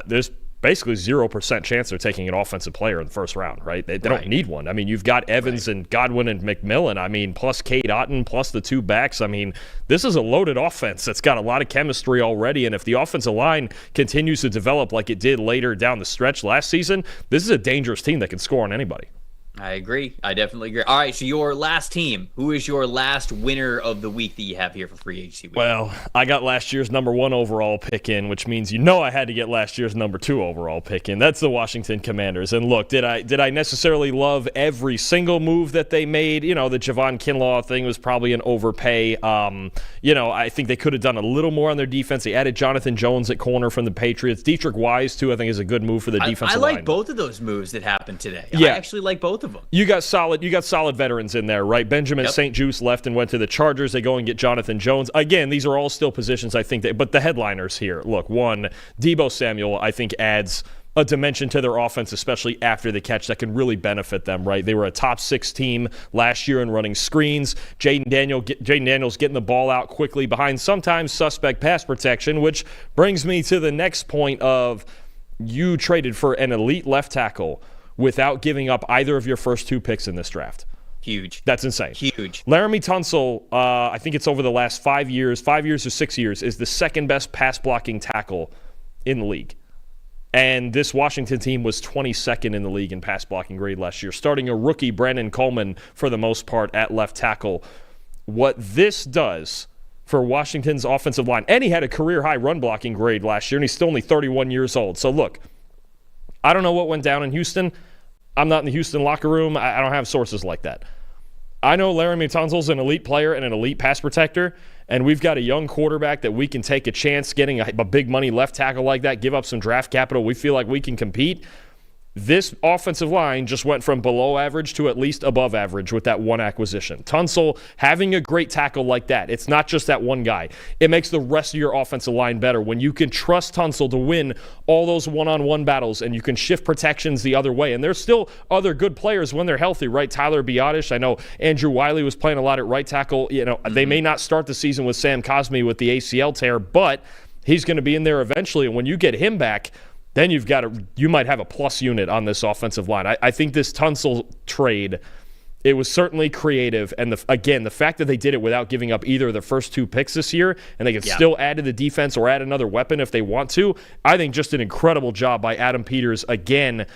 There's basically 0% chance they're taking an offensive player in the first round, right? They don't need one. I mean, you've got Evans and Godwin and McMillan. I mean, plus Cade Otton, plus the two backs. I mean, this is a loaded offense that's got a lot of chemistry already. And if the offensive line continues to develop like it did later down the stretch last season, this is a dangerous team that can score on anybody.
I agree. I definitely agree. All right, so your last team. Who is your last winner of the week that you have here for free agency week?
Well, I got last year's number 1 overall pick in, which means I had to get last year's number 2 overall pick in. That's the Washington Commanders. And look, did I necessarily love every single move that they made? The Javon Kinlaw thing was probably an overpay. I think they could have done a little more on their defense. They added Jonathan Jones at corner from the Patriots. Dietrich Wise, too, I think is a good move for the defensive line.
I like both of those moves that happened today.
Yeah.
I actually like both of them.
You got solid veterans in there, right? Benjamin St. Juste left and went to the Chargers. They go and get Jonathan Jones. Again, these are all still positions, I think, but the headliners here. Look, one, Deebo Samuel, I think, adds a dimension to their offense, especially after the catch, that can really benefit them, right? They were a top 6 team last year in running screens. Jaden Daniels getting the ball out quickly behind sometimes suspect pass protection, which brings me to the next point of you traded for an elite left tackle without giving up either of your first 2 picks in this draft.
Huge.
That's insane.
Huge.
Laramie Tunsil, I think it's over the last 5 years or 6 years, is the second best pass blocking tackle in the league. And this Washington team was 22nd in the league in pass blocking grade last year, starting a rookie, Brandon Coleman, for the most part, at left tackle. What this does for Washington's offensive line, and he had a career-high run blocking grade last year, and he's still only 31 years old. So look, I don't know what went down in Houston. I'm not in the Houston locker room. I don't have sources like that. I know Laramie Tunsil's an elite player and an elite pass protector, and we've got a young quarterback that we can take a chance getting a big money left tackle like that, give up some draft capital. We feel like we can compete. This offensive line just went from below average to at least above average with that one acquisition. Tunsil having a great tackle like that, it's not just that one guy. It makes the rest of your offensive line better when you can trust Tunsil to win all those one-on-one battles and you can shift protections the other way. And there's still other good players when they're healthy, right? Tyler Biotish, I know Andrew Wiley was playing a lot at right tackle. They may not start the season with Sam Cosmi with the ACL tear, but he's going to be in there eventually. And when you get him back, then you might have a plus unit on this offensive line. I think this Tunsil trade, it was certainly creative. And the fact that they did it without giving up either of the first 2 picks this year, and they can still add to the defense or add another weapon if they want to, I think just an incredible job by Adam Peters again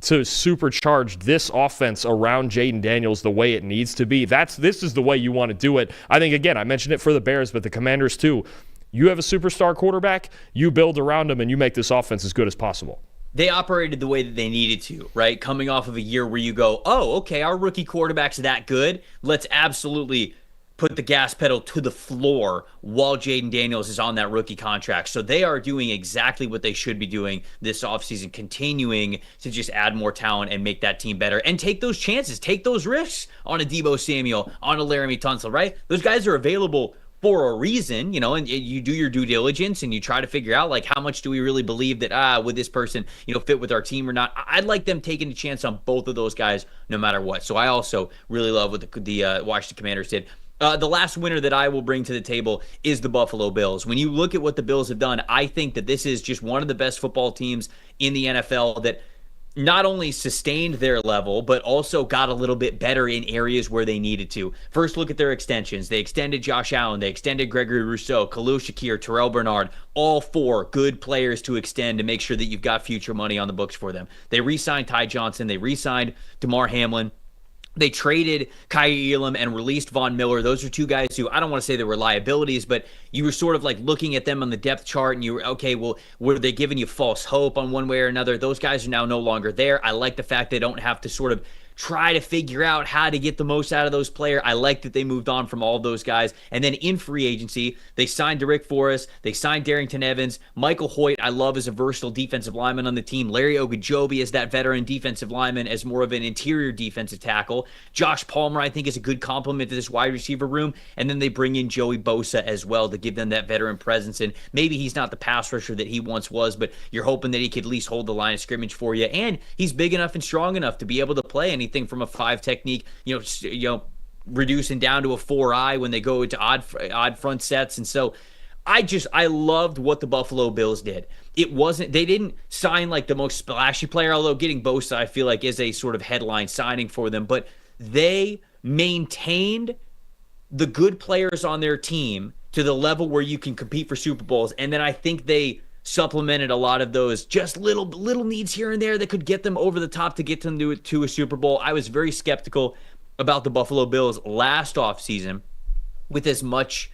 to supercharge this offense around Jaden Daniels the way it needs to be. This is the way you want to do it. I think, again, I mentioned it for the Bears, but the Commanders too. You have a superstar quarterback, you build around him, and you make this offense as good as possible.
They operated the way that they needed to, right? Coming off of a year where you go, oh, okay, our rookie quarterback's that good. Let's absolutely put the gas pedal to the floor while Jaden Daniels is on that rookie contract. So they are doing exactly what they should be doing this offseason, continuing to just add more talent and make that team better and take those chances, take those risks on a Deebo Samuel, on a Laramie Tunsil, right? Those guys are available for a reason, and you do your due diligence and you try to figure out, like, how much do we really believe that, would this person, fit with our team or not? I'd like them taking a chance on both of those guys no matter what. So I also really love what the Washington Commanders did. The last winner that I will bring to the table is the Buffalo Bills. When you look at what the Bills have done, I think that this is just one of the best football teams in the NFL that not only sustained their level, but also got a little bit better in areas where they needed to. First, look at their extensions. They extended Josh Allen. They extended Gregory Rousseau, Khalil Shakir, Terrell Bernard, all 4 good players to extend to make sure that you've got future money on the books for them. They re-signed Ty Johnson. They re-signed DeMar Hamlin. They traded Kyle Elam and released Von Miller. Those are 2 guys who, I don't want to say they were liabilities, but you were sort of like looking at them on the depth chart and you were, okay, well, were they giving you false hope on one way or another? Those guys are now no longer there. I like the fact they don't have to sort of try to figure out how to get the most out of those players. I like that they moved on from all of those guys. And then in free agency, they signed Derek Forrest. They signed Darrington Evans. Michael Hoyt, I love as a versatile defensive lineman on the team. Larry Ogunjobi as that veteran defensive lineman as more of an interior defensive tackle. Josh Palmer, I think, is a good complement to this wide receiver room. And then they bring in Joey Bosa as well to give them that veteran presence. And maybe he's not the pass rusher that he once was, but you're hoping that he could at least hold the line of scrimmage for you. And he's big enough and strong enough to be able to play anything from a 5 technique, reducing down to a 4-eye when they go into odd front sets. And so I loved what the Buffalo Bills did. They didn't sign like the most splashy player, although getting Bosa I feel like is a sort of headline signing for them, but they maintained the good players on their team to the level where you can compete for Super Bowls. And then I think they supplemented a lot of those just little needs here and there that could get them over the top to get them to a Super Bowl. I was very skeptical about the Buffalo Bills last offseason with as much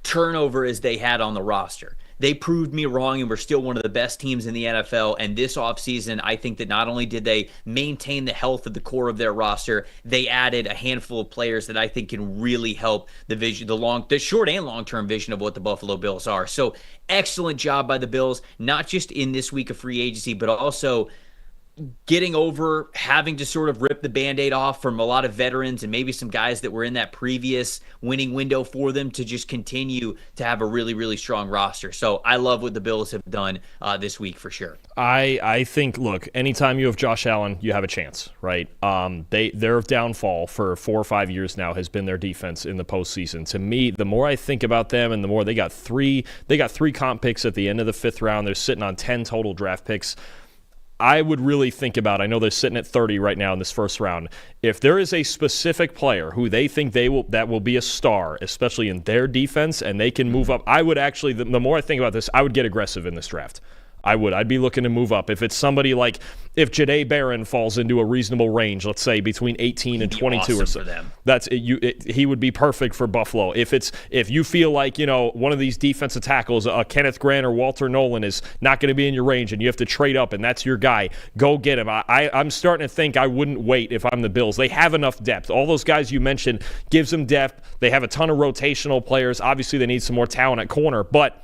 turnover as they had on the roster. They proved me wrong and were still one of the best teams in the NFL. And this offseason, I think that not only did they maintain the health of the core of their roster, they added a handful of players that I think can really help the vision, the short and long-term vision of what the Buffalo Bills are. So excellent job by the Bills, not just in this week of free agency, but also getting over having to sort of rip the Band-Aid off from a lot of veterans and maybe some guys that were in that previous winning window for them to just continue to have a really, really strong roster. So I love what the Bills have done this week for sure.
I think, look, anytime you have Josh Allen, you have a chance, right? Their downfall for 4 or 5 years now has been their defense in the postseason. To me, the more I think about them and the more they got three comp picks at the end of the 5th round. They're sitting on 10 total draft picks. I would really think about, I know they're sitting at 30 right now in this first round. If there is a specific player who they think that will be a star, especially in their defense, and they can move up, I would actually, the more I think about this, I would get aggressive in this draft. I would. I'd be looking to move up. If it's somebody like, if Jahdae Barron falls into a reasonable range, let's say between 18 and 22
awesome
or so,
for them.
He would be perfect for Buffalo. If you feel like, one of these defensive tackles, Kenneth Grant or Walter Nolan is not going to be in your range and you have to trade up and that's your guy, go get him. I'm starting to think I wouldn't wait if I'm the Bills. They have enough depth. All those guys you mentioned gives them depth. They have a ton of rotational players. Obviously, they need some more talent at corner, but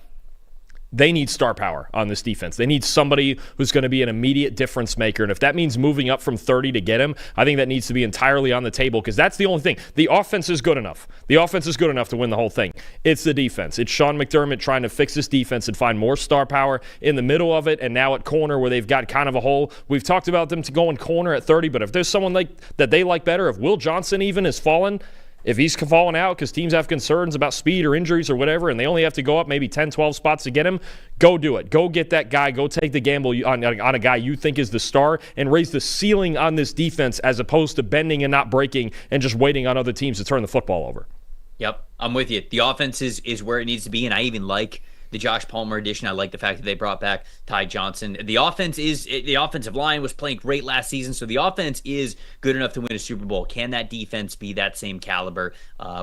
they need star power on this defense. They need somebody who's going to be an immediate difference maker. And if that means moving up from 30 to get him, I think that needs to be entirely on the table because that's the only thing. The offense is good enough. The offense is good enough to win the whole thing. It's the defense. It's Sean McDermott trying to fix this defense and find more star power in the middle of it and now at corner where they've got kind of a hole. We've talked about them to go in corner at 30, but if there's someone that they like better, if Will Johnson even has fallen, if he's falling out because teams have concerns about speed or injuries or whatever, and they only have to go up maybe 10, 12 spots to get him, go do it. Go get that guy. Go take the gamble on a guy you think is the star and raise the ceiling on this defense as opposed to bending and not breaking and just waiting on other teams to turn the football over.
Yep, I'm with you. The offense is where it needs to be, and I even like the Josh Palmer addition. I like the fact that they brought back Ty Johnson. The offensive line was playing great last season, so the offense is good enough to win a Super Bowl. Can that defense be that same caliber?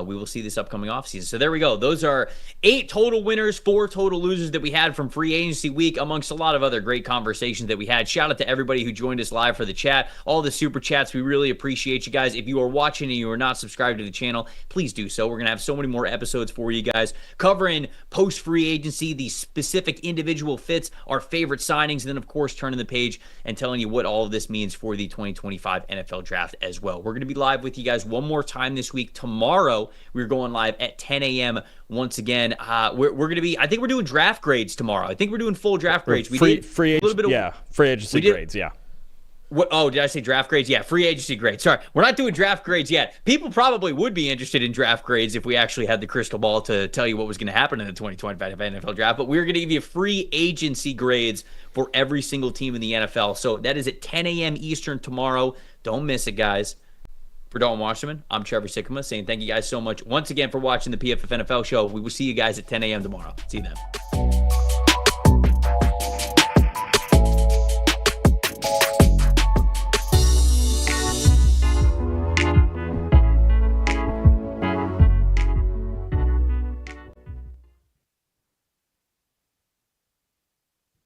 We will see this upcoming offseason. So there we go. Those are 8 total winners, 4 total losers that we had from free agency week, amongst a lot of other great conversations that we had. Shout out to everybody who joined us live for the chat, all the super chats. We really appreciate you guys. If you are watching and you are not subscribed to the channel, please do so. We're going to have so many more episodes for you guys covering post-free agency, the specific individual fits, our favorite signings, and then, of course, turning the page and telling you what all of this means for the 2025 NFL Draft as well. We're going to be live with you guys one more time this week. Tomorrow, we're going live at 10 a.m. once again. We're going to be, I think we're doing draft grades tomorrow. I think we're doing full draft grades.
Free agency grades, yeah.
What? Oh, did I say draft grades? Yeah, free agency grades. Sorry, we're not doing draft grades yet. People probably would be interested in draft grades if we actually had the crystal ball to tell you what was going to happen in the 2025 NFL draft. But we're going to give you free agency grades for every single team in the NFL. So that is at 10 a.m. Eastern tomorrow. Don't miss it, guys. For Dalton Wasserman, I'm Trevor Sikkema saying thank you guys so much once again for watching the PFF NFL show. We will see you guys at 10 a.m. tomorrow. See you then.